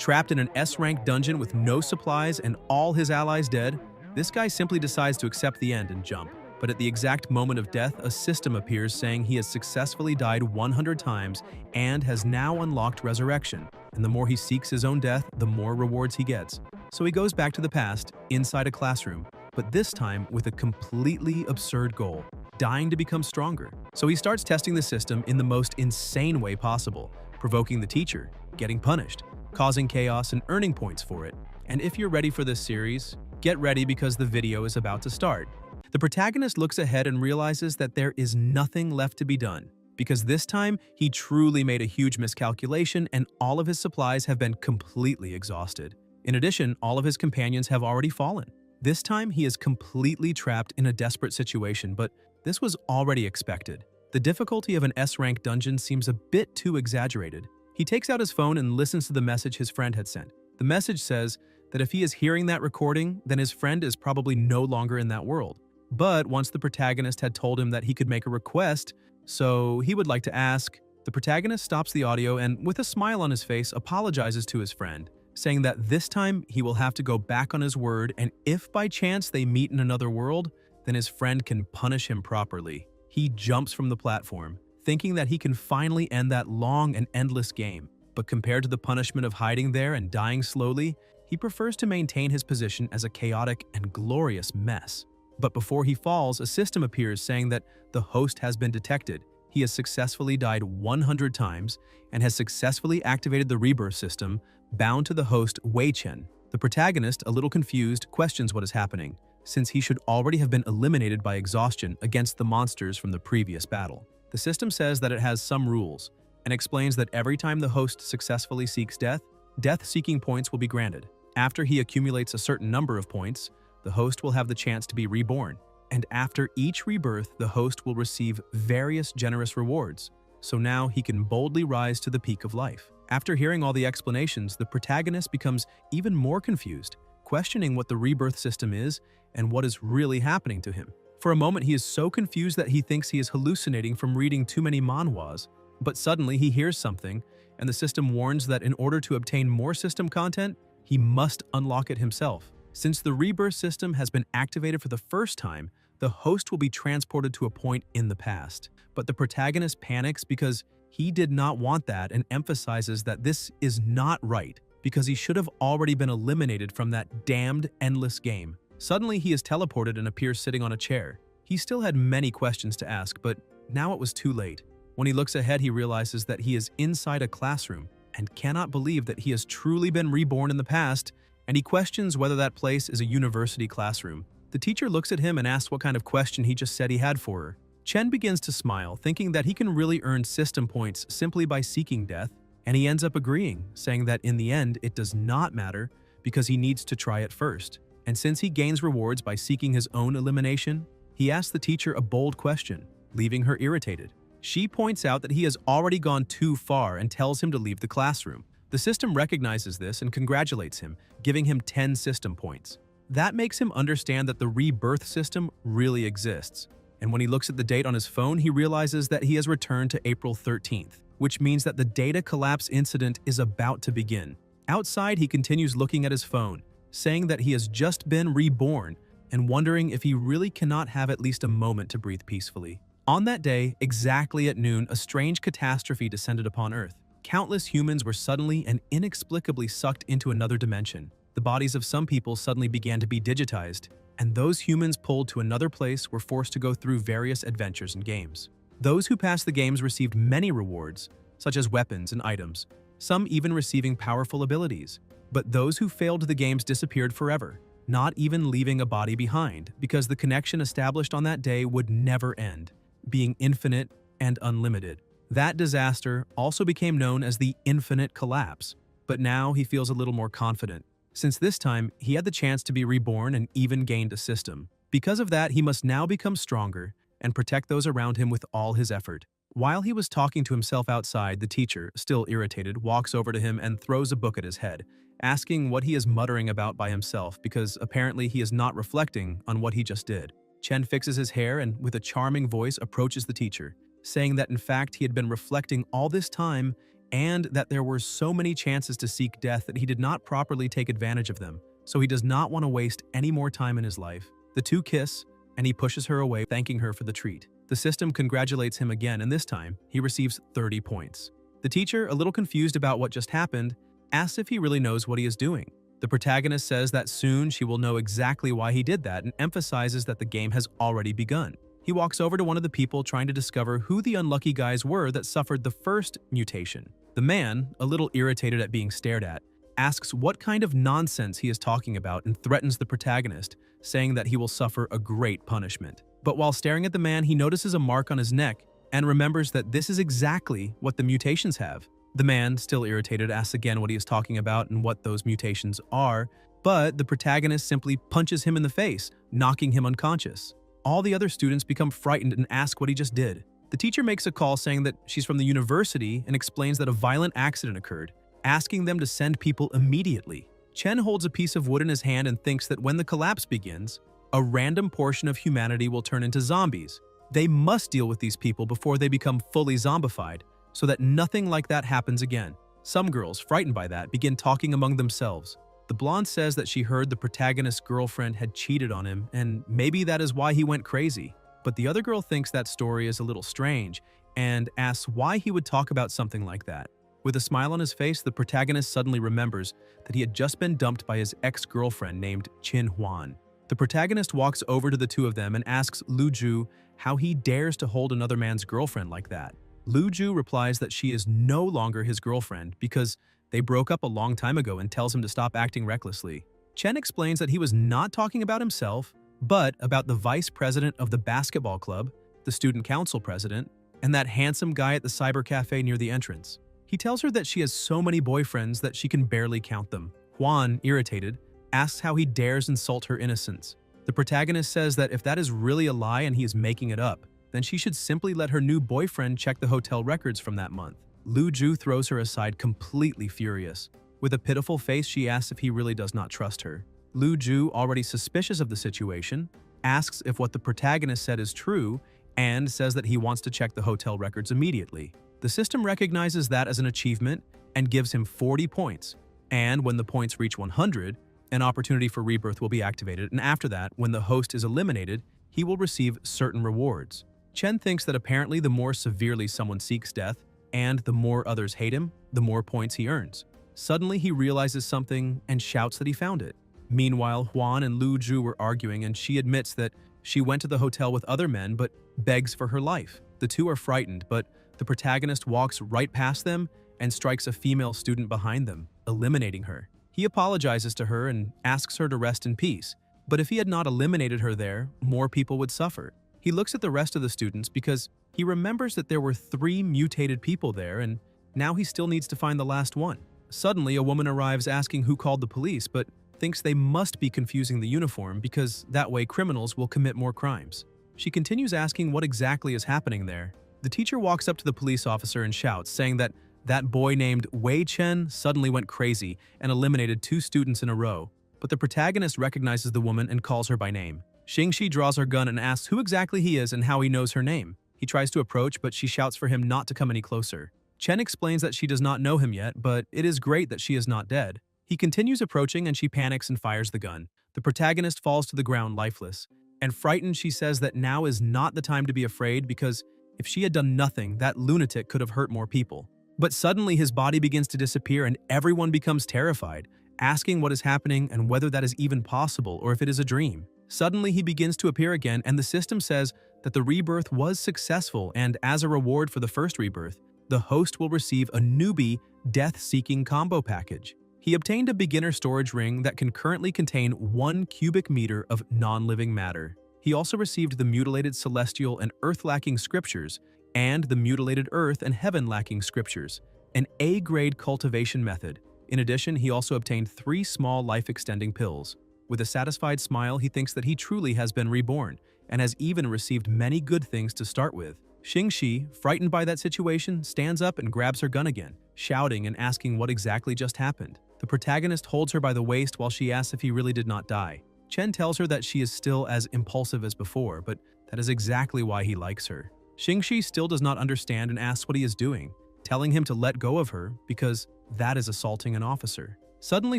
Trapped in an S-rank dungeon with no supplies and all his allies dead, this guy simply decides to accept the end and jump. But at the exact moment of death, a system appears saying he has successfully died 100 times and has now unlocked resurrection. And the more he seeks his own death, the more rewards he gets. So he goes back to the past, inside a classroom, but this time with a completely absurd goal: dying to become stronger. So he starts testing the system in the most insane way possible, provoking the teacher, getting punished, causing chaos and earning points for it. And if you're ready for this series, get ready because the video is about to start. The protagonist looks ahead and realizes that there is nothing left to be done, because this time he truly made a huge miscalculation and all of his supplies have been completely exhausted. In addition, all of his companions have already fallen. This time he is completely trapped in a desperate situation, but this was already expected. The difficulty of an S-rank dungeon seems a bit too exaggerated. He takes out his phone and listens to the message his friend had sent. The message says that if he is hearing that recording, then his friend is probably no longer in that world. But once the protagonist had told him that he could make a request, so he would like to ask, the protagonist stops the audio and, with a smile on his face, apologizes to his friend, saying that this time he will have to go back on his word, and if by chance they meet in another world, then his friend can punish him properly. He jumps from the platform, thinking that he can finally end that long and endless game. But compared to the punishment of hiding there and dying slowly, he prefers to maintain his position as a chaotic and glorious mess. But before he falls, a system appears saying that the host has been detected. He has successfully died 100 times and has successfully activated the rebirth system bound to the host Wei Chen. The protagonist, a little confused, questions what is happening, since he should already have been eliminated by exhaustion against the monsters from the previous battle. The system says that it has some rules and explains that every time the host successfully seeks death, death-seeking points will be granted. After he accumulates a certain number of points, the host will have the chance to be reborn, and after each rebirth, the host will receive various generous rewards, so now he can boldly rise to the peak of life. After hearing all the explanations, the protagonist becomes even more confused, questioning what the rebirth system is and what is really happening to him. For a moment, he is so confused that he thinks he is hallucinating from reading too many manhwas, but suddenly he hears something, and the system warns that in order to obtain more system content, he must unlock it himself. Since the rebirth system has been activated for the first time, the host will be transported to a point in the past. But the protagonist panics because he did not want that and emphasizes that this is not right because he should have already been eliminated from that damned endless game. Suddenly, he is teleported and appears sitting on a chair. He still had many questions to ask, but now it was too late. When he looks ahead, he realizes that he is inside a classroom and cannot believe that he has truly been reborn in the past, and he questions whether that place is a university classroom. The teacher looks at him and asks what kind of question he just said he had for her. Chen begins to smile, thinking that he can really earn system points simply by seeking death, and he ends up agreeing, saying that in the end it does not matter because he needs to try it first. And since he gains rewards by seeking his own elimination, he asks the teacher a bold question, leaving her irritated. She points out that he has already gone too far and tells him to leave the classroom. The system recognizes this and congratulates him, giving him 10 system points. That makes him understand that the rebirth system really exists. And when he looks at the date on his phone, he realizes that he has returned to April 13th, which means that the data collapse incident is about to begin. Outside, he continues looking at his phone, saying that he has just been reborn and wondering if he really cannot have at least a moment to breathe peacefully. On that day, exactly at noon, a strange catastrophe descended upon Earth. Countless humans were suddenly and inexplicably sucked into another dimension. The bodies of some people suddenly began to be digitized, and those humans pulled to another place were forced to go through various adventures and games. Those who passed the games received many rewards, such as weapons and items, some even receiving powerful abilities. But those who failed the games disappeared forever, not even leaving a body behind, because the connection established on that day would never end, being infinite and unlimited. That disaster also became known as the Infinite Collapse, but now he feels a little more confident, since this time he had the chance to be reborn and even gained a system. Because of that, he must now become stronger and protect those around him with all his effort. While he was talking to himself outside, the teacher, still irritated, walks over to him and throws a book at his head, asking what he is muttering about by himself because apparently he is not reflecting on what he just did. Chen fixes his hair and, with a charming voice, approaches the teacher, saying that in fact he had been reflecting all this time and that there were so many chances to seek death that he did not properly take advantage of them, so he does not want to waste any more time in his life. The two kiss, and he pushes her away, thanking her for the treat. The system congratulates him again, and this time, he receives 30 points. The teacher, a little confused about what just happened, asks if he really knows what he is doing. The protagonist says that soon she will know exactly why he did that and emphasizes that the game has already begun. He walks over to one of the people trying to discover who the unlucky guys were that suffered the first mutation. The man, a little irritated at being stared at, asks what kind of nonsense he is talking about and threatens the protagonist, saying that he will suffer a great punishment. But while staring at the man, he notices a mark on his neck and remembers that this is exactly what the mutations have. The man, still irritated, asks again what he is talking about and what those mutations are, but the protagonist simply punches him in the face, knocking him unconscious. All the other students become frightened and ask what he just did. The teacher makes a call saying that she's from the university and explains that a violent accident occurred, asking them to send people immediately. Chen holds a piece of wood in his hand and thinks that when the collapse begins, a random portion of humanity will turn into zombies. They must deal with these people before they become fully zombified, so that nothing like that happens again. Some girls, frightened by that, begin talking among themselves. The blonde says that she heard the protagonist's girlfriend had cheated on him, and maybe that is why he went crazy. But the other girl thinks that story is a little strange, and asks why he would talk about something like that. With a smile on his face, the protagonist suddenly remembers that he had just been dumped by his ex-girlfriend named Qin Huan. The protagonist walks over to the two of them and asks Lu Ju how he dares to hold another man's girlfriend like that. Lu Ju replies that she is no longer his girlfriend because they broke up a long time ago and tells him to stop acting recklessly. Chen explains that he was not talking about himself, but about the vice president of the basketball club, the student council president, and that handsome guy at the cyber cafe near the entrance. He tells her that she has so many boyfriends that she can barely count them. Huan, irritated, asks how he dares insult her innocence. The protagonist says that if that is really a lie and he is making it up, then she should simply let her new boyfriend check the hotel records from that month. Lu Ju throws her aside, completely furious. With a pitiful face, she asks if he really does not trust her. Lu Ju, already suspicious of the situation, asks if what the protagonist said is true and says that he wants to check the hotel records immediately. The system recognizes that as an achievement and gives him 40 points. And when the points reach 100, an opportunity for rebirth will be activated, and after that, when the host is eliminated, he will receive certain rewards. Chen thinks that apparently the more severely someone seeks death, and the more others hate him, the more points he earns. Suddenly, he realizes something and shouts that he found it. Meanwhile, Huan and Lu Ju were arguing, and she admits that she went to the hotel with other men but begs for her life. The two are frightened, but the protagonist walks right past them and strikes a female student behind them, eliminating her. He apologizes to her and asks her to rest in peace, but if he had not eliminated her there, more people would suffer. He looks at the rest of the students because he remembers that there were 3 mutated people there, and now he still needs to find the last one. Suddenly, a woman arrives asking who called the police, but thinks they must be confusing the uniform because that way criminals will commit more crimes. She continues asking what exactly is happening there. The teacher walks up to the police officer and shouts, saying that boy named Wei Chen suddenly went crazy and eliminated 2 students in a row. But the protagonist recognizes the woman and calls her by name. Xingxi draws her gun and asks who exactly he is and how he knows her name. He tries to approach, but she shouts for him not to come any closer. Chen explains that she does not know him yet, but it is great that she is not dead. He continues approaching and she panics and fires the gun. The protagonist falls to the ground lifeless. And frightened, she says that now is not the time to be afraid because if she had done nothing, that lunatic could have hurt more people. But suddenly his body begins to disappear and everyone becomes terrified, asking what is happening and whether that is even possible or if it is a dream. Suddenly he begins to appear again and the system says that the rebirth was successful, and as a reward for the first rebirth, the host will receive a newbie death-seeking combo package. He obtained a beginner storage ring that can currently contain 1 cubic meter of non-living matter. He also received the mutilated celestial and earth-lacking scriptures and the mutilated earth and heaven-lacking scriptures, an A-grade cultivation method. In addition, he also obtained 3 small life-extending pills. With a satisfied smile, he thinks that he truly has been reborn and has even received many good things to start with. Xingxi, frightened by that situation, stands up and grabs her gun again, shouting and asking what exactly just happened. The protagonist holds her by the waist while she asks if he really did not die. Chen tells her that she is still as impulsive as before, but that is exactly why he likes her. Xingxi still does not understand and asks what he is doing, telling him to let go of her because that is assaulting an officer. Suddenly,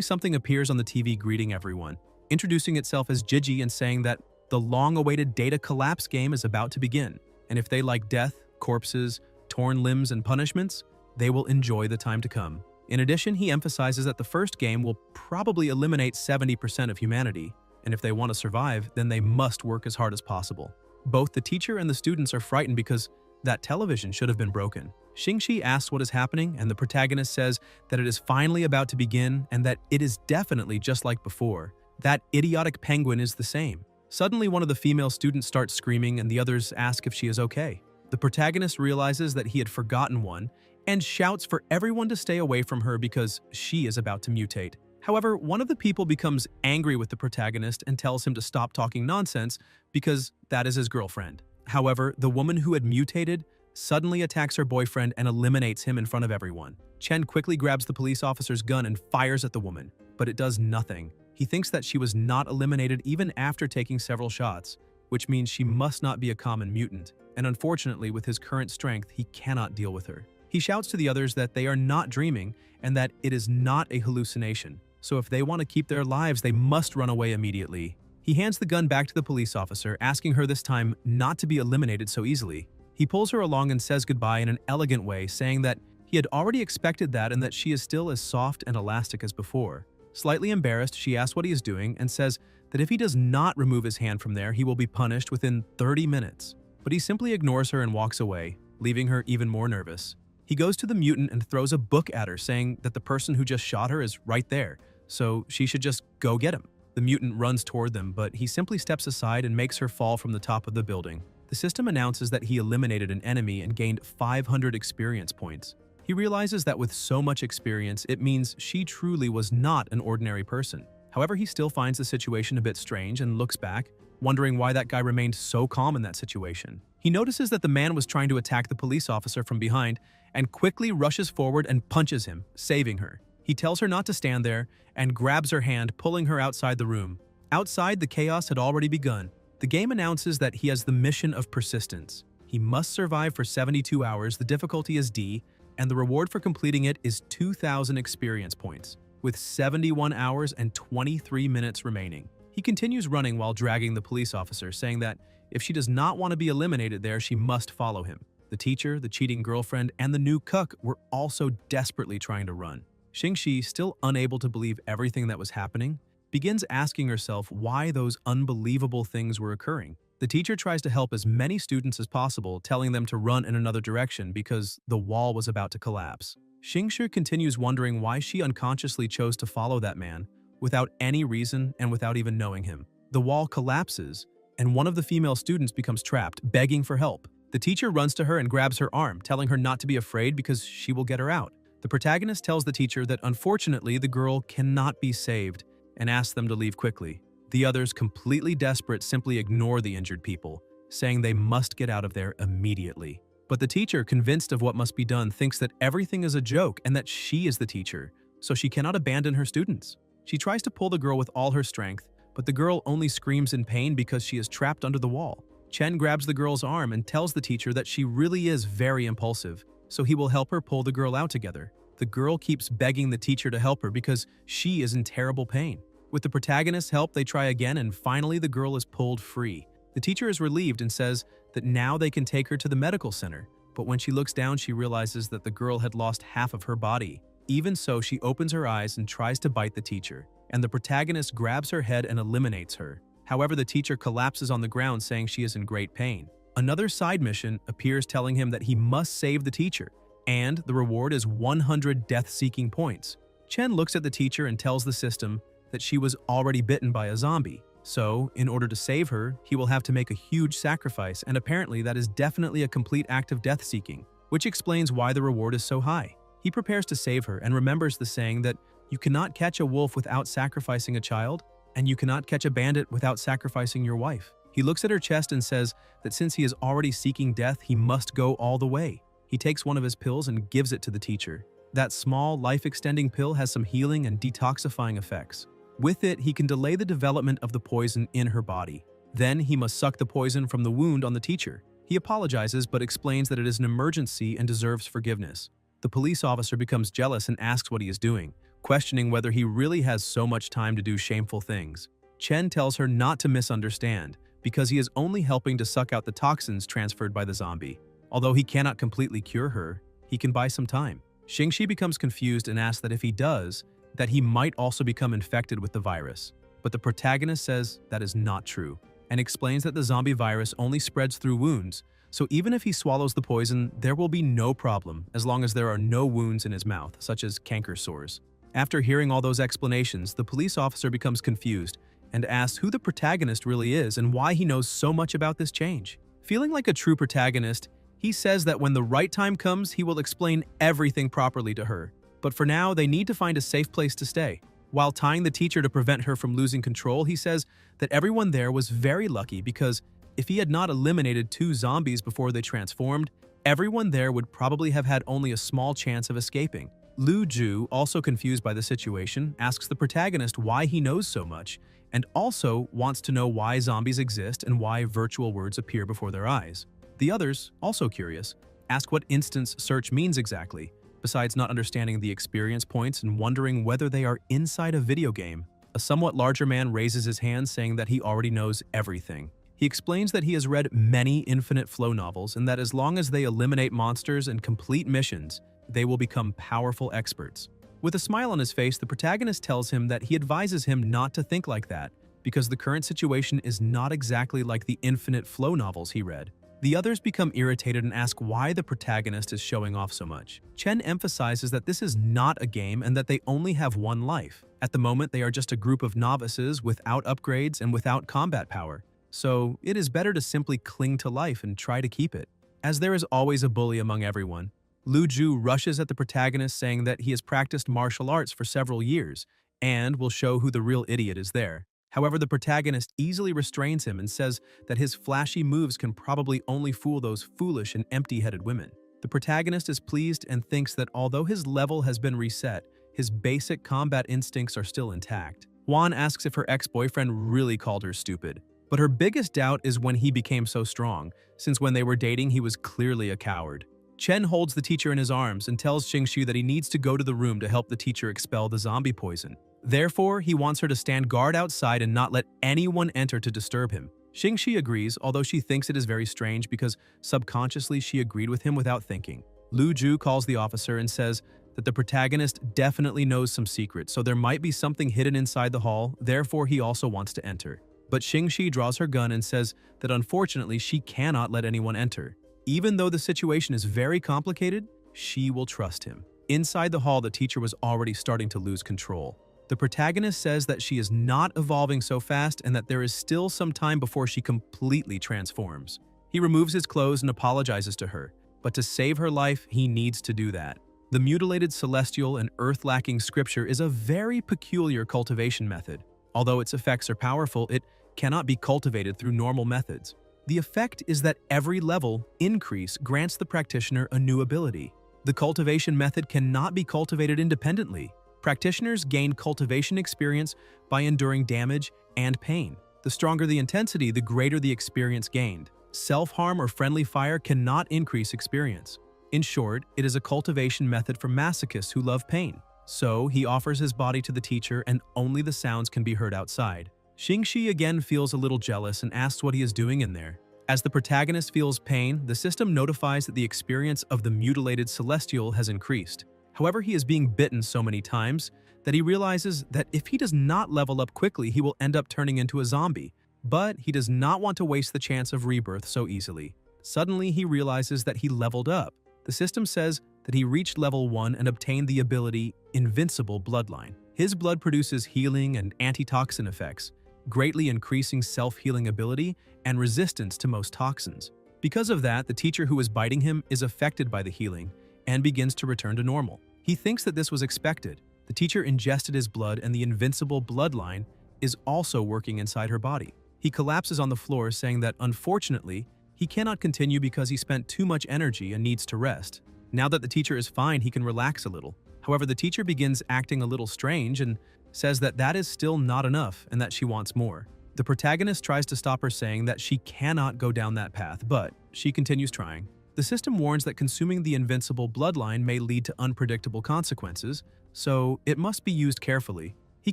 something appears on the TV greeting everyone, introducing itself as Gigi and saying that the long-awaited data collapse game is about to begin, and if they like death, corpses, torn limbs, and punishments, they will enjoy the time to come. In addition, he emphasizes that the first game will probably eliminate 70% of humanity, and if they want to survive, then they must work as hard as possible. Both the teacher and the students are frightened because that television should have been broken. Xingxi asks what is happening, and the protagonist says that it is finally about to begin and that it is definitely just like before. That idiotic penguin is the same. Suddenly, one of the female students starts screaming and the others ask if she is okay. The protagonist realizes that he had forgotten one and shouts for everyone to stay away from her because she is about to mutate. However, one of the people becomes angry with the protagonist and tells him to stop talking nonsense because that is his girlfriend. However, the woman who had mutated suddenly attacks her boyfriend and eliminates him in front of everyone. Chen quickly grabs the police officer's gun and fires at the woman, but it does nothing. He thinks that she was not eliminated even after taking several shots, which means she must not be a common mutant, and unfortunately, with his current strength, he cannot deal with her. He shouts to the others that they are not dreaming and that it is not a hallucination, so if they want to keep their lives, they must run away immediately. He hands the gun back to the police officer, asking her this time not to be eliminated so easily. He pulls her along and says goodbye in an elegant way, saying that he had already expected that and that she is still as soft and elastic as before. Slightly embarrassed, she asks what he is doing and says that if he does not remove his hand from there, he will be punished within 30 minutes. But he simply ignores her and walks away, leaving her even more nervous. He goes to the mutant and throws a book at her, saying that the person who just shot her is right there, so she should just go get him. The mutant runs toward them, but he simply steps aside and makes her fall from the top of the building. The system announces that he eliminated an enemy and gained 500 experience points. He realizes that with so much experience, it means she truly was not an ordinary person. However, he still finds the situation a bit strange and looks back, wondering why that guy remained so calm in that situation. He notices that the man was trying to attack the police officer from behind and quickly rushes forward and punches him, saving her. He tells her not to stand there and grabs her hand, pulling her outside the room. Outside, the chaos had already begun. The game announces that he has the mission of persistence. He must survive for 72 hours, the difficulty is D, and the reward for completing it is 2,000 experience points, with 71 hours and 23 minutes remaining. He continues running while dragging the police officer, saying that if she does not want to be eliminated there, she must follow him. The teacher, the cheating girlfriend, and the new cuck were also desperately trying to run. Xingxi, still unable to believe everything that was happening, begins asking herself why those unbelievable things were occurring. The teacher tries to help as many students as possible, telling them to run in another direction because the wall was about to collapse. Xingxi continues wondering why she unconsciously chose to follow that man without any reason and without even knowing him. The wall collapses, and one of the female students becomes trapped, begging for help. The teacher runs to her and grabs her arm, telling her not to be afraid because she will get her out. The protagonist tells the teacher that unfortunately the girl cannot be saved and asks them to leave quickly. The others, completely desperate, simply ignore the injured people, saying they must get out of there immediately. But the teacher, convinced of what must be done, thinks that everything is a joke and that she is the teacher, so she cannot abandon her students. She tries to pull the girl with all her strength, but the girl only screams in pain because she is trapped under the wall. Chen grabs the girl's arm and tells the teacher that she really is very impulsive, so he will help her pull the girl out together. The girl keeps begging the teacher to help her because she is in terrible pain. With the protagonist's help, they try again, and finally the girl is pulled free. The teacher is relieved and says that now they can take her to the medical center, but when she looks down, she realizes that the girl had lost half of her body. Even so, she opens her eyes and tries to bite the teacher, and the protagonist grabs her head and eliminates her. However, the teacher collapses on the ground, saying she is in great pain. Another side mission appears, telling him that he must save the teacher, and the reward is 100 death-seeking points. Chen looks at the teacher and tells the system that she was already bitten by a zombie. So, in order to save her, he will have to make a huge sacrifice, and apparently that is definitely a complete act of death-seeking, which explains why the reward is so high. He prepares to save her and remembers the saying that you cannot catch a wolf without sacrificing a child, and you cannot catch a bandit without sacrificing your wife. He looks at her chest and says that since he is already seeking death, he must go all the way. He takes one of his pills and gives it to the teacher. That small, life-extending pill has some healing and detoxifying effects. With it, he can delay the development of the poison in her body. Then he must suck the poison from the wound on the teacher. He apologizes but explains that it is an emergency and deserves forgiveness. The police officer becomes jealous and asks what he is doing, questioning whether he really has so much time to do shameful things. Chen tells her not to misunderstand, because he is only helping to suck out the toxins transferred by the zombie. Although he cannot completely cure her, he can buy some time. Xingxi becomes confused and asks that if he does, that he might also become infected with the virus. But the protagonist says that is not true, and explains that the zombie virus only spreads through wounds, so even if he swallows the poison, there will be no problem as long as there are no wounds in his mouth, such as canker sores. After hearing all those explanations, the police officer becomes confused and asks who the protagonist really is and why he knows so much about this change. Feeling like a true protagonist, he says that when the right time comes, he will explain everything properly to her. But for now, they need to find a safe place to stay. While tying the teacher to prevent her from losing control, he says that everyone there was very lucky because if he had not eliminated 2 zombies before they transformed, everyone there would probably have had only a small chance of escaping. Lu Ju, also confused by the situation, asks the protagonist why he knows so much, and also wants to know why zombies exist and why virtual words appear before their eyes. The others, also curious, ask what instance search means exactly, besides not understanding the experience points and wondering whether they are inside a video game. A somewhat larger man raises his hand saying that he already knows everything. He explains that he has read many infinite flow novels and that as long as they eliminate monsters and complete missions, they will become powerful experts. With a smile on his face, the protagonist tells him that he advises him not to think like that because the current situation is not exactly like the infinite flow novels he read. The others become irritated and ask why the protagonist is showing off so much. Chen emphasizes that this is not a game and that they only have one life. At the moment, they are just a group of novices without upgrades and without combat power. So it is better to simply cling to life and try to keep it. As there is always a bully among everyone, Lu Ju rushes at the protagonist saying that he has practiced martial arts for several years and will show who the real idiot is there. However, the protagonist easily restrains him and says that his flashy moves can probably only fool those foolish and empty-headed women. The protagonist is pleased and thinks that although his level has been reset, his basic combat instincts are still intact. Juan asks if her ex-boyfriend really called her stupid, but her biggest doubt is when he became so strong, since when they were dating he was clearly a coward. Chen holds the teacher in his arms and tells Xingxi that he needs to go to the room to help the teacher expel the zombie poison. Therefore, he wants her to stand guard outside and not let anyone enter to disturb him. Xingxi agrees, although she thinks it is very strange because subconsciously she agreed with him without thinking. Lu Ju calls the officer and says that the protagonist definitely knows some secrets, so there might be something hidden inside the hall, therefore he also wants to enter. But Xingxi draws her gun and says that unfortunately she cannot let anyone enter. Even though the situation is very complicated, she will trust him. Inside the hall, the teacher was already starting to lose control. The protagonist says that she is not evolving so fast and that there is still some time before she completely transforms. He removes his clothes and apologizes to her, but to save her life, he needs to do that. The mutilated celestial and earth-lacking scripture is a very peculiar cultivation method. Although its effects are powerful, it cannot be cultivated through normal methods. The effect is that every level increase grants the practitioner a new ability. The cultivation method cannot be cultivated independently. Practitioners gain cultivation experience by enduring damage and pain. The stronger the intensity, the greater the experience gained. Self-harm or friendly fire cannot increase experience. In short, it is a cultivation method for masochists who love pain. So, he offers his body to the teacher and only the sounds can be heard outside. Xingxi again feels a little jealous and asks what he is doing in there. As the protagonist feels pain, the system notifies that the experience of the mutilated celestial has increased. However, he is being bitten so many times that he realizes that if he does not level up quickly, he will end up turning into a zombie. But he does not want to waste the chance of rebirth so easily. Suddenly, he realizes that he leveled up. The system says that he reached level 1 and obtained the ability Invincible Bloodline. His blood produces healing and antitoxin effects, greatly increasing self-healing ability and resistance to most toxins. Because of that, the teacher who is biting him is affected by the healing and begins to return to normal. He thinks that this was expected. The teacher ingested his blood and the Invincible Bloodline is also working inside her body. He collapses on the floor saying that unfortunately, he cannot continue because he spent too much energy and needs to rest. Now that the teacher is fine, he can relax a little. However, the teacher begins acting a little strange and says that that is still not enough and that she wants more. The protagonist tries to stop her saying that she cannot go down that path, but she continues trying. The system warns that consuming the invincible bloodline may lead to unpredictable consequences, so it must be used carefully. He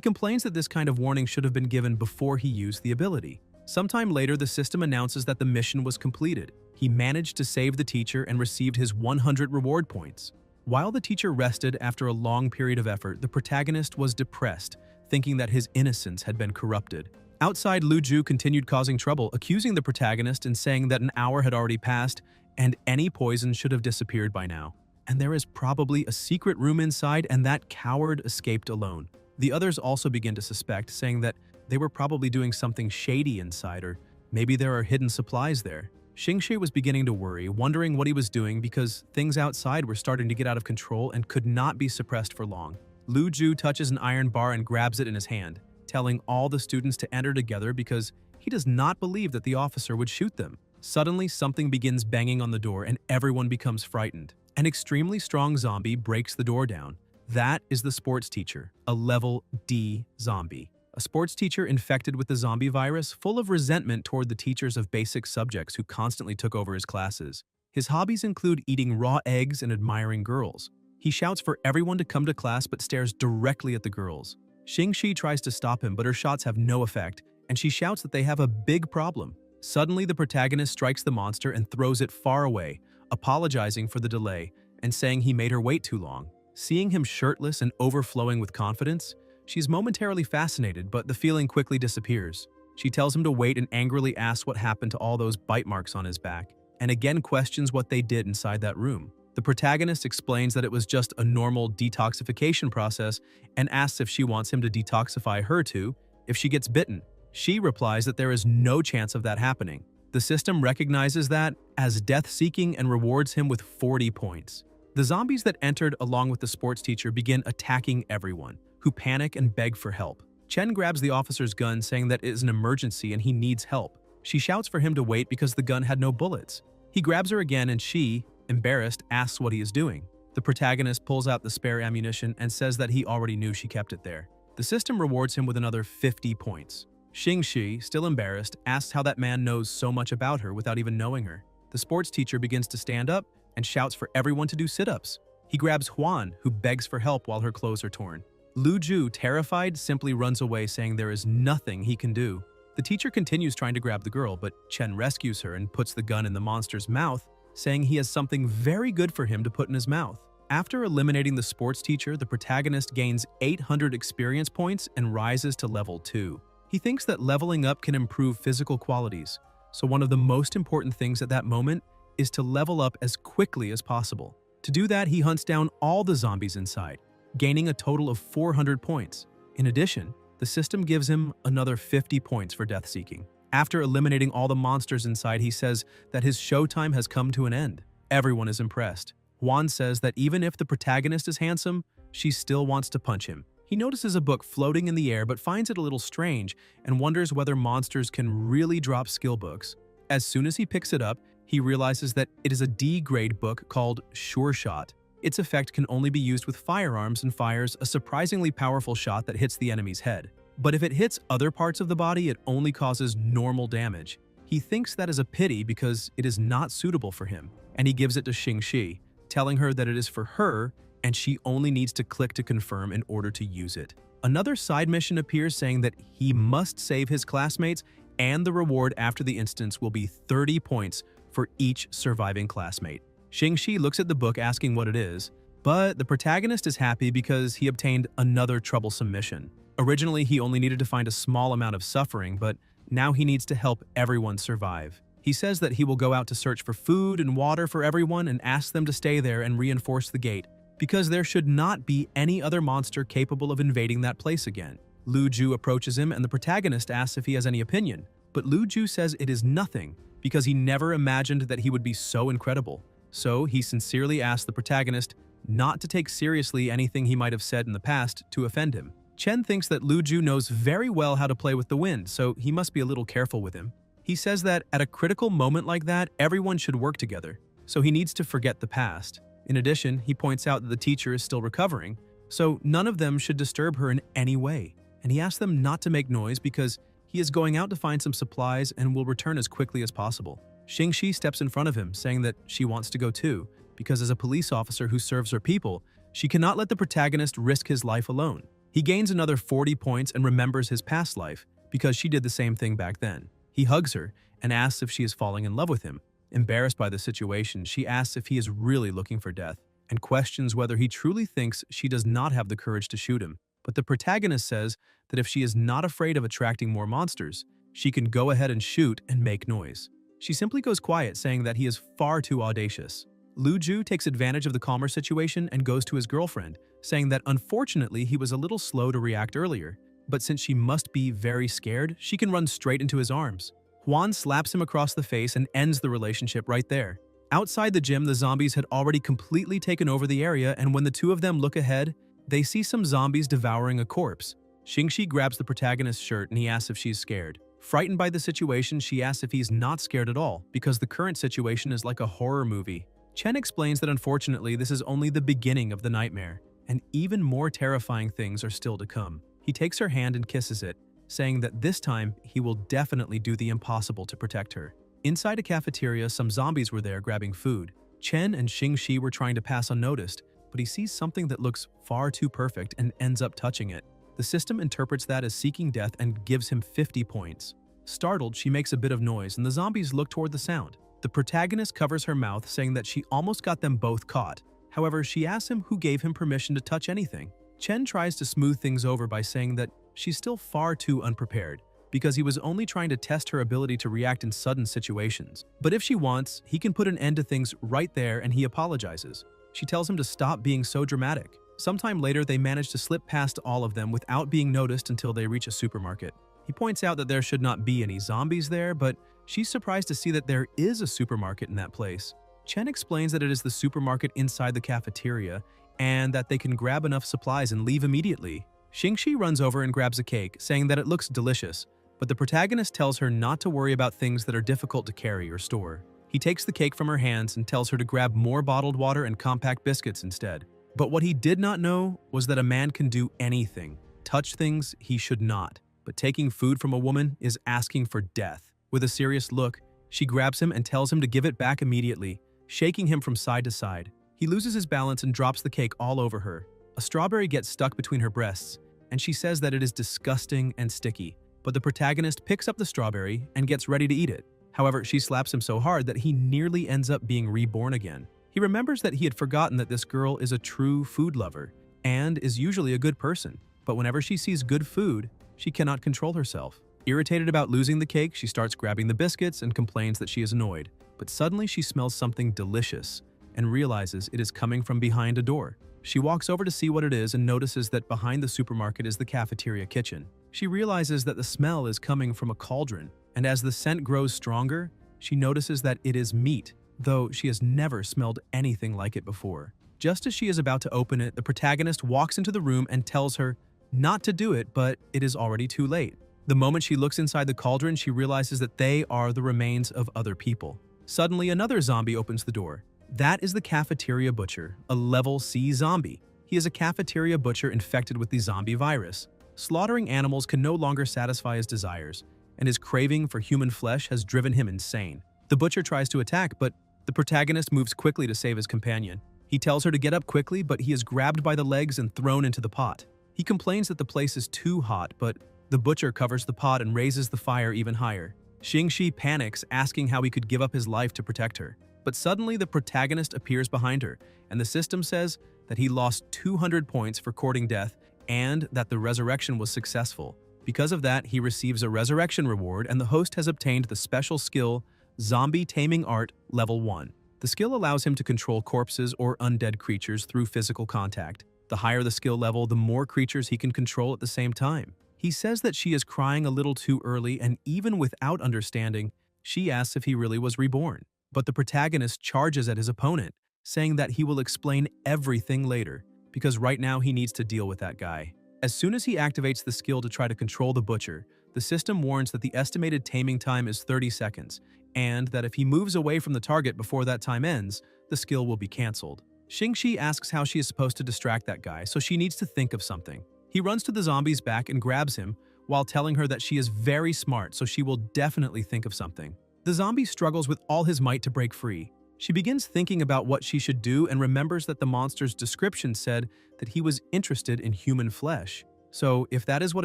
complains that this kind of warning should have been given before he used the ability. Sometime later, the system announces that the mission was completed. He managed to save the teacher and received his 100 reward points. While the teacher rested after a long period of effort, the protagonist was depressed, thinking that his innocence had been corrupted. Outside, Lu Ju continued causing trouble, accusing the protagonist and saying that an hour had already passed and any poison should have disappeared by now. And there is probably a secret room inside and that coward escaped alone. The others also begin to suspect, saying that they were probably doing something shady inside, or maybe there are hidden supplies there. Xingshi was beginning to worry, wondering what he was doing because things outside were starting to get out of control and could not be suppressed for long. Lu Ju touches an iron bar and grabs it in his hand, telling all the students to enter together because he does not believe that the officer would shoot them. Suddenly, something begins banging on the door and everyone becomes frightened. An extremely strong zombie breaks the door down. That is the sports teacher, a level D zombie. A sports teacher infected with the zombie virus, full of resentment toward the teachers of basic subjects who constantly took over his classes. His hobbies include eating raw eggs and admiring girls. He shouts for everyone to come to class but stares directly at the girls. Xingshi tries to stop him, but her shots have no effect, and she shouts that they have a big problem. Suddenly, the protagonist strikes the monster and throws it far away, apologizing for the delay and saying he made her wait too long. Seeing him shirtless and overflowing with confidence, she's momentarily fascinated, but the feeling quickly disappears. She tells him to wait and angrily asks what happened to all those bite marks on his back, and again questions what they did inside that room. The protagonist explains that it was just a normal detoxification process and asks if she wants him to detoxify her too if she gets bitten. She replies that there is no chance of that happening. The system recognizes that as death-seeking and rewards him with 40 points. The zombies that entered along with the sports teacher begin attacking everyone, who panic and beg for help. Chen grabs the officer's gun, saying that it is an emergency and he needs help. She shouts for him to wait because the gun had no bullets. He grabs her again and she, embarrassed, asks what he is doing. The protagonist pulls out the spare ammunition and says that he already knew she kept it there. The system rewards him with another 50 points. Xingshi, still embarrassed, asks how that man knows so much about her without even knowing her. The sports teacher begins to stand up and shouts for everyone to do sit-ups. He grabs Huan, who begs for help while her clothes are torn. Lu Ju, terrified, simply runs away, saying there is nothing he can do. The teacher continues trying to grab the girl, but Chen rescues her and puts the gun in the monster's mouth, saying he has something very good for him to put in his mouth. After eliminating the sports teacher, the protagonist gains 800 experience points and rises to level 2. He thinks that leveling up can improve physical qualities, so one of the most important things at that moment is to level up as quickly as possible. To do that, he hunts down all the zombies inside, gaining a total of 400 points. In addition, the system gives him another 50 points for death-seeking. After eliminating all the monsters inside, he says that his showtime has come to an end. Everyone is impressed. Juan says that even if the protagonist is handsome, she still wants to punch him. He notices a book floating in the air but finds it a little strange and wonders whether monsters can really drop skill books. As soon as he picks it up, he realizes that it is a D-grade book called Sure Shot. Its effect can only be used with firearms and fires a surprisingly powerful shot that hits the enemy's head. But if it hits other parts of the body, it only causes normal damage. He thinks that is a pity because it is not suitable for him, and he gives it to Xingshi, telling her that it is for her and she only needs to click to confirm in order to use it. Another side mission appears saying that he must save his classmates, and the reward after the instance will be 30 points for each surviving classmate. Xingshi looks at the book asking what it is, but the protagonist is happy because he obtained another troublesome mission. Originally, he only needed to find a small amount of suffering, but now he needs to help everyone survive. He says that he will go out to search for food and water for everyone and ask them to stay there and reinforce the gate, because there should not be any other monster capable of invading that place again. Lu Ju approaches him and the protagonist asks if he has any opinion, but Lu Ju says it is nothing because he never imagined that he would be so incredible. So he sincerely asks the protagonist not to take seriously anything he might have said in the past to offend him. Chen thinks that Lu Ju knows very well how to play with the wind, so he must be a little careful with him. He says that at a critical moment like that, everyone should work together, so he needs to forget the past. In addition, he points out that the teacher is still recovering, so none of them should disturb her in any way, and he asks them not to make noise because he is going out to find some supplies and will return as quickly as possible. Xingxi steps in front of him, saying that she wants to go too, because as a police officer who serves her people, she cannot let the protagonist risk his life alone. He gains another 40 points and remembers his past life, because she did the same thing back then. He hugs her and asks if she is falling in love with him. Embarrassed by the situation, she asks if he is really looking for death, and questions whether he truly thinks she does not have the courage to shoot him. But the protagonist says that if she is not afraid of attracting more monsters, she can go ahead and shoot and make noise. She simply goes quiet, saying that he is far too audacious. Lu Ju takes advantage of the calmer situation and goes to his girlfriend, saying that unfortunately he was a little slow to react earlier, but since she must be very scared, she can run straight into his arms. Juan slaps him across the face and ends the relationship right there. Outside the gym, the zombies had already completely taken over the area, and when the two of them look ahead, they see some zombies devouring a corpse. Xingxi grabs the protagonist's shirt and he asks if she's scared. Frightened by the situation, she asks if he's not scared at all, because the current situation is like a horror movie. Chen explains that unfortunately this is only the beginning of the nightmare, and even more terrifying things are still to come. He takes her hand and kisses it, saying that this time he will definitely do the impossible to protect her. Inside a cafeteria, some zombies were there grabbing food. Chen and Xingxi were trying to pass unnoticed, but he sees something that looks far too perfect and ends up touching it. The system interprets that as seeking death and gives him 50 points. Startled, she makes a bit of noise and the zombies look toward the sound. The protagonist covers her mouth, saying that she almost got them both caught. However, she asks him who gave him permission to touch anything. Chen tries to smooth things over by saying that she's still far too unprepared, because he was only trying to test her ability to react in sudden situations. But if she wants, he can put an end to things right there, and he apologizes. She tells him to stop being so dramatic. Sometime later, they manage to slip past all of them without being noticed until they reach a supermarket. He points out that there should not be any zombies there, but she's surprised to see that there is a supermarket in that place. Chen explains that it is the supermarket inside the cafeteria and that they can grab enough supplies and leave immediately. Xingxi runs over and grabs a cake, saying that it looks delicious, but the protagonist tells her not to worry about things that are difficult to carry or store. He takes the cake from her hands and tells her to grab more bottled water and compact biscuits instead. But what he did not know was that a man can do anything. Touch things he should not. But taking food from a woman is asking for death. With a serious look, she grabs him and tells him to give it back immediately, shaking him from side to side. He loses his balance and drops the cake all over her. A strawberry gets stuck between her breasts, and she says that it is disgusting and sticky. But the protagonist picks up the strawberry and gets ready to eat it. However, she slaps him so hard that he nearly ends up being reborn again. He remembers that he had forgotten that this girl is a true food lover and is usually a good person. But whenever she sees good food, she cannot control herself. Irritated about losing the cake, she starts grabbing the biscuits and complains that she is annoyed. But suddenly she smells something delicious and realizes it is coming from behind a door. She walks over to see what it is and notices that behind the supermarket is the cafeteria kitchen. She realizes that the smell is coming from a cauldron, and as the scent grows stronger, she notices that it is meat, though she has never smelled anything like it before. Just as she is about to open it, the protagonist walks into the room and tells her not to do it, but it is already too late. The moment she looks inside the cauldron, she realizes that they are the remains of other people. Suddenly, another zombie opens the door. That is the cafeteria butcher, a level C zombie. He is a cafeteria butcher infected with the zombie virus. Slaughtering animals can no longer satisfy his desires, and his craving for human flesh has driven him insane. The butcher tries to attack, but the protagonist moves quickly to save his companion. He tells her to get up quickly, but he is grabbed by the legs and thrown into the pot. He complains that the place is too hot, but the butcher covers the pot and raises the fire even higher. Xingxi panics, asking how he could give up his life to protect her. But suddenly the protagonist appears behind her, and the system says that he lost 200 points for courting death and that the resurrection was successful. Because of that, he receives a resurrection reward, and the host has obtained the special skill Zombie Taming Art Level 1. The skill allows him to control corpses or undead creatures through physical contact. The higher the skill level, the more creatures he can control at the same time. He says that she is crying a little too early, and even without understanding, she asks if he really was reborn. But the protagonist charges at his opponent, saying that he will explain everything later, because right now he needs to deal with that guy. As soon as he activates the skill to try to control the butcher, the system warns that the estimated taming time is 30 seconds, and that if he moves away from the target before that time ends, the skill will be cancelled. Xingxi asks how she is supposed to distract that guy, so she needs to think of something. He runs to the zombie's back and grabs him, while telling her that she is very smart, so she will definitely think of something. The zombie struggles with all his might to break free. She begins thinking about what she should do and remembers that the monster's description said that he was interested in human flesh. So if that is what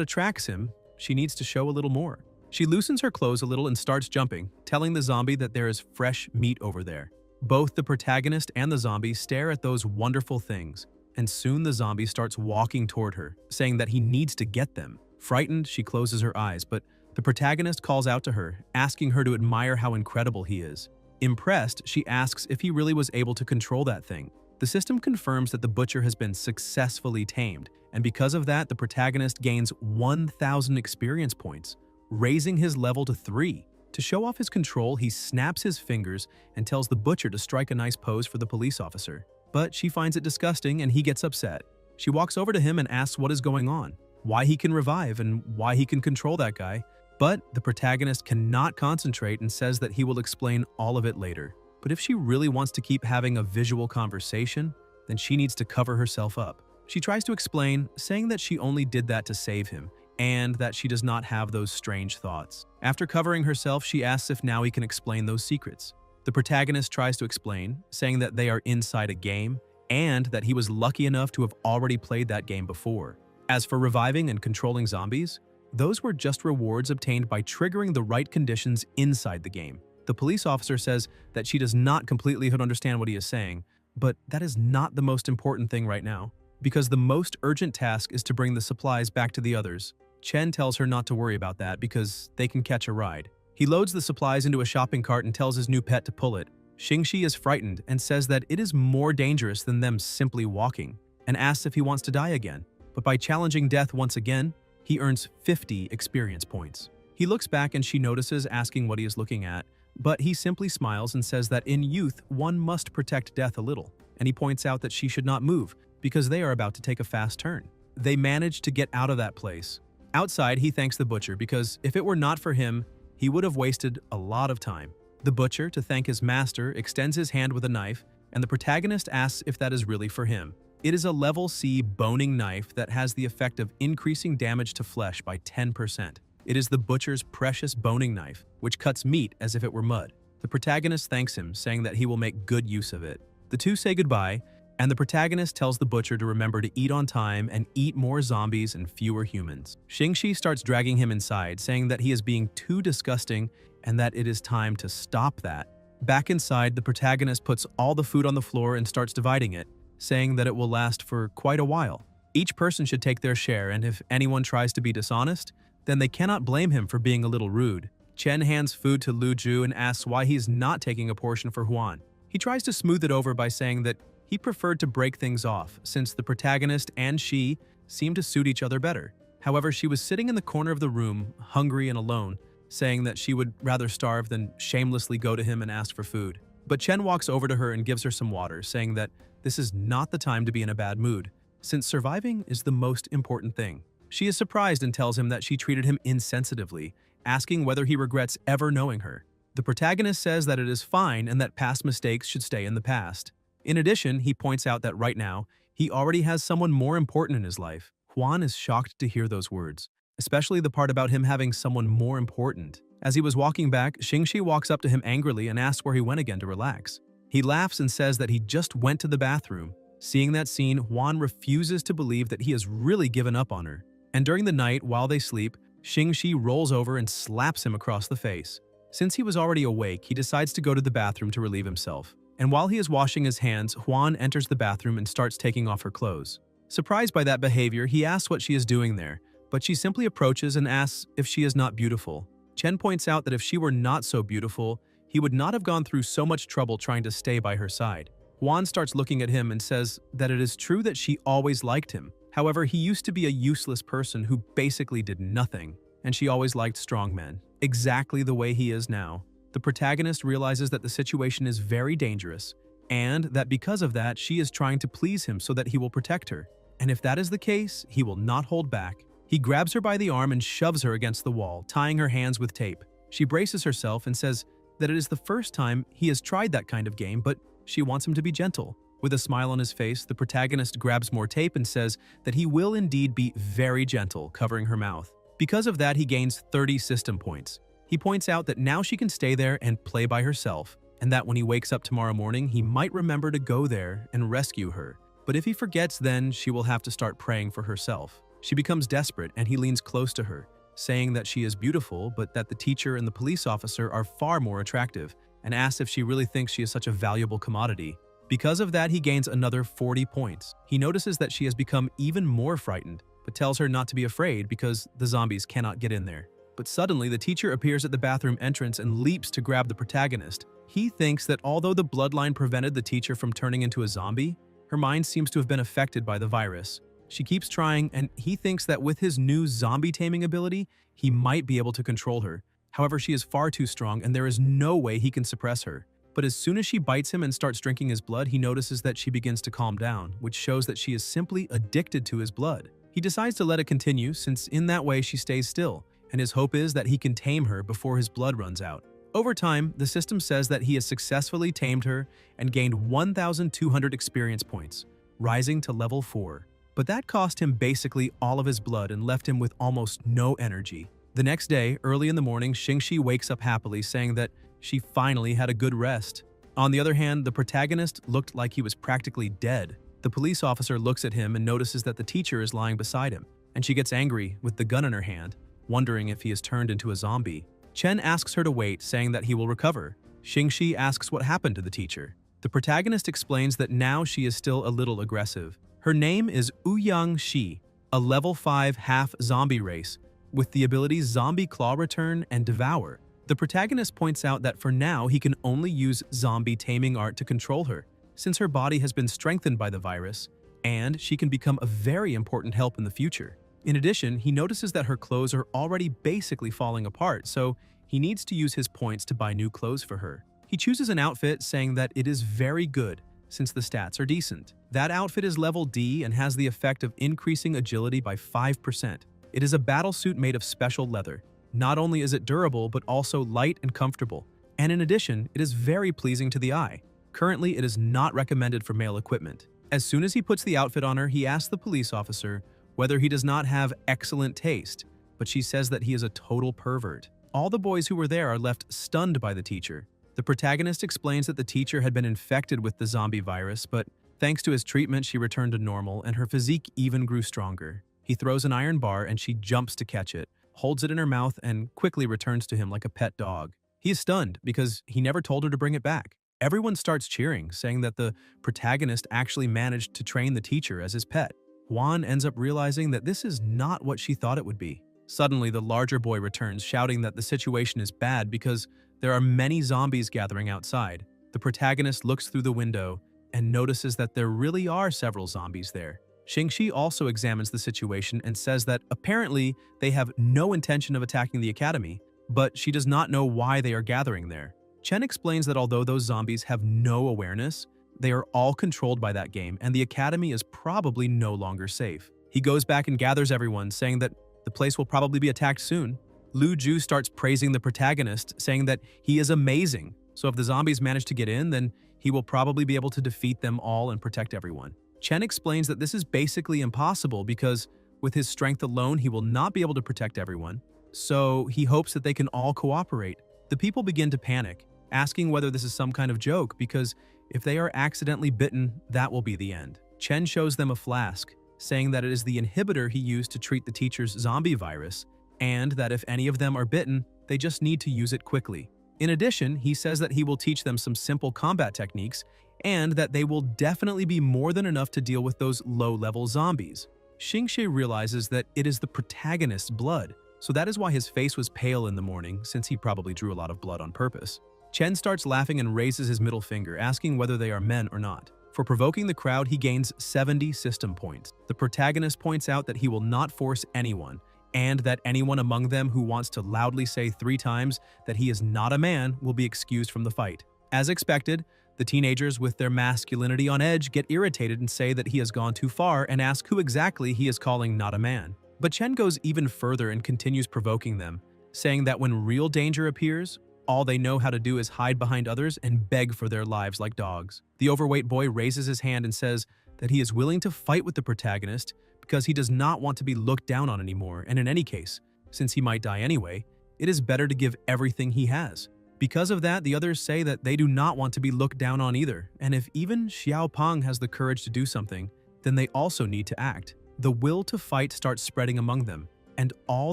attracts him, she needs to show a little more. She loosens her clothes a little and starts jumping, telling the zombie that there is fresh meat over there. Both the protagonist and the zombie stare at those wonderful things, and soon the zombie starts walking toward her, saying that he needs to get them. Frightened, she closes her eyes, but the protagonist calls out to her, asking her to admire how incredible he is. Impressed, she asks if he really was able to control that thing. The system confirms that the butcher has been successfully tamed, and because of that, the protagonist gains 1,000 experience points, raising his level to 3. To show off his control, he snaps his fingers and tells the butcher to strike a nice pose for the police officer. But she finds it disgusting and he gets upset. She walks over to him and asks what is going on, why he can revive, and why he can control that guy. But the protagonist cannot concentrate and says that he will explain all of it later. But if she really wants to keep having a visual conversation, then she needs to cover herself up. She tries to explain, saying that she only did that to save him, and that she does not have those strange thoughts. After covering herself, she asks if now he can explain those secrets. The protagonist tries to explain, saying that they are inside a game, and that he was lucky enough to have already played that game before. As for reviving and controlling zombies, those were just rewards obtained by triggering the right conditions inside the game. The police officer says that she does not completely understand what he is saying, but that is not the most important thing right now, because the most urgent task is to bring the supplies back to the others. Chen tells her not to worry about that because they can catch a ride. He loads the supplies into a shopping cart and tells his new pet to pull it. Xingxi is frightened and says that it is more dangerous than them simply walking, and asks if he wants to die again. But by challenging death once again, he earns 50 experience points. He looks back and she notices, asking what he is looking at, but he simply smiles and says that in youth, one must protect death a little, and he points out that she should not move because they are about to take a fast turn. They manage to get out of that place. Outside, he thanks the butcher because if it were not for him, he would have wasted a lot of time. The butcher, to thank his master, extends his hand with a knife, and the protagonist asks if that is really for him. It is a level C boning knife that has the effect of increasing damage to flesh by 10%. It is the butcher's precious boning knife, which cuts meat as if it were mud. The protagonist thanks him, saying that he will make good use of it. The two say goodbye, and the protagonist tells the butcher to remember to eat on time and eat more zombies and fewer humans. Xingxi starts dragging him inside, saying that he is being too disgusting and that it is time to stop that. Back inside, the protagonist puts all the food on the floor and starts dividing it, saying that it will last for quite a while. Each person should take their share, and if anyone tries to be dishonest, then they cannot blame him for being a little rude. Chen hands food to Lu Ju and asks why he is not taking a portion for Huan. He tries to smooth it over by saying that he preferred to break things off, since the protagonist and she seemed to suit each other better. However, she was sitting in the corner of the room, hungry and alone, saying that she would rather starve than shamelessly go to him and ask for food. But Chen walks over to her and gives her some water, saying that this is not the time to be in a bad mood, since surviving is the most important thing. She is surprised and tells him that she treated him insensitively, asking whether he regrets ever knowing her. The protagonist says that it is fine and that past mistakes should stay in the past. In addition, he points out that right now, he already has someone more important in his life. Huan is shocked to hear those words, especially the part about him having someone more important. As he was walking back, Xingxi walks up to him angrily and asks where he went again to relax. He laughs and says that he just went to the bathroom. Seeing that scene, Huan refuses to believe that he has really given up on her. And during the night, while they sleep, Xingxi rolls over and slaps him across the face. Since he was already awake, he decides to go to the bathroom to relieve himself. And while he is washing his hands, Huan enters the bathroom and starts taking off her clothes. Surprised by that behavior, he asks what she is doing there, but she simply approaches and asks if she is not beautiful. Chen points out that if she were not so beautiful, he would not have gone through so much trouble trying to stay by her side. Huan starts looking at him and says that it is true that she always liked him. However, he used to be a useless person who basically did nothing, and she always liked strong men, exactly the way he is now. The protagonist realizes that the situation is very dangerous, and that because of that, she is trying to please him so that he will protect her. And if that is the case, he will not hold back. He grabs her by the arm and shoves her against the wall, tying her hands with tape. She braces herself and says that it is the first time he has tried that kind of game, but she wants him to be gentle. With a smile on his face, the protagonist grabs more tape and says that he will indeed be very gentle, covering her mouth. Because of that, he gains 30 system points. He points out that now she can stay there and play by herself, and that when he wakes up tomorrow morning, he might remember to go there and rescue her. But if he forgets, then she will have to start praying for herself. She becomes desperate and he leans close to her, saying that she is beautiful, but that the teacher and the police officer are far more attractive, and asks if she really thinks she is such a valuable commodity. Because of that, he gains another 40 points. He notices that she has become even more frightened, but tells her not to be afraid because the zombies cannot get in there. But suddenly, the teacher appears at the bathroom entrance and leaps to grab the protagonist. He thinks that although the bloodline prevented the teacher from turning into a zombie, her mind seems to have been affected by the virus. She keeps trying, and he thinks that with his new zombie taming ability, he might be able to control her. However, she is far too strong and there is no way he can suppress her. But as soon as she bites him and starts drinking his blood, he notices that she begins to calm down, which shows that she is simply addicted to his blood. He decides to let it continue, since in that way she stays still, and his hope is that he can tame her before his blood runs out. Over time, the system says that he has successfully tamed her and gained 1,200 experience points, rising to level 4. But that cost him basically all of his blood and left him with almost no energy. The next day, early in the morning, Xingxi wakes up happily, saying that she finally had a good rest. On the other hand, the protagonist looked like he was practically dead. The police officer looks at him and notices that the teacher is lying beside him, and she gets angry with the gun in her hand, wondering if he has turned into a zombie. Chen asks her to wait, saying that he will recover. Xingxi asks what happened to the teacher. The protagonist explains that now she is still a little aggressive. Her name is Ouyang Shi, a level 5 half-zombie race, with the abilities Zombie Claw Return and Devour. The protagonist points out that for now he can only use zombie taming art to control her, since her body has been strengthened by the virus, and she can become a very important help in the future. In addition, he notices that her clothes are already basically falling apart, so he needs to use his points to buy new clothes for her. He chooses an outfit saying that it is very good, since the stats are decent. That outfit is level D and has the effect of increasing agility by 5%. It is a battlesuit made of special leather. Not only is it durable, but also light and comfortable. And in addition, it is very pleasing to the eye. Currently, it is not recommended for male equipment. As soon as he puts the outfit on her, he asks the police officer whether he does not have excellent taste, but she says that he is a total pervert. All the boys who were there are left stunned by the teacher. The protagonist explains that the teacher had been infected with the zombie virus, but thanks to his treatment, she returned to normal and her physique even grew stronger. He throws an iron bar and she jumps to catch it, holds it in her mouth, and quickly returns to him like a pet dog. He is stunned because he never told her to bring it back. Everyone starts cheering, saying that the protagonist actually managed to train the teacher as his pet. Juan ends up realizing that this is not what she thought it would be. Suddenly, the larger boy returns, shouting that the situation is bad because there are many zombies gathering outside. The protagonist looks through the window and notices that there really are several zombies there. Xingxi also examines the situation and says that apparently they have no intention of attacking the academy, but she does not know why they are gathering there. Chen explains that although those zombies have no awareness, they are all controlled by that game and the academy is probably no longer safe. He goes back and gathers everyone, saying that the place will probably be attacked soon. Lu Ju starts praising the protagonist, saying that he is amazing, so if the zombies manage to get in, then he will probably be able to defeat them all and protect everyone. Chen explains that this is basically impossible because with his strength alone, he will not be able to protect everyone, so he hopes that they can all cooperate. The people begin to panic, asking whether this is some kind of joke because if they are accidentally bitten, that will be the end. Chen shows them a flask, saying that it is the inhibitor he used to treat the teacher's zombie virus, and that if any of them are bitten, they just need to use it quickly. In addition, he says that he will teach them some simple combat techniques and that they will definitely be more than enough to deal with those low-level zombies. Xingxi realizes that it is the protagonist's blood, so that is why his face was pale in the morning, since he probably drew a lot of blood on purpose. Chen starts laughing and raises his middle finger, asking whether they are men or not. For provoking the crowd, he gains 70 system points. The protagonist points out that he will not force anyone, and that anyone among them who wants to loudly say 3 times that he is not a man will be excused from the fight. As expected, the teenagers with their masculinity on edge get irritated and say that he has gone too far and ask who exactly he is calling not a man. But Chen goes even further and continues provoking them, saying that when real danger appears, all they know how to do is hide behind others and beg for their lives like dogs. The overweight boy raises his hand and says that he is willing to fight with the protagonist because he does not want to be looked down on anymore, and in any case, since he might die anyway, it is better to give everything he has. Because of that, the others say that they do not want to be looked down on either, and if even Xiao Peng has the courage to do something, then they also need to act. The will to fight starts spreading among them, and all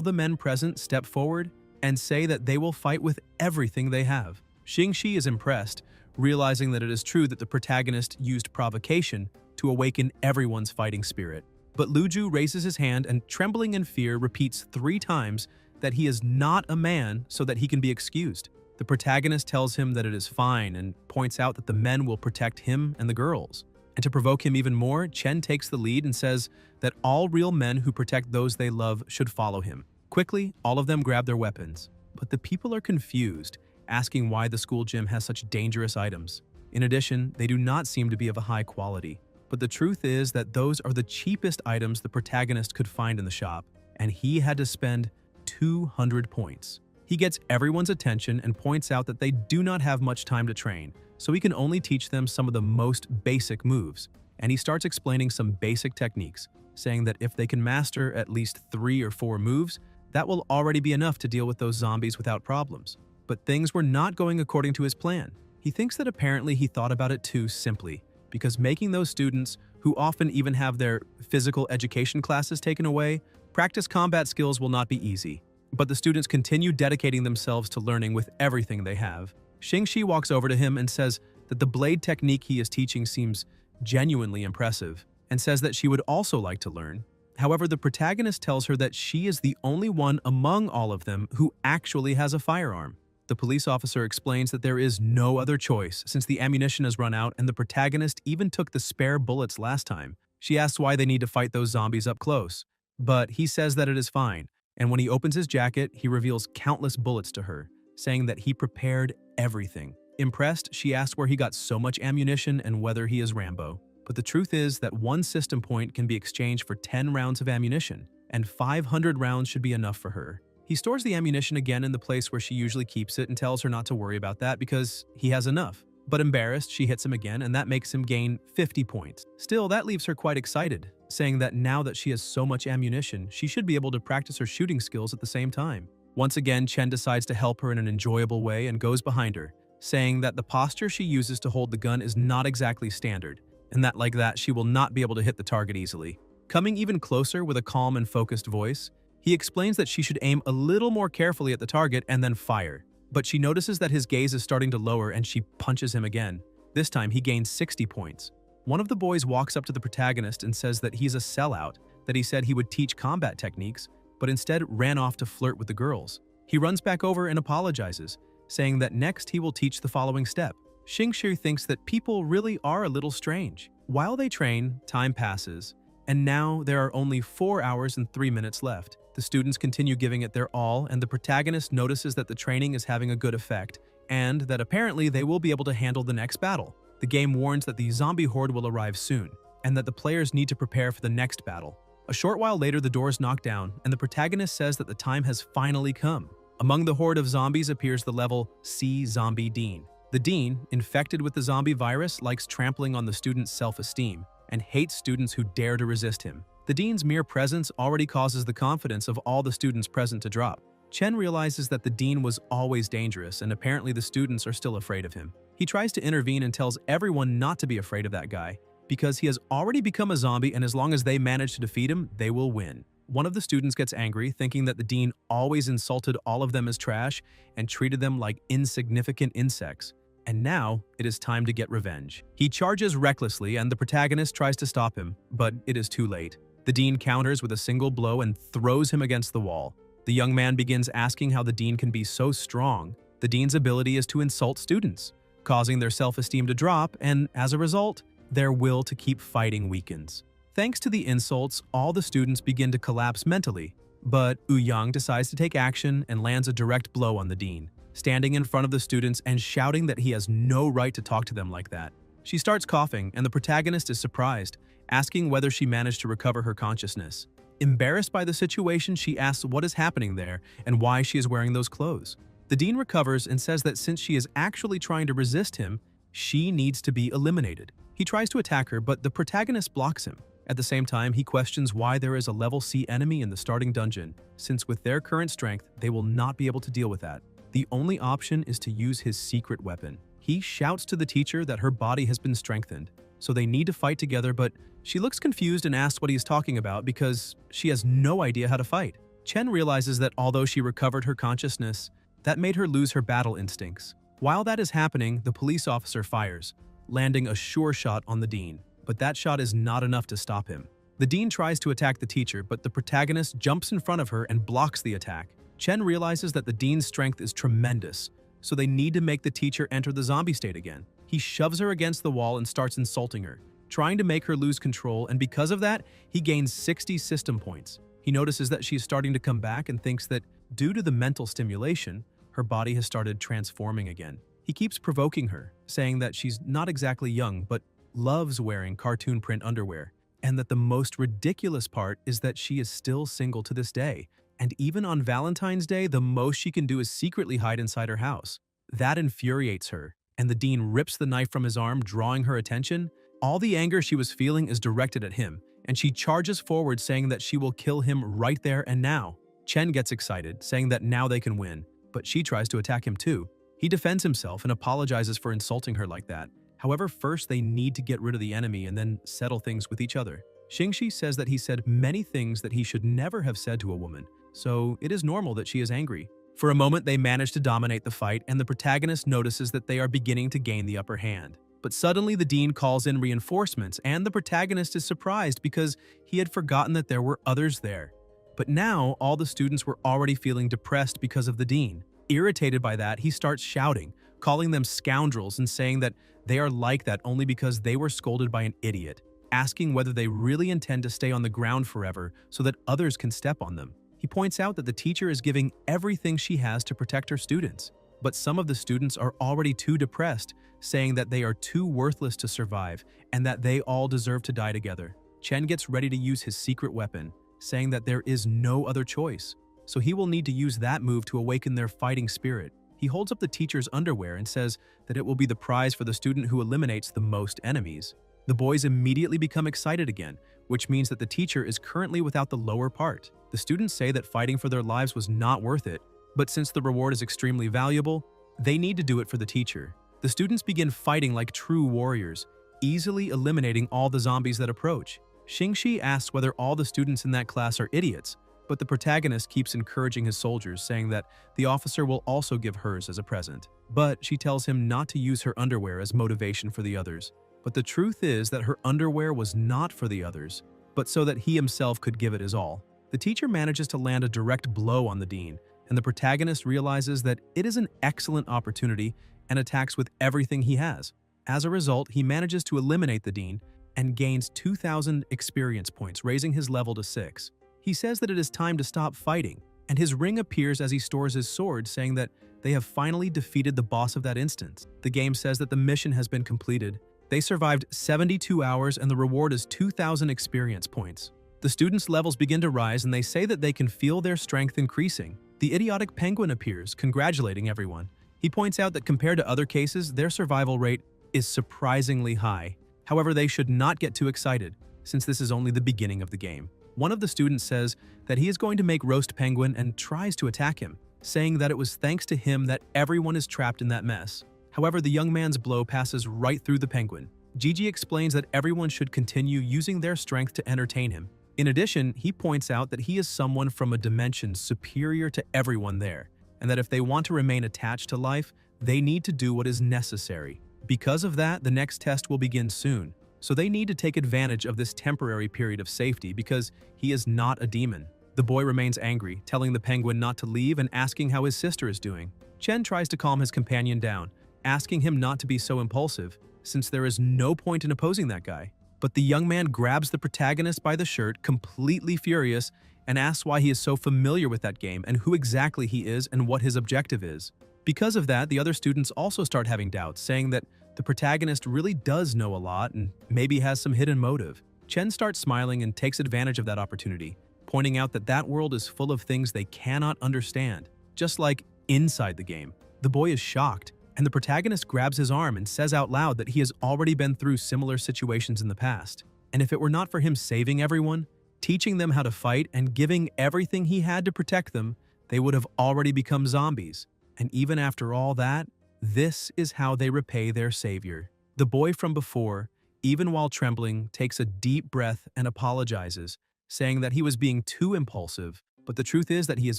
the men present step forward and say that they will fight with everything they have. Xingxi is impressed, realizing that it is true that the protagonist used provocation to awaken everyone's fighting spirit. But Luju raises his hand and, trembling in fear, repeats 3 times that he is not a man so that he can be excused. The protagonist tells him that it is fine and points out that the men will protect him and the girls. And to provoke him even more, Chen takes the lead and says that all real men who protect those they love should follow him. Quickly, all of them grab their weapons, but the people are confused, asking why the school gym has such dangerous items. In addition, they do not seem to be of a high quality. But the truth is that those are the cheapest items the protagonist could find in the shop, and he had to spend 200 points. He gets everyone's attention and points out that they do not have much time to train, so he can only teach them some of the most basic moves. And he starts explaining some basic techniques, saying that if they can master at least 3 or 4 moves, that will already be enough to deal with those zombies without problems. But things were not going according to his plan. He thinks that apparently he thought about it too simply, because making those students, who often even have their physical education classes taken away, practice combat skills will not be easy. But the students continue dedicating themselves to learning with everything they have. Xingxi walks over to him and says that the blade technique he is teaching seems genuinely impressive, and says that she would also like to learn. However, the protagonist tells her that she is the only one among all of them who actually has a firearm. The police officer explains that there is no other choice since the ammunition has run out and the protagonist even took the spare bullets last time. She asks why they need to fight those zombies up close, but he says that it is fine, and when he opens his jacket, he reveals countless bullets to her, saying that he prepared everything. Impressed, she asks where he got so much ammunition and whether he is Rambo. But the truth is that 1 system point can be exchanged for 10 rounds of ammunition, and 500 rounds should be enough for her. He stores the ammunition again in the place where she usually keeps it and tells her not to worry about that because he has enough. But embarrassed, she hits him again, and that makes him gain 50 points. Still, that leaves her quite excited, saying that now that she has so much ammunition, she should be able to practice her shooting skills at the same time. Once again, Chen decides to help her in an enjoyable way and goes behind her, saying that the posture she uses to hold the gun is not exactly standard, and that like that she will not be able to hit the target easily. Coming even closer with a calm and focused voice, he explains that she should aim a little more carefully at the target and then fire. But she notices that his gaze is starting to lower and she punches him again. This time he gains 60 points. One of the boys walks up to the protagonist and says that he's a sellout, that he said he would teach combat techniques, but instead ran off to flirt with the girls. He runs back over and apologizes, saying that next he will teach the following step. Xingxi thinks that people really are a little strange. While they train, time passes, and now there are only 4 hours and 3 minutes left. The students continue giving it their all, and the protagonist notices that the training is having a good effect, and that apparently they will be able to handle the next battle. The game warns that the zombie horde will arrive soon, and that the players need to prepare for the next battle. A short while later, the doors knock down, and the protagonist says that the time has finally come. Among the horde of zombies appears the level C Zombie Dean. The Dean, infected with the zombie virus, likes trampling on the students' self-esteem, and hates students who dare to resist him. The Dean's mere presence already causes the confidence of all the students present to drop. Chen realizes that the Dean was always dangerous, and apparently the students are still afraid of him. He tries to intervene and tells everyone not to be afraid of that guy, because he has already become a zombie, and as long as they manage to defeat him, they will win. One of the students gets angry, thinking that the Dean always insulted all of them as trash and treated them like insignificant insects. And now, it is time to get revenge. He charges recklessly, and the protagonist tries to stop him, but it is too late. The Dean counters with a single blow and throws him against the wall. The young man begins asking how the Dean can be so strong. The Dean's ability is to insult students, causing their self-esteem to drop, and as a result, their will to keep fighting weakens. Thanks to the insults, all the students begin to collapse mentally, but Yang decides to take action and lands a direct blow on the Dean, standing in front of the students and shouting that he has no right to talk to them like that. She starts coughing, and the protagonist is surprised, asking whether she managed to recover her consciousness. Embarrassed by the situation, she asks what is happening there and why she is wearing those clothes. The Dean recovers and says that since she is actually trying to resist him, she needs to be eliminated. He tries to attack her, but the protagonist blocks him. At the same time, he questions why there is a level C enemy in the starting dungeon, since with their current strength, they will not be able to deal with that. The only option is to use his secret weapon. He shouts to the teacher that her body has been strengthened, so they need to fight together, but she looks confused and asks what he is talking about because she has no idea how to fight. Chen realizes that although she recovered her consciousness, that made her lose her battle instincts. While that is happening, the police officer fires, landing a sure shot on the dean, but that shot is not enough to stop him. The dean tries to attack the teacher, but the protagonist jumps in front of her and blocks the attack. Chen realizes that the dean's strength is tremendous, so they need to make the teacher enter the zombie state again. He shoves her against the wall and starts insulting her, trying to make her lose control, and because of that, he gains 60 system points. He notices that she is starting to come back and thinks that, due to the mental stimulation, her body has started transforming again. He keeps provoking her, saying that she's not exactly young, but loves wearing cartoon print underwear, and that the most ridiculous part is that she is still single to this day, and even on Valentine's Day, the most she can do is secretly hide inside her house. That infuriates her, and the dean rips the knife from his arm, drawing her attention. All the anger she was feeling is directed at him, and she charges forward saying that she will kill him right there and now. Chen gets excited, saying that now they can win, but she tries to attack him too. He defends himself and apologizes for insulting her like that. However, first they need to get rid of the enemy and then settle things with each other. Xingxi says that he said many things that he should never have said to a woman, so it is normal that she is angry. For a moment, they manage to dominate the fight, and the protagonist notices that they are beginning to gain the upper hand. But suddenly the dean calls in reinforcements, and the protagonist is surprised because he had forgotten that there were others there. But now, all the students were already feeling depressed because of the dean. Irritated by that, he starts shouting, calling them scoundrels and saying that they are like that only because they were scolded by an idiot, asking whether they really intend to stay on the ground forever so that others can step on them. He points out that the teacher is giving everything she has to protect her students, but some of the students are already too depressed, saying that they are too worthless to survive and that they all deserve to die together. Chen gets ready to use his secret weapon, saying that there is no other choice, so he will need to use that move to awaken their fighting spirit. He holds up the teacher's underwear and says that it will be the prize for the student who eliminates the most enemies. The boys immediately become excited again, which means that the teacher is currently without the lower part. The students say that fighting for their lives was not worth it, but since the reward is extremely valuable, they need to do it for the teacher. The students begin fighting like true warriors, easily eliminating all the zombies that approach. Xingxi asks whether all the students in that class are idiots, but the protagonist keeps encouraging his soldiers, saying that the officer will also give hers as a present. But she tells him not to use her underwear as motivation for the others. But the truth is that her underwear was not for the others, but so that he himself could give it his all. The teacher manages to land a direct blow on the dean, and the protagonist realizes that it is an excellent opportunity and attacks with everything he has. As a result, he manages to eliminate the dean and gains 2,000 experience points, raising his level to 6. He says that it is time to stop fighting, and his ring appears as he stores his sword, saying that they have finally defeated the boss of that instance. The game says that the mission has been completed. They survived 72 hours and the reward is 2,000 experience points. The students' levels begin to rise and they say that they can feel their strength increasing. The idiotic penguin appears, congratulating everyone. He points out that compared to other cases, their survival rate is surprisingly high. However, they should not get too excited, since this is only the beginning of the game. One of the students says that he is going to make Roast Penguin and tries to attack him, saying that it was thanks to him that everyone is trapped in that mess. However, the young man's blow passes right through the penguin. Gigi explains that everyone should continue using their strength to entertain him. In addition, he points out that he is someone from a dimension superior to everyone there, and that if they want to remain attached to life, they need to do what is necessary. Because of that, the next test will begin soon, so they need to take advantage of this temporary period of safety because he is not a demon. The boy remains angry, telling the penguin not to leave and asking how his sister is doing. Chen tries to calm his companion down, asking him not to be so impulsive, since there is no point in opposing that guy. But the young man grabs the protagonist by the shirt, completely furious, and asks why he is so familiar with that game and who exactly he is and what his objective is. Because of that, the other students also start having doubts, saying that the protagonist really does know a lot and maybe has some hidden motive. Chen starts smiling and takes advantage of that opportunity, pointing out that that world is full of things they cannot understand, just like inside the game. The boy is shocked, and the protagonist grabs his arm and says out loud that he has already been through similar situations in the past. And if it were not for him saving everyone, teaching them how to fight, and giving everything he had to protect them, they would have already become zombies. And even after all that, this is how they repay their savior. The boy from before, even while trembling, takes a deep breath and apologizes, saying that he was being too impulsive, but the truth is that he is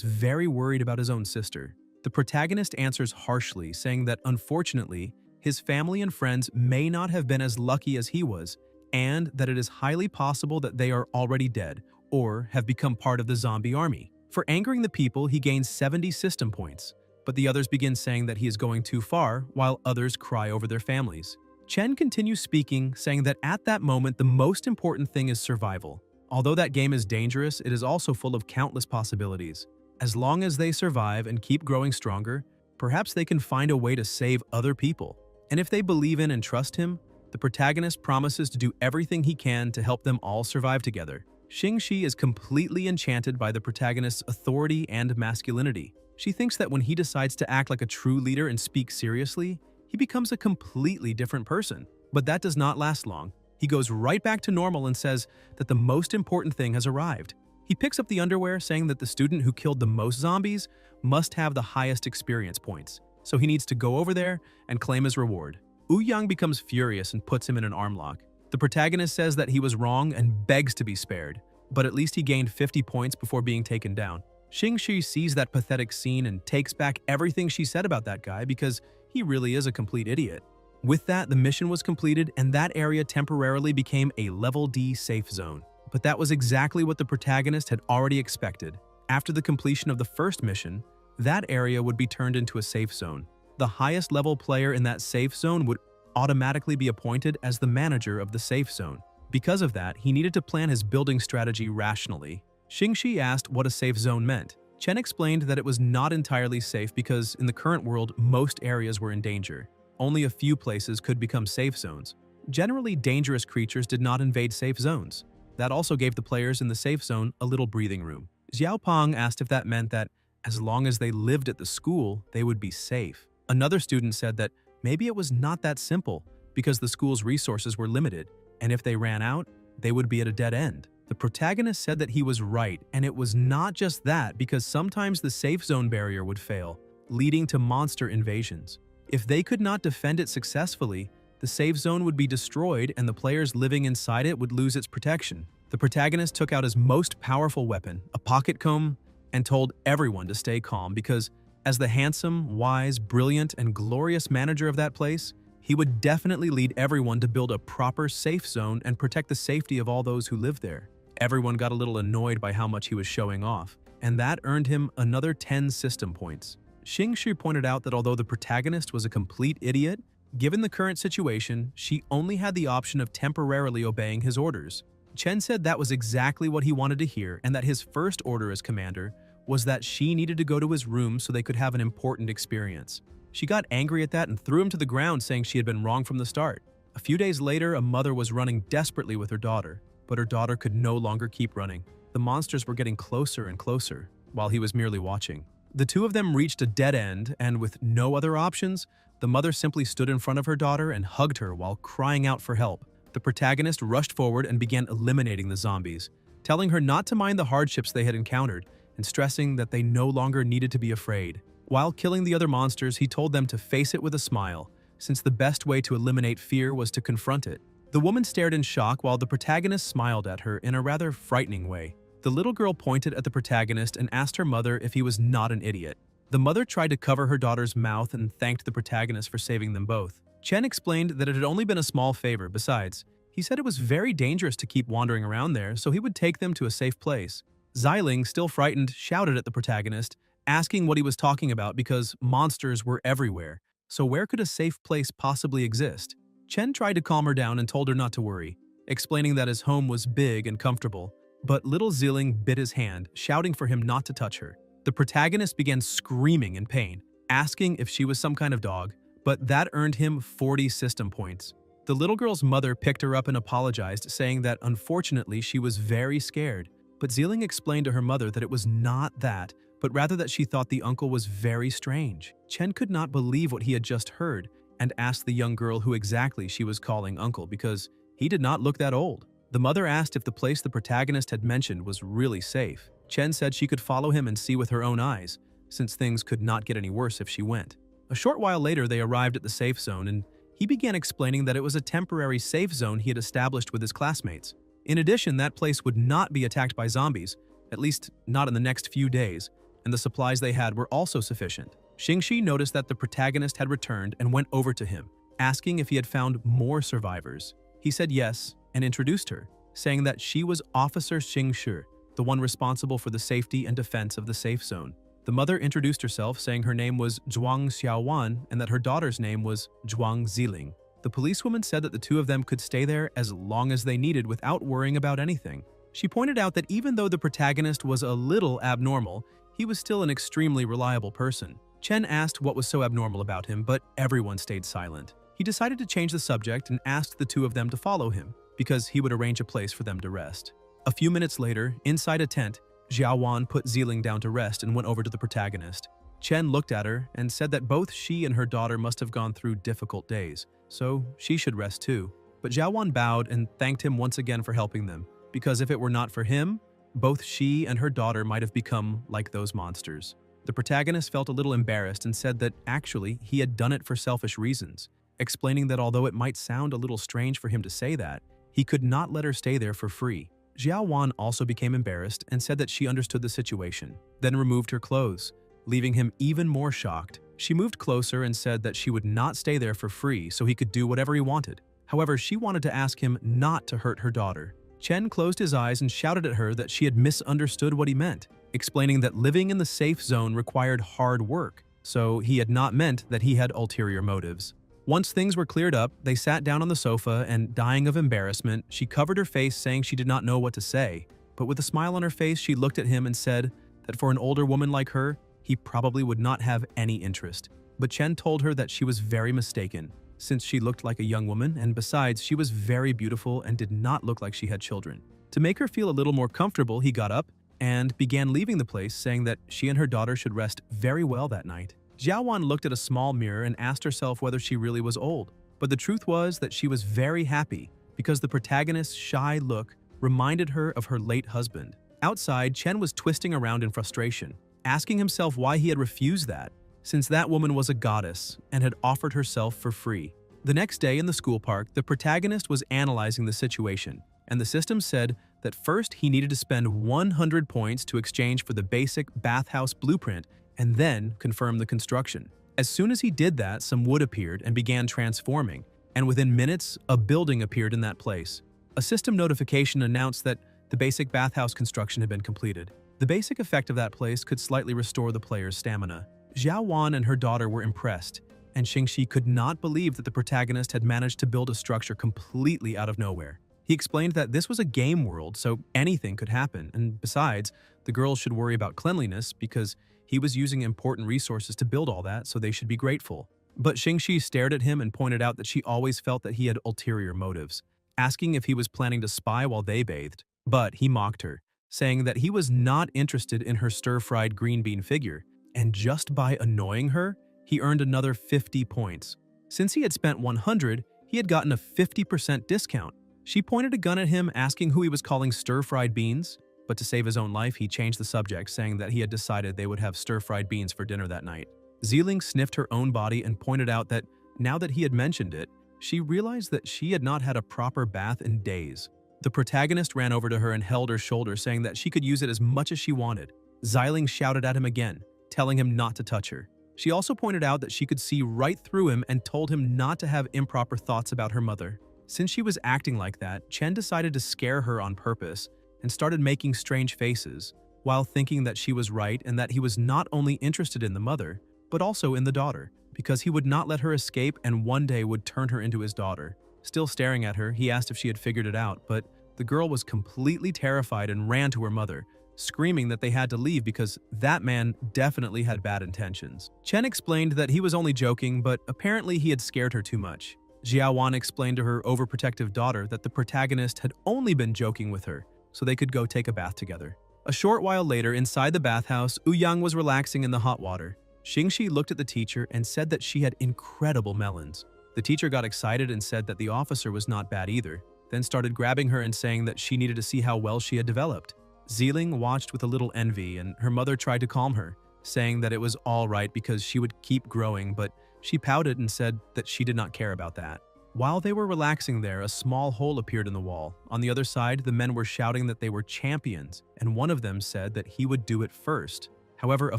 very worried about his own sister. The protagonist answers harshly, saying that unfortunately, his family and friends may not have been as lucky as he was, and that it is highly possible that they are already dead or have become part of the zombie army. For angering the people, he gains 70 system points, but the others begin saying that he is going too far, while others cry over their families. Chen continues speaking, saying that at that moment the most important thing is survival. Although that game is dangerous, it is also full of countless possibilities. As long as they survive and keep growing stronger, perhaps they can find a way to save other people. And if they believe in and trust him, the protagonist promises to do everything he can to help them all survive together. Xingxi is completely enchanted by the protagonist's authority and masculinity. She thinks that when he decides to act like a true leader and speak seriously, he becomes a completely different person. But that does not last long. He goes right back to normal and says that the most important thing has arrived. He picks up the underwear, saying that the student who killed the most zombies must have the highest experience points, so he needs to go over there and claim his reward. Yang becomes furious and puts him in an arm lock. The protagonist says that he was wrong and begs to be spared, but at least he gained 50 points before being taken down. Xingxi sees that pathetic scene and takes back everything she said about that guy because he really is a complete idiot. With that, the mission was completed and that area temporarily became a level D safe zone. But that was exactly what the protagonist had already expected. After the completion of the first mission, that area would be turned into a safe zone. The highest level player in that safe zone would automatically be appointed as the manager of the safe zone. Because of that, he needed to plan his building strategy rationally. Xingxi asked what a safe zone meant. Chen explained that it was not entirely safe because in the current world, most areas were in danger. Only a few places could become safe zones. Generally, dangerous creatures did not invade safe zones. That also gave the players in the safe zone a little breathing room. Xiaopeng asked if that meant that as long as they lived at the school, they would be safe. Another student said that maybe it was not that simple because the school's resources were limited, and if they ran out, they would be at a dead end. The protagonist said that he was right, and it was not just that because sometimes the safe zone barrier would fail, leading to monster invasions. If they could not defend it successfully, the safe zone would be destroyed and the players living inside it would lose its protection. The protagonist took out his most powerful weapon, a pocket comb, and told everyone to stay calm because as the handsome, wise, brilliant, and glorious manager of that place, he would definitely lead everyone to build a proper safe zone and protect the safety of all those who live there. Everyone got a little annoyed by how much he was showing off, and that earned him another 10 system points. Xingxi pointed out that although the protagonist was a complete idiot, given the current situation, she only had the option of temporarily obeying his orders. Chen said that was exactly what he wanted to hear and that his first order as commander was that she needed to go to his room so they could have an important experience. She got angry at that and threw him to the ground, saying she had been wrong from the start. A few days later, a mother was running desperately with her daughter, but her daughter could no longer keep running. The monsters were getting closer and closer, while he was merely watching. The two of them reached a dead end, and with no other options, the mother simply stood in front of her daughter and hugged her while crying out for help. The protagonist rushed forward and began eliminating the zombies, telling her not to mind the hardships they had encountered and stressing that they no longer needed to be afraid. While killing the other monsters, he told them to face it with a smile, since the best way to eliminate fear was to confront it. The woman stared in shock while the protagonist smiled at her in a rather frightening way. The little girl pointed at the protagonist and asked her mother if he was not an idiot. The mother tried to cover her daughter's mouth and thanked the protagonist for saving them both. Chen explained that it had only been a small favor. Besides, he said it was very dangerous to keep wandering around there, so he would take them to a safe place. Xiling, still frightened, shouted at the protagonist, asking what he was talking about because monsters were everywhere. So where could a safe place possibly exist? Chen tried to calm her down and told her not to worry, explaining that his home was big and comfortable. But little Xiling bit his hand, shouting for him not to touch her. The protagonist began screaming in pain, asking if she was some kind of dog, but that earned him 40 system points. The little girl's mother picked her up and apologized, saying that unfortunately she was very scared. But Xiling explained to her mother that it was not that, but rather that she thought the uncle was very strange. Chen could not believe what he had just heard and asked the young girl who exactly she was calling uncle because he did not look that old. The mother asked if the place the protagonist had mentioned was really safe. Chen said she could follow him and see with her own eyes, since things could not get any worse if she went. A short while later, they arrived at the safe zone, and he began explaining that it was a temporary safe zone he had established with his classmates. In addition, that place would not be attacked by zombies, at least not in the next few days, and the supplies they had were also sufficient. Xingxi noticed that the protagonist had returned and went over to him, asking if he had found more survivors. He said yes and introduced her, saying that she was Officer Xingshi, the one responsible for the safety and defense of the safe zone. The mother introduced herself, saying her name was Zhuang Xiaowan and that her daughter's name was Zhuang Ziling. The policewoman said that the two of them could stay there as long as they needed without worrying about anything. She pointed out that even though the protagonist was a little abnormal, he was still an extremely reliable person. Chen asked what was so abnormal about him, but everyone stayed silent. He decided to change the subject and asked the two of them to follow him, because he would arrange a place for them to rest. A few minutes later, inside a tent, Xiaowan put Ziling down to rest and went over to the protagonist. Chen looked at her and said that both she and her daughter must have gone through difficult days, so she should rest too. But Xiaowan bowed and thanked him once again for helping them, because if it were not for him, both she and her daughter might have become like those monsters. The protagonist felt a little embarrassed and said that actually he had done it for selfish reasons, explaining that although it might sound a little strange for him to say that, he could not let her stay there for free. Xiaowan also became embarrassed and said that she understood the situation, then removed her clothes, leaving him even more shocked. She moved closer and said that she would not stay there for free so he could do whatever he wanted. However, she wanted to ask him not to hurt her daughter. Chen closed his eyes and shouted at her that she had misunderstood what he meant, explaining that living in the safe zone required hard work, so he had not meant that he had ulterior motives. Once things were cleared up, they sat down on the sofa and, dying of embarrassment, she covered her face saying she did not know what to say. But with a smile on her face, she looked at him and said that for an older woman like her, he probably would not have any interest. But Chen told her that she was very mistaken, since she looked like a young woman, and besides, she was very beautiful and did not look like she had children. To make her feel a little more comfortable, he got up and began leaving the place, saying that she and her daughter should rest very well that night. Xiaowan looked at a small mirror and asked herself whether she really was old. But the truth was that she was very happy because the protagonist's shy look reminded her of her late husband. Outside, Chen was twisting around in frustration, asking himself why he had refused that, since that woman was a goddess and had offered herself for free. The next day in the school park, the protagonist was analyzing the situation, and the system said that first he needed to spend 100 points to exchange for the basic bathhouse blueprint and then confirm the construction. As soon as he did that, some wood appeared and began transforming, and within minutes, a building appeared in that place. A system notification announced that the basic bathhouse construction had been completed. The basic effect of that place could slightly restore the player's stamina. Xiaowan and her daughter were impressed, and Xingxi could not believe that the protagonist had managed to build a structure completely out of nowhere. He explained that this was a game world, so anything could happen, and besides, the girls should worry about cleanliness because he was using important resources to build all that, so they should be grateful. But Xingxi stared at him and pointed out that she always felt that he had ulterior motives, asking if he was planning to spy while they bathed. But he mocked her, saying that he was not interested in her stir-fried green bean figure, and just by annoying her, he earned another 50 points. Since he had spent 100, he had gotten a 50% discount. She pointed a gun at him, asking who he was calling stir-fried beans, but to save his own life, he changed the subject, saying that he had decided they would have stir-fried beans for dinner that night. Ziling sniffed her own body and pointed out that now that he had mentioned it, she realized that she had not had a proper bath in days. The protagonist ran over to her and held her shoulder, saying that she could use it as much as she wanted. Ziling shouted at him again, telling him not to touch her. She also pointed out that she could see right through him and told him not to have improper thoughts about her mother. Since she was acting like that, Chen decided to scare her on purpose and started making strange faces, while thinking that she was right and that he was not only interested in the mother, but also in the daughter, because he would not let her escape and one day would turn her into his daughter. Still staring at her, he asked if she had figured it out, but the girl was completely terrified and ran to her mother, screaming that they had to leave because that man definitely had bad intentions. Chen explained that he was only joking, but apparently he had scared her too much. Xiaowan explained to her overprotective daughter that the protagonist had only been joking with her, so they could go take a bath together. A short while later, inside the bathhouse, Ouyang was relaxing in the hot water. Xingxi looked at the teacher and said that she had incredible melons. The teacher got excited and said that the officer was not bad either. then started grabbing her and saying that she needed to see how well she had developed. Zealing watched with a little envy, and her mother tried to calm her, saying that it was all right because she would keep growing, but she pouted and said that she did not care about that. While they were relaxing there, a small hole appeared in the wall. On the other side, the men were shouting that they were champions, and one of them said that he would do it first. However, a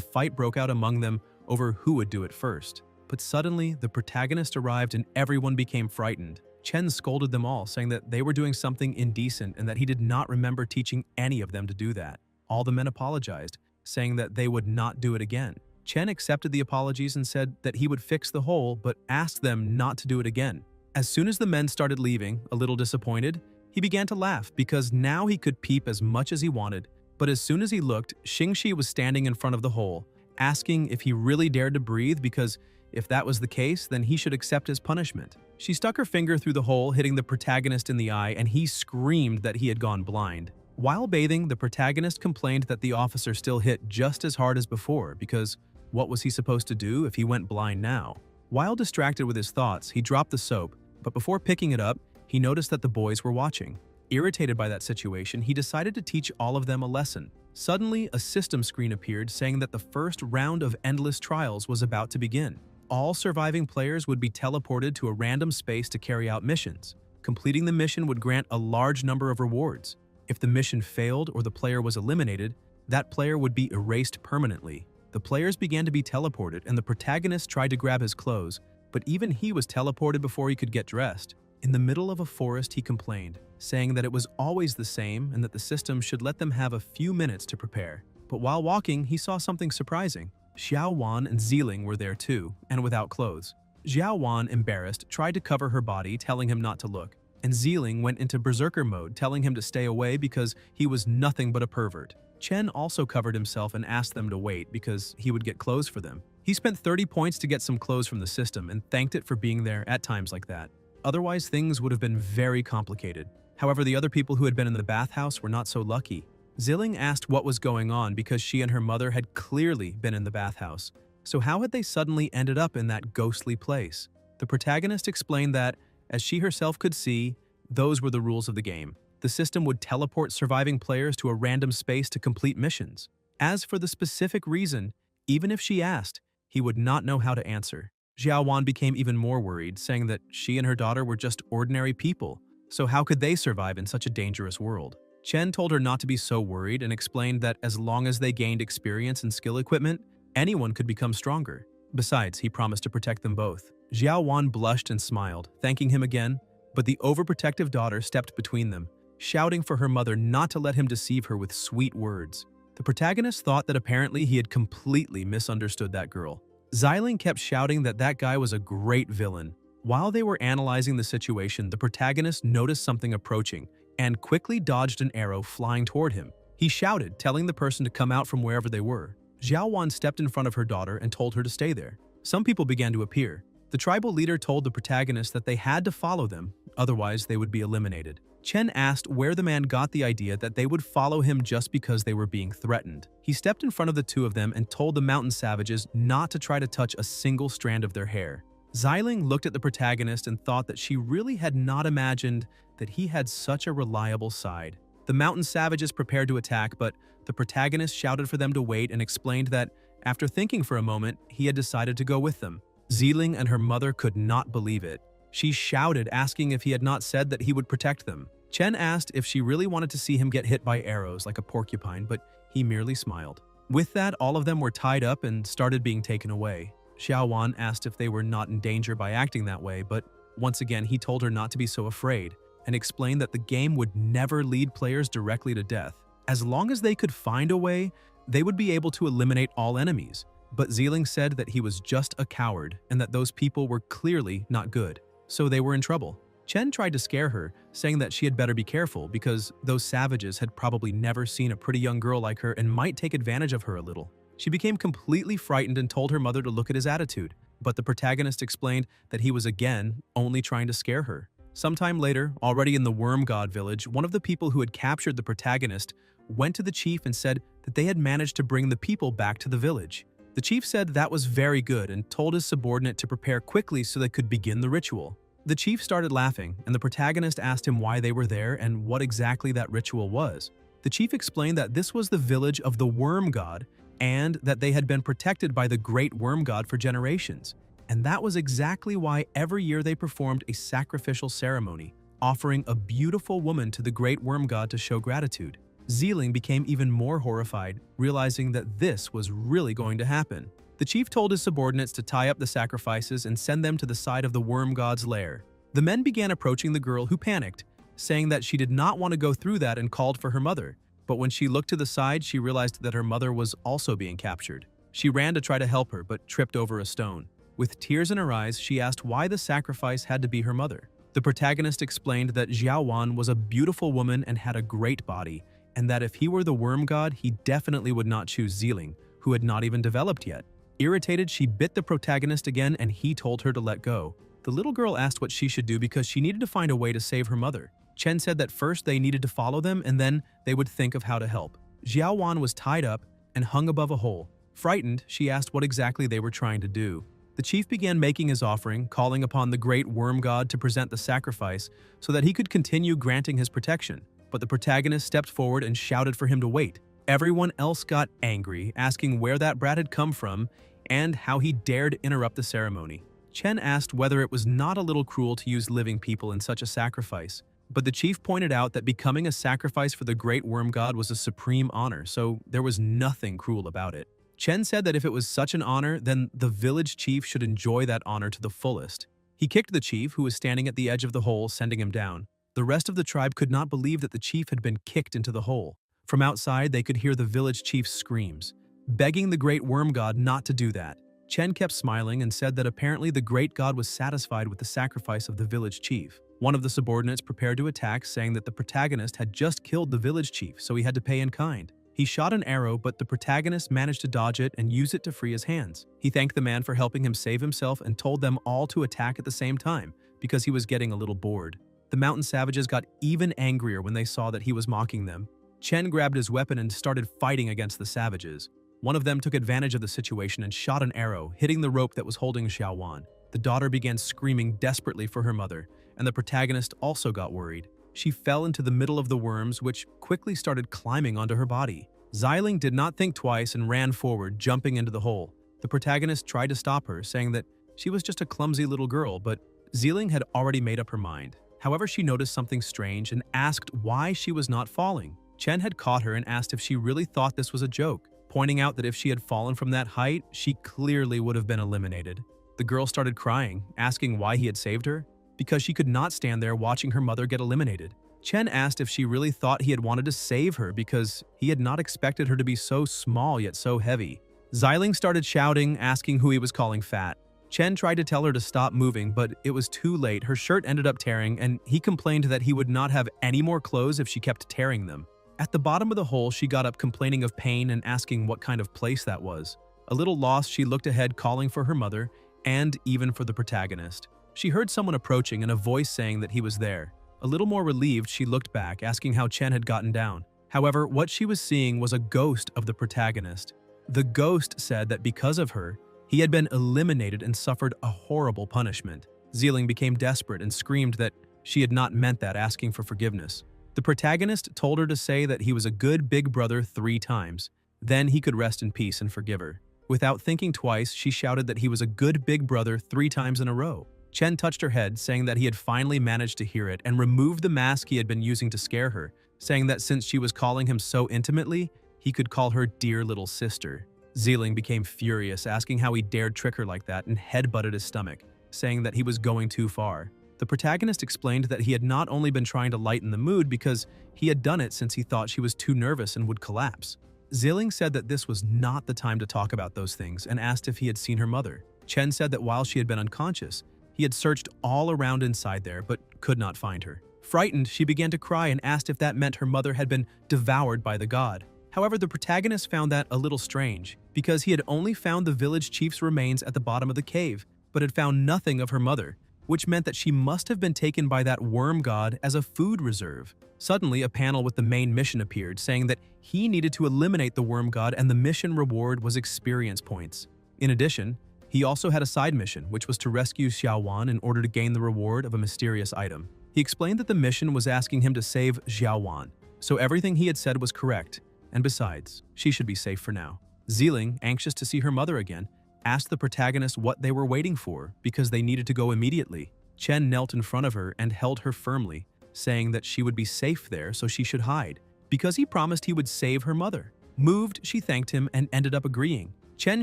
fight broke out among them over who would do it first. But suddenly, the protagonist arrived and everyone became frightened. Chen scolded them all, saying that they were doing something indecent and that he did not remember teaching any of them to do that. All the men apologized, saying that they would not do it again. Chen accepted the apologies and said that he would fix the hole, but asked them not to do it again. As soon as the men started leaving, a little disappointed, he began to laugh because now he could peep as much as he wanted. But as soon as he looked, Xingxi was standing in front of the hole, asking if he really dared to breathe because if that was the case, then he should accept his punishment. She stuck her finger through the hole, hitting the protagonist in the eye, and he screamed that he had gone blind. While bathing, the protagonist complained that the officer still hit just as hard as before because what was he supposed to do if he went blind now? While distracted with his thoughts, he dropped the soap, but before picking it up, he noticed that the boys were watching. Irritated by that situation, he decided to teach all of them a lesson. Suddenly, a system screen appeared saying that the first round of endless trials was about to begin. All surviving players would be teleported to a random space to carry out missions. Completing the mission would grant a large number of rewards. If the mission failed or the player was eliminated, that player would be erased permanently. The players began to be teleported and the protagonist tried to grab his clothes, but even he was teleported before he could get dressed. In the middle of a forest, he complained, saying that it was always the same and that the system should let them have a few minutes to prepare. But while walking, he saw something surprising. Xiao Wan and Zealing were there too, and without clothes. Xiao Wan, embarrassed, tried to cover her body, telling him not to look, and Zealing went into berserker mode, telling him to stay away because he was nothing but a pervert. Chen also covered himself and asked them to wait because he would get clothes for them. He spent 30 points to get some clothes from the system and thanked it for being there at times like that. Otherwise, things would have been very complicated. However, the other people who had been in the bathhouse were not so lucky. Zealing asked what was going on because she and her mother had clearly been in the bathhouse. So how had they suddenly ended up in that ghostly place? The protagonist explained that, as she herself could see, those were the rules of the game. The system would teleport surviving players to a random space to complete missions. As for the specific reason, even if she asked, he would not know how to answer. Xiao Wan became even more worried, saying that she and her daughter were just ordinary people, so how could they survive in such a dangerous world? Chen told her not to be so worried and explained that as long as they gained experience and skill equipment, anyone could become stronger. Besides, he promised to protect them both. Xiao Wan blushed and smiled, thanking him again, but the overprotective daughter stepped between them, shouting for her mother not to let him deceive her with sweet words. The protagonist thought that apparently he had completely misunderstood that girl. Xiling kept shouting that that guy was a great villain. While they were analyzing the situation, the protagonist noticed something approaching and quickly dodged an arrow flying toward him. He shouted, telling the person to come out from wherever they were. Xiao Wan stepped in front of her daughter and told her to stay there. Some people began to appear. The tribal leader told the protagonist that they had to follow them, otherwise they would be eliminated. Chen asked where the man got the idea that they would follow him just because they were being threatened. He stepped in front of the two of them and told the mountain savages not to try to touch a single strand of their hair. Xiling looked at the protagonist and thought that she really had not imagined that he had such a reliable side. The mountain savages prepared to attack, but the protagonist shouted for them to wait and explained that, after thinking for a moment, he had decided to go with them. Zealing and her mother could not believe it. She shouted, asking if he had not said that he would protect them. Chen asked if she really wanted to see him get hit by arrows like a porcupine, but he merely smiled. With that, all of them were tied up and started being taken away. Xiao Wan asked if they were not in danger by acting that way, but once again he told her not to be so afraid and explained that the game would never lead players directly to death. As long as they could find a way, they would be able to eliminate all enemies. But Zealing said that he was just a coward and that those people were clearly not good, so they were in trouble. Chen tried to scare her, saying that she had better be careful because those savages had probably never seen a pretty young girl like her and might take advantage of her a little. She became completely frightened and told her mother to look at his attitude, but the protagonist explained that he was again only trying to scare her. Sometime later, already in the Worm God village, one of the people who had captured the protagonist went to the chief and said that they had managed to bring the people back to the village. The chief said that was very good and told his subordinate to prepare quickly so they could begin the ritual. The chief started laughing, and the protagonist asked him why they were there and what exactly that ritual was. The chief explained that this was the village of the worm god and that they had been protected by the great worm god for generations. And that was exactly why every year they performed a sacrificial ceremony, offering a beautiful woman to the great worm god to show gratitude. Zealing became even more horrified, realizing that this was really going to happen. The chief told his subordinates to tie up the sacrifices and send them to the side of the worm god's lair. The men began approaching the girl, who panicked, saying that she did not want to go through that and called for her mother. But when she looked to the side, she realized that her mother was also being captured. She ran to try to help her, but tripped over a stone. With tears in her eyes, she asked why the sacrifice had to be her mother. The protagonist explained that Xiaowan was a beautiful woman and had a great body, and that if he were the worm god, he definitely would not choose Zealing, who had not even developed yet. Irritated, she bit the protagonist again, and he told her to let go. The little girl asked what she should do because she needed to find a way to save her mother. Chen said that first they needed to follow them and then they would think of how to help. Xiaowan was tied up and hung above a hole. Frightened, she asked what exactly they were trying to do. The chief began making his offering, calling upon the great worm god to present the sacrifice so that he could continue granting his protection. But the protagonist stepped forward and shouted for him to wait. Everyone else got angry, asking where that brat had come from and how he dared interrupt the ceremony. Chen asked whether it was not a little cruel to use living people in such a sacrifice. But the chief pointed out that becoming a sacrifice for the great worm god was a supreme honor, so there was nothing cruel about it. Chen said that if it was such an honor, then the village chief should enjoy that honor to the fullest. He kicked the chief, who was standing at the edge of the hole, sending him down. The rest of the tribe could not believe that the chief had been kicked into the hole. From outside, they could hear the village chief's screams, begging the great worm god not to do that. Chen kept smiling and said that apparently the great god was satisfied with the sacrifice of the village chief. One of the subordinates prepared to attack, saying that the protagonist had just killed the village chief, so he had to pay in kind. He shot an arrow, but the protagonist managed to dodge it and use it to free his hands. He thanked the man for helping him save himself and told them all to attack at the same time, because he was getting a little bored. The mountain savages got even angrier when they saw that he was mocking them. Chen grabbed his weapon and started fighting against the savages. One of them took advantage of the situation and shot an arrow, hitting the rope that was holding Xiaowan. The daughter began screaming desperately for her mother, and the protagonist also got worried. She fell into the middle of the worms, which quickly started climbing onto her body. Zealing did not think twice and ran forward, jumping into the hole. The protagonist tried to stop her, saying that she was just a clumsy little girl, but Zealing had already made up her mind. However, she noticed something strange and asked why she was not falling. Chen had caught her and asked if she really thought this was a joke, pointing out that if she had fallen from that height, she clearly would have been eliminated. The girl started crying, asking why he had saved her, because she could not stand there watching her mother get eliminated. Chen asked if she really thought he had wanted to save her because he had not expected her to be so small yet so heavy. Zealing started shouting, asking who he was calling fat. Chen tried to tell her to stop moving, but it was too late. Her shirt ended up tearing, and he complained that he would not have any more clothes if she kept tearing them. At the bottom of the hole, she got up complaining of pain and asking what kind of place that was. A little lost, she looked ahead, calling for her mother and even for the protagonist. She heard someone approaching and a voice saying that he was there. A little more relieved, she looked back, asking how Chen had gotten down. However, what she was seeing was a ghost of the protagonist. The ghost said that because of her, he had been eliminated and suffered a horrible punishment. Zealing became desperate and screamed that she had not meant that, asking for forgiveness. The protagonist told her to say that he was a good big brother 3 times. Then he could rest in peace and forgive her. Without thinking twice, she shouted that he was a good big brother 3 times in a row. Chen touched her head, saying that he had finally managed to hear it and removed the mask he had been using to scare her, saying that since she was calling him so intimately, he could call her dear little sister. Zealing became furious, asking how he dared trick her like that, and headbutted his stomach, saying that he was going too far. The protagonist explained that he had not only been trying to lighten the mood because he had done it since he thought she was too nervous and would collapse. Zealing said that this was not the time to talk about those things and asked if he had seen her mother. Chen said that while she had been unconscious, he had searched all around inside there but could not find her. Frightened, she began to cry and asked if that meant her mother had been devoured by the god. However, the protagonist found that a little strange, because he had only found the village chief's remains at the bottom of the cave, but had found nothing of her mother, which meant that she must have been taken by that worm god as a food reserve. Suddenly, a panel with the main mission appeared, saying that he needed to eliminate the worm god and the mission reward was experience points. In addition, He also had a side mission, which was to rescue Xiaowan in order to gain the reward of a mysterious item. He explained that the mission was asking him to save Xiaowan, so everything he had said was correct, and besides, she should be safe for now. Ziling, anxious to see her mother again, asked the protagonist what they were waiting for because they needed to go immediately. Chen knelt in front of her and held her firmly, saying that she would be safe there so she should hide, because he promised he would save her mother. Moved, she thanked him and ended up agreeing. Chen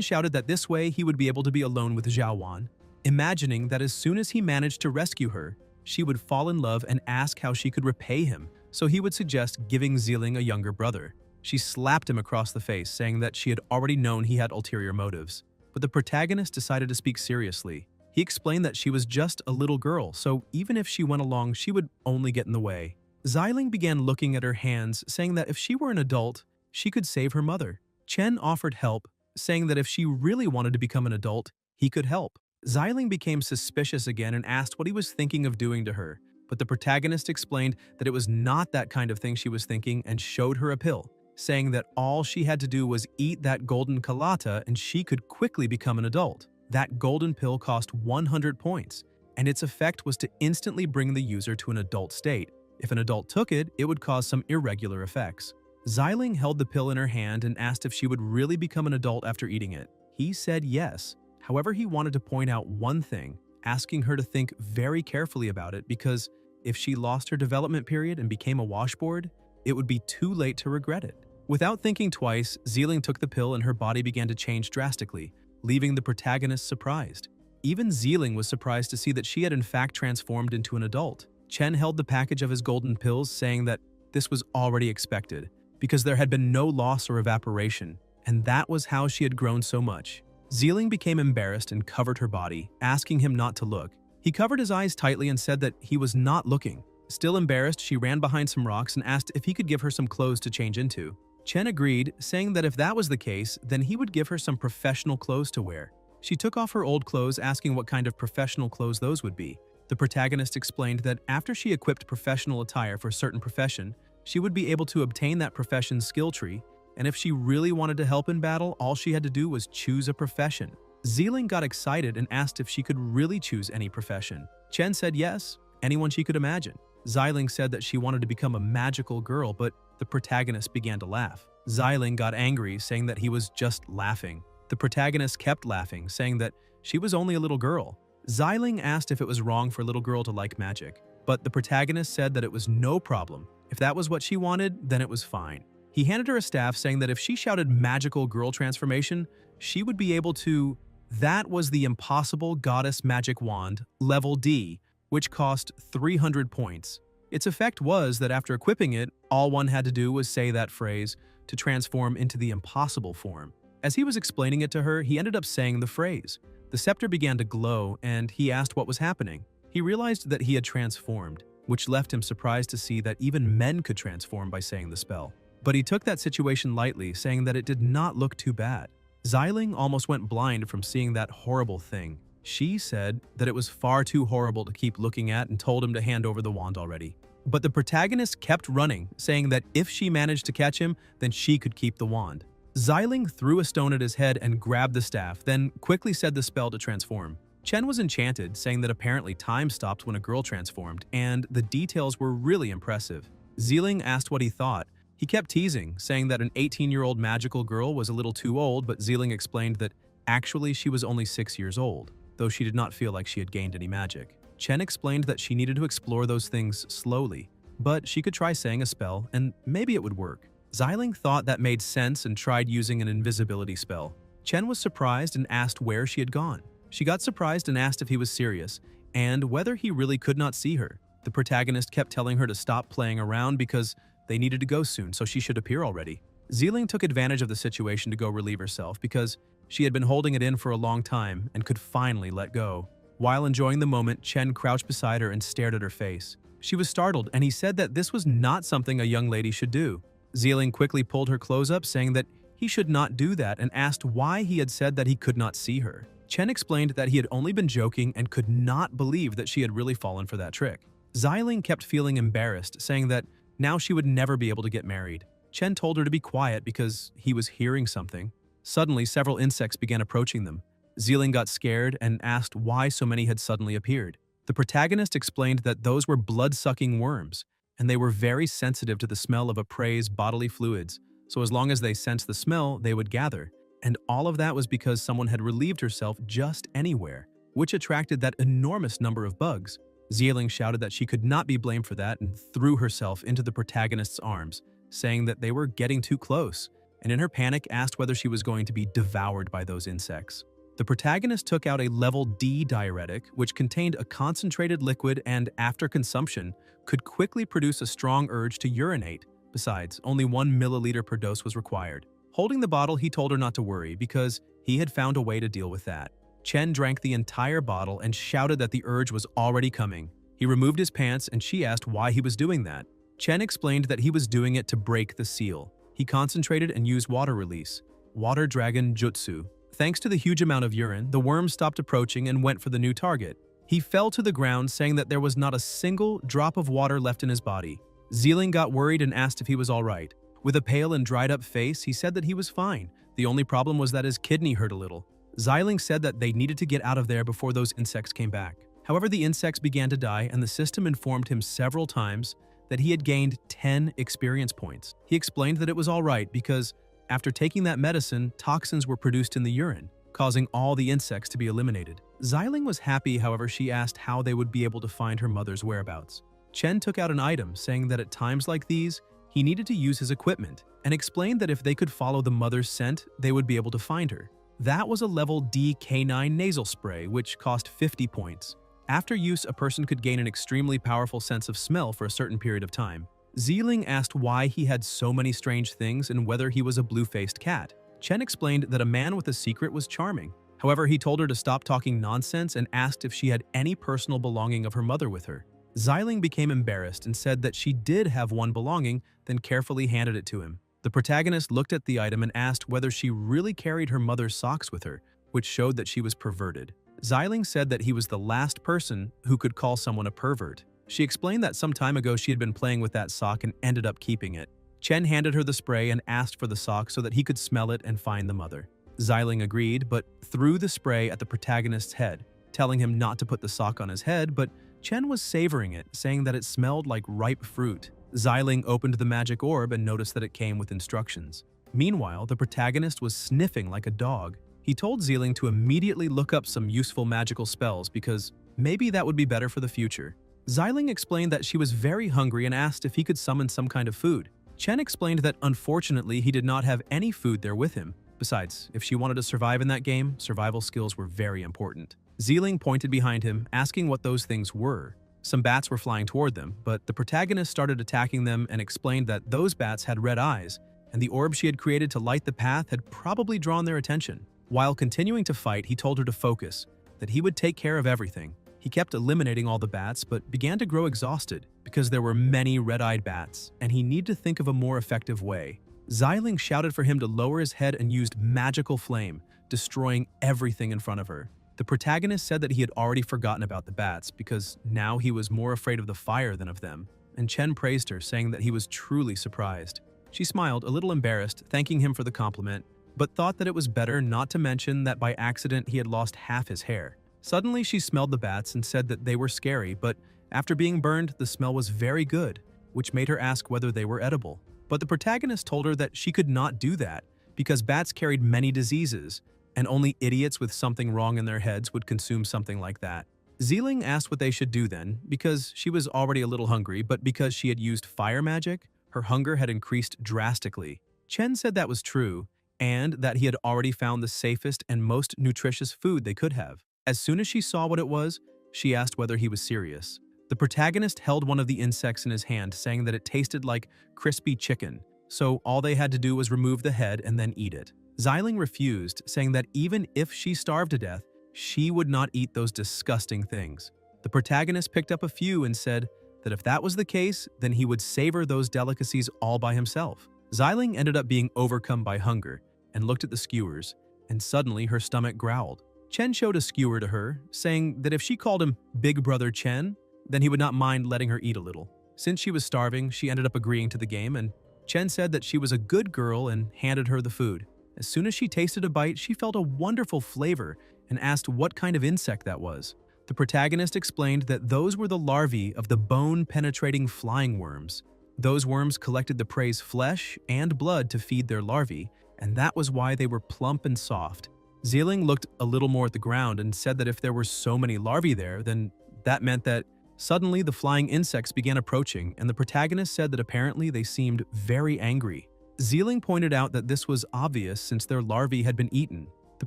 shouted that this way he would be able to be alone with Xiaowan, imagining that as soon as he managed to rescue her, she would fall in love and ask how she could repay him, so he would suggest giving Ziling a younger brother. She slapped him across the face, saying that she had already known he had ulterior motives. But the protagonist decided to speak seriously. He explained that she was just a little girl, so even if she went along, she would only get in the way. Ziling began looking at her hands, saying that if she were an adult, she could save her mother. Chen offered help, saying that if she really wanted to become an adult, he could help. Ziling became suspicious again and asked what he was thinking of doing to her, but the protagonist explained that it was not that kind of thing she was thinking and showed her a pill, saying that all she had to do was eat that golden kalata and she could quickly become an adult. That golden pill cost 100 points, and its effect was to instantly bring the user to an adult state. If an adult took it, it would cause some irregular effects. Ziling held the pill in her hand and asked if she would really become an adult after eating it. He said yes. However, he wanted to point out one thing, asking her to think very carefully about it because if she lost her development period and became a washboard, it would be too late to regret it. Without thinking twice, Ziling took the pill and her body began to change drastically, leaving the protagonist surprised. Even Ziling was surprised to see that she had in fact transformed into an adult. Chen held the package of his golden pills, saying that this was already expected, because there had been no loss or evaporation, and that was how she had grown so much. Ziling became embarrassed and covered her body, asking him not to look. He covered his eyes tightly and said that he was not looking. Still embarrassed, she ran behind some rocks and asked if he could give her some clothes to change into. Chen agreed, saying that if that was the case, then he would give her some professional clothes to wear. She took off her old clothes, asking what kind of professional clothes those would be. The protagonist explained that after she equipped professional attire for a certain profession, she would be able to obtain that profession's skill tree, and if she really wanted to help in battle, all she had to do was choose a profession. Ziling got excited and asked if she could really choose any profession. Chen said yes, anyone she could imagine. Ziling said that she wanted to become a magical girl, but the protagonist began to laugh. Ziling got angry, saying that he was just laughing. The protagonist kept laughing, saying that she was only a little girl. Ziling asked if it was wrong for a little girl to like magic, but the protagonist said that it was no problem. If that was what she wanted, then it was fine. He handed her a staff, saying that if she shouted magical girl transformation, she would be able to. That was the impossible goddess magic wand, level D, which cost 300 points. Its effect was that after equipping it, all one had to do was say that phrase to transform into the impossible form. As he was explaining it to her, he ended up saying the phrase. The scepter began to glow, and he asked what was happening. He realized that he had transformed, which left him surprised to see that even men could transform by saying the spell. But he took that situation lightly, saying that it did not look too bad. Ziling almost went blind from seeing that horrible thing. She said that it was far too horrible to keep looking at and told him to hand over the wand already. But the protagonist kept running, saying that if she managed to catch him, then she could keep the wand. Ziling threw a stone at his head and grabbed the staff, then quickly said the spell to transform. Chen was enchanted, saying that apparently time stopped when a girl transformed, and the details were really impressive. Ziling asked what he thought. He kept teasing, saying that an 18-year-old magical girl was a little too old, but Ziling explained that actually she was only 6 years old, though she did not feel like she had gained any magic. Chen explained that she needed to explore those things slowly, but she could try saying a spell and maybe it would work. Ziling thought that made sense and tried using an invisibility spell. Chen was surprised and asked where she had gone. She got surprised and asked if he was serious, and whether he really could not see her. The protagonist kept telling her to stop playing around because they needed to go soon, so she should appear already. Ziling took advantage of the situation to go relieve herself because she had been holding it in for a long time and could finally let go. While enjoying the moment, Chen crouched beside her and stared at her face. She was startled, and he said that this was not something a young lady should do. Ziling quickly pulled her clothes up, saying that he should not do that, and asked why he had said that he could not see her. Chen explained that he had only been joking and could not believe that she had really fallen for that trick. Ziling kept feeling embarrassed, saying that now she would never be able to get married. Chen told her to be quiet because he was hearing something. Suddenly, several insects began approaching them. Zealing got scared and asked why so many had suddenly appeared. The protagonist explained that those were blood-sucking worms, and they were very sensitive to the smell of a prey's bodily fluids, so as long as they sensed the smell, they would gather. And all of that was because someone had relieved herself just anywhere, which attracted that enormous number of bugs. Zealing shouted that she could not be blamed for that and threw herself into the protagonist's arms, saying that they were getting too close, and in her panic asked whether she was going to be devoured by those insects. The protagonist took out a level D diuretic, which contained a concentrated liquid and, after consumption, could quickly produce a strong urge to urinate. Besides, only 1 milliliter per dose was required. Holding the bottle, he told her not to worry because he had found a way to deal with that. Chen drank the entire bottle and shouted that the urge was already coming. He removed his pants and she asked why he was doing that. Chen explained that he was doing it to break the seal. He concentrated and used water release, water dragon jutsu. Thanks to the huge amount of urine, the worm stopped approaching and went for the new target. He fell to the ground, saying that there was not a single drop of water left in his body. Zealing got worried and asked if he was all right. With a pale and dried-up face, he said that he was fine. The only problem was that his kidney hurt a little. Zealing said that they needed to get out of there before those insects came back. However, the insects began to die, and the system informed him several times that he had gained 10 experience points. He explained that it was all right because after taking that medicine, toxins were produced in the urine, causing all the insects to be eliminated. Zealing was happy, however, she asked how they would be able to find her mother's whereabouts. Chen took out an item, saying that at times like these, he needed to use his equipment, and explained that if they could follow the mother's scent, they would be able to find her. That was a level D K9 nasal spray, which cost 50 points. After use, a person could gain an extremely powerful sense of smell for a certain period of time. Zealing asked why he had so many strange things and whether he was a blue-faced cat. Chen explained that a man with a secret was charming. However, he told her to stop talking nonsense and asked if she had any personal belonging of her mother with her. Zealing became embarrassed and said that she did have one belonging, then carefully handed it to him. The protagonist looked at the item and asked whether she really carried her mother's socks with her, which showed that she was perverted. Zealing said that he was the last person who could call someone a pervert. She explained that some time ago she had been playing with that sock and ended up keeping it. Chen handed her the spray and asked for the sock so that he could smell it and find the mother. Zealing agreed, but threw the spray at the protagonist's head, telling him not to put the sock on his head, but Chen was savoring it, saying that it smelled like ripe fruit. Zealing opened the magic orb and noticed that it came with instructions. Meanwhile, the protagonist was sniffing like a dog. He told Zealing to immediately look up some useful magical spells because maybe that would be better for the future. Zealing explained that she was very hungry and asked if he could summon some kind of food. Chen explained that unfortunately he did not have any food there with him. Besides, if she wanted to survive in that game, survival skills were very important. Zealing pointed behind him, asking what those things were. Some bats were flying toward them, but the protagonist started attacking them and explained that those bats had red eyes, and the orb she had created to light the path had probably drawn their attention. While continuing to fight, he told her to focus, that he would take care of everything. He kept eliminating all the bats, but began to grow exhausted because there were many red-eyed bats, and he needed to think of a more effective way. Zealing shouted for him to lower his head and used magical flame, destroying everything in front of her. The protagonist said that he had already forgotten about the bats because now he was more afraid of the fire than of them, and Chen praised her, saying that he was truly surprised. She smiled, a little embarrassed, thanking him for the compliment, but thought that it was better not to mention that by accident he had lost half his hair. Suddenly she smelled the bats and said that they were scary, but after being burned, the smell was very good, which made her ask whether they were edible. But the protagonist told her that she could not do that because bats carried many diseases, and only idiots with something wrong in their heads would consume something like that. Zealing asked what they should do then, because she was already a little hungry, but because she had used fire magic, her hunger had increased drastically. Chen said that was true, and that he had already found the safest and most nutritious food they could have. As soon as she saw what it was, she asked whether he was serious. The protagonist held one of the insects in his hand, saying that it tasted like crispy chicken, so all they had to do was remove the head and then eat it. Zealing refused, saying that even if she starved to death, she would not eat those disgusting things. The protagonist picked up a few and said that if that was the case, then he would savor those delicacies all by himself. Zealing ended up being overcome by hunger and looked at the skewers, and suddenly her stomach growled. Chen showed a skewer to her, saying that if she called him Big Brother Chen, then he would not mind letting her eat a little. Since she was starving, she ended up agreeing to the game, and Chen said that she was a good girl and handed her the food. As soon as she tasted a bite, she felt a wonderful flavor and asked what kind of insect that was. The protagonist explained that those were the larvae of the bone-penetrating flying worms. Those worms collected the prey's flesh and blood to feed their larvae, and that was why they were plump and soft. Zealing looked a little more at the ground and said that if there were so many larvae there, then that meant that suddenly the flying insects began approaching, and the protagonist said that apparently they seemed very angry. Zealing pointed out that this was obvious since their larvae had been eaten. The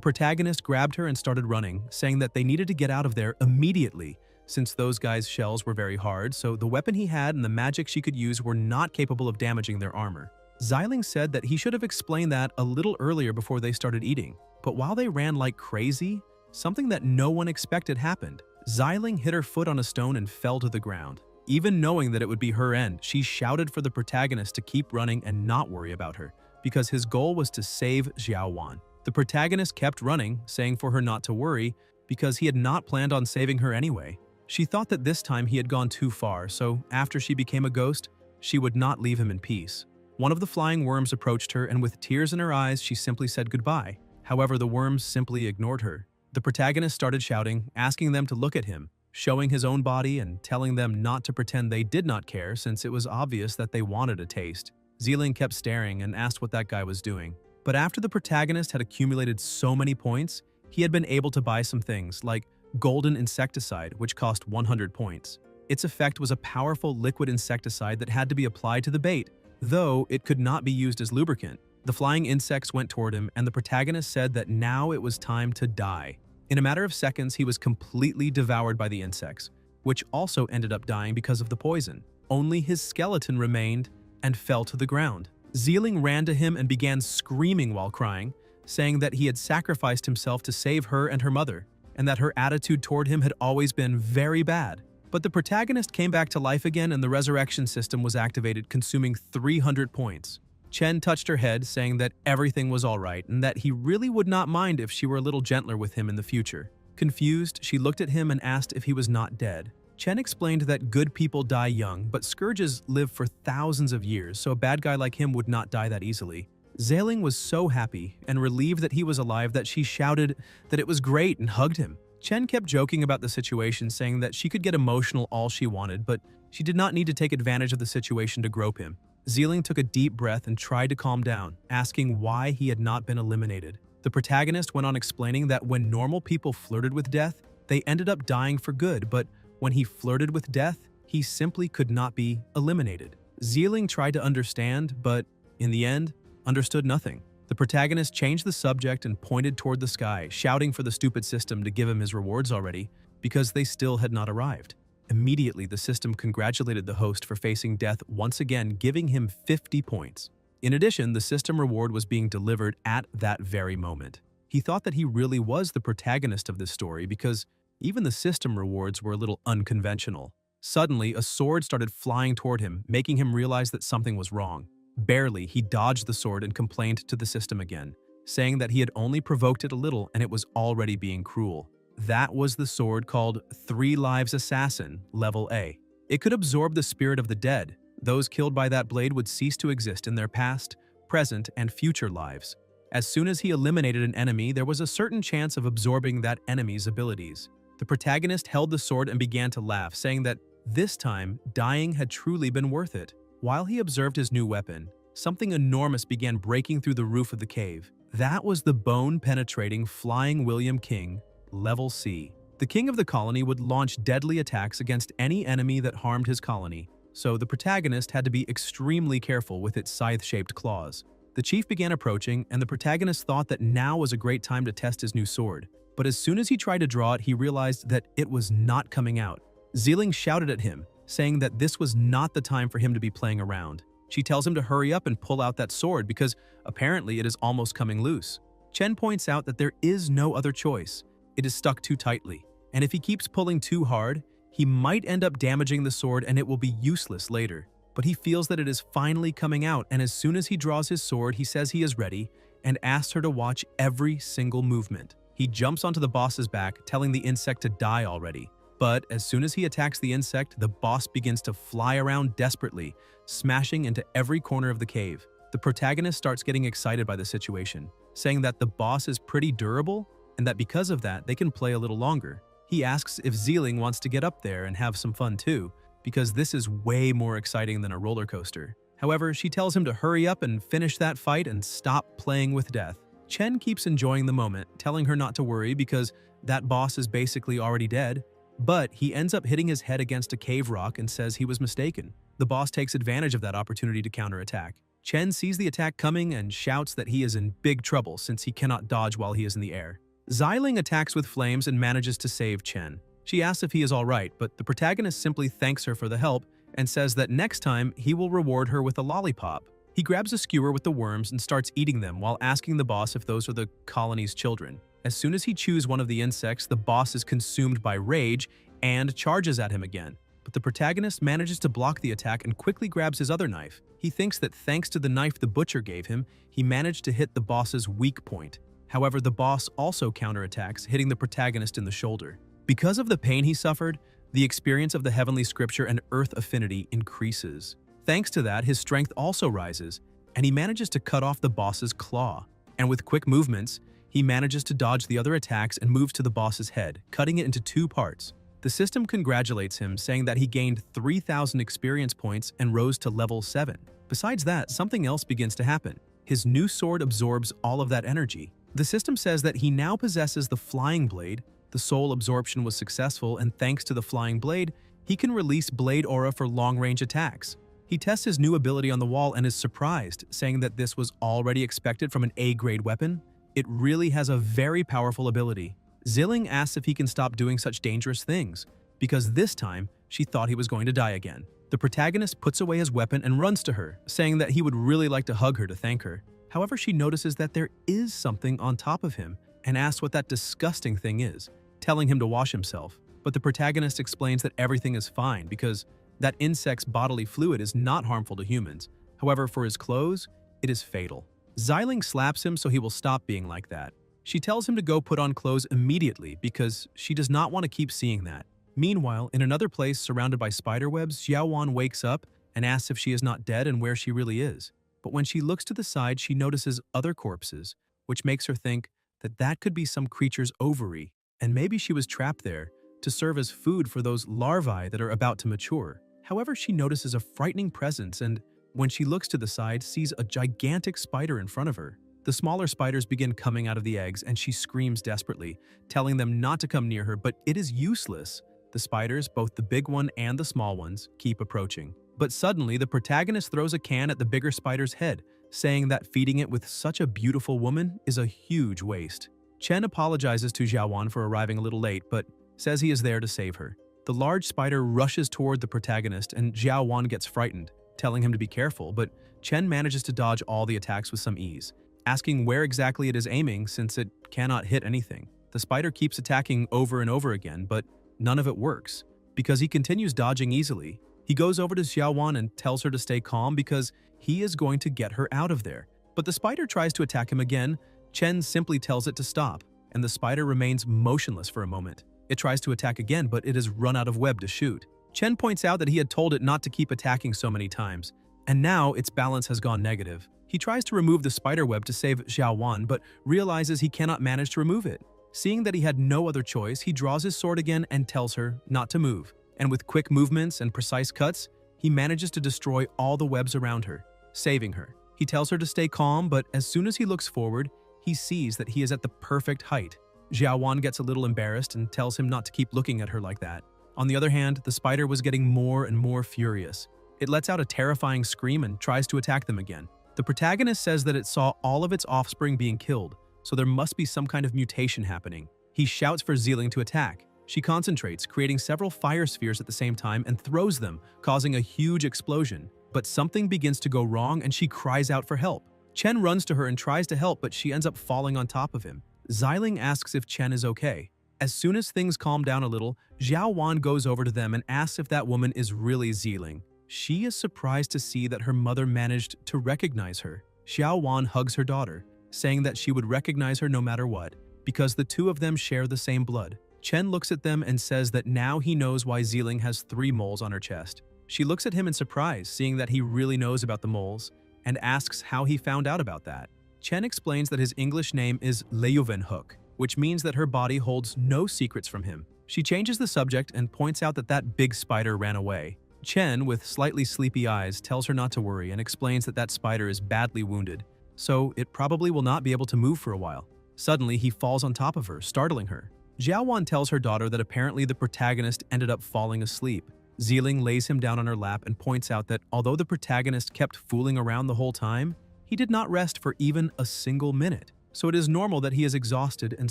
protagonist grabbed her and started running, saying that they needed to get out of there immediately, since those guys' shells were very hard, so the weapon he had and the magic she could use were not capable of damaging their armor. Xiling said that he should have explained that a little earlier before they started eating, but while they ran like crazy, something that no one expected happened. Xiling hit her foot on a stone and fell to the ground. Even knowing that it would be her end, she shouted for the protagonist to keep running and not worry about her, because his goal was to save Xiaowan. The protagonist kept running, saying for her not to worry, because he had not planned on saving her anyway. She thought that this time he had gone too far, so after she became a ghost, she would not leave him in peace. One of the flying worms approached her, and with tears in her eyes, she simply said goodbye. However, the worms simply ignored her. The protagonist started shouting, asking them to look at him, showing his own body and telling them not to pretend they did not care since it was obvious that they wanted a taste. Xiling kept staring and asked what that guy was doing. But after the protagonist had accumulated so many points, he had been able to buy some things, like golden insecticide, which cost 100 points. Its effect was a powerful liquid insecticide that had to be applied to the bait, though it could not be used as lubricant. The flying insects went toward him, and the protagonist said that now it was time to die. In a matter of seconds, he was completely devoured by the insects, which also ended up dying because of the poison. Only his skeleton remained and fell to the ground. Xiling ran to him and began screaming while crying, saying that he had sacrificed himself to save her and her mother, and that her attitude toward him had always been very bad. But the protagonist came back to life again and the resurrection system was activated, consuming 300 points. Chen touched her head, saying that everything was alright and that he really would not mind if she were a little gentler with him in the future. Confused, she looked at him and asked if he was not dead. Chen explained that good people die young, but scourges live for thousands of years, so a bad guy like him would not die that easily. Xiling was so happy and relieved that he was alive that she shouted that it was great and hugged him. Chen kept joking about the situation, saying that she could get emotional all she wanted, but she did not need to take advantage of the situation to grope him. Xiling took a deep breath and tried to calm down, asking why he had not been eliminated. The protagonist went on explaining that when normal people flirted with death, they ended up dying for good, but when he flirted with death, he simply could not be eliminated. Xiling tried to understand, but in the end, understood nothing. The protagonist changed the subject and pointed toward the sky, shouting for the stupid system to give him his rewards already, because they still had not arrived. Immediately, the system congratulated the host for facing death once again, giving him 50 points. In addition, the system reward was being delivered at that very moment. He thought that he really was the protagonist of this story because even the system rewards were a little unconventional. Suddenly, a sword started flying toward him, making him realize that something was wrong. Barely, he dodged the sword and complained to the system again, saying that he had only provoked it a little and it was already being cruel. That was the sword called 3 Lives Assassin, Level A. It could absorb the spirit of the dead. Those killed by that blade would cease to exist in their past, present, and future lives. As soon as he eliminated an enemy, there was a certain chance of absorbing that enemy's abilities. The protagonist held the sword and began to laugh, saying that this time, dying had truly been worth it. While he observed his new weapon, something enormous began breaking through the roof of the cave. That was the bone-penetrating Flying William King, Level C. The king of the colony would launch deadly attacks against any enemy that harmed his colony, so the protagonist had to be extremely careful with its scythe-shaped claws. The chief began approaching, and the protagonist thought that now was a great time to test his new sword. But as soon as he tried to draw it, he realized that it was not coming out. Xiling shouted at him, saying that this was not the time for him to be playing around. She tells him to hurry up and pull out that sword because apparently it is almost coming loose. Chen points out that there is no other choice. It is stuck too tightly, and if he keeps pulling too hard, he might end up damaging the sword and it will be useless later. But he feels that it is finally coming out, and as soon as he draws his sword, he says he is ready and asks her to watch every single movement. He jumps onto the boss's back, telling the insect to die already. But as soon as he attacks the insect, the boss begins to fly around desperately, smashing into every corner of the cave. The protagonist starts getting excited by the situation, saying that the boss is pretty durable and that because of that, they can play a little longer. He asks if Zealing wants to get up there and have some fun too, because this is way more exciting than a roller coaster. However, she tells him to hurry up and finish that fight and stop playing with death. Chen keeps enjoying the moment, telling her not to worry because that boss is basically already dead, but he ends up hitting his head against a cave rock and says he was mistaken. The boss takes advantage of that opportunity to counterattack. Chen sees the attack coming and shouts that he is in big trouble since he cannot dodge while he is in the air. Zealing attacks with flames and manages to save Chen. She asks if he is alright, but the protagonist simply thanks her for the help and says that next time he will reward her with a lollipop. He grabs a skewer with the worms and starts eating them while asking the boss if those are the colony's children. As soon as he chews one of the insects, the boss is consumed by rage and charges at him again. But the protagonist manages to block the attack and quickly grabs his other knife. He thinks that thanks to the knife the butcher gave him, he managed to hit the boss's weak point. However, the boss also counterattacks, hitting the protagonist in the shoulder. Because of the pain he suffered, the experience of the heavenly scripture and earth affinity increases. Thanks to that, his strength also rises, and he manages to cut off the boss's claw. And with quick movements, he manages to dodge the other attacks and moves to the boss's head, cutting it into 2 parts. The system congratulates him, saying that he gained 3,000 experience points and rose to level 7. Besides that, something else begins to happen. His new sword absorbs all of that energy. The system says that he now possesses the flying blade. The soul absorption was successful, and thanks to the flying blade, he can release blade aura for long-range attacks. He tests his new ability on the wall and is surprised, saying that this was already expected from an A-grade weapon. It really has a very powerful ability. Zealing asks if he can stop doing such dangerous things, because this time, she thought he was going to die again. The protagonist puts away his weapon and runs to her, saying that he would really like to hug her to thank her. However, she notices that there is something on top of him and asks what that disgusting thing is, telling him to wash himself. But the protagonist explains that everything is fine because that insect's bodily fluid is not harmful to humans. However, for his clothes, it is fatal. Zealing slaps him so he will stop being like that. She tells him to go put on clothes immediately because she does not want to keep seeing that. Meanwhile, in another place surrounded by spiderwebs, Xiaowan wakes up and asks if she is not dead and where she really is. But when she looks to the side, she notices other corpses, which makes her think that that could be some creature's ovary, and maybe she was trapped there to serve as food for those larvae that are about to mature. However, she notices a frightening presence and, when she looks to the side, sees a gigantic spider in front of her. The smaller spiders begin coming out of the eggs and she screams desperately, telling them not to come near her, but it is useless. The spiders, both the big one and the small ones, keep approaching. But suddenly, the protagonist throws a can at the bigger spider's head, saying that feeding it with such a beautiful woman is a huge waste. Chen apologizes to Xiaowan for arriving a little late, but says he is there to save her. The large spider rushes toward the protagonist and Xiaowan gets frightened, telling him to be careful, but Chen manages to dodge all the attacks with some ease, asking where exactly it is aiming since it cannot hit anything. The spider keeps attacking over and over again, but none of it works. Because he continues dodging easily, he goes over to Xiaowan and tells her to stay calm because he is going to get her out of there. But the spider tries to attack him again. Chen simply tells it to stop, and the spider remains motionless for a moment. It tries to attack again, but it has run out of web to shoot. Chen points out that he had told it not to keep attacking so many times, and now its balance has gone negative. He tries to remove the spider web to save Xiaowan, but realizes he cannot manage to remove it. Seeing that he had no other choice, he draws his sword again and tells her not to move. And with quick movements and precise cuts, he manages to destroy all the webs around her, saving her. He tells her to stay calm, but as soon as he looks forward, he sees that he is at the perfect height. Xiaowan gets a little embarrassed and tells him not to keep looking at her like that. On the other hand, the spider was getting more and more furious. It lets out a terrifying scream and tries to attack them again. The protagonist says that it saw all of its offspring being killed, so there must be some kind of mutation happening. He shouts for Zealing to attack. She concentrates, creating several fire spheres at the same time and throws them, causing a huge explosion. But something begins to go wrong and she cries out for help. Chen runs to her and tries to help, but she ends up falling on top of him. Zealing asks if Chen is okay. As soon as things calm down a little, Xiaowan goes over to them and asks if that woman is really Zealing. She is surprised to see that her mother managed to recognize her. Xiaowan hugs her daughter, saying that she would recognize her no matter what, because the two of them share the same blood. Chen looks at them and says that now he knows why Zealing has 3 moles on her chest. She looks at him in surprise, seeing that he really knows about the moles, and asks how he found out about that. Chen explains that his English name is Leuvenhoek, which means that her body holds no secrets from him. She changes the subject and points out that that big spider ran away. Chen, with slightly sleepy eyes, tells her not to worry and explains that that spider is badly wounded, so it probably will not be able to move for a while. Suddenly, he falls on top of her, startling her. Xiaowan tells her daughter that apparently the protagonist ended up falling asleep. Ziling lays him down on her lap and points out that although the protagonist kept fooling around the whole time, he did not rest for even a single minute, so it is normal that he is exhausted and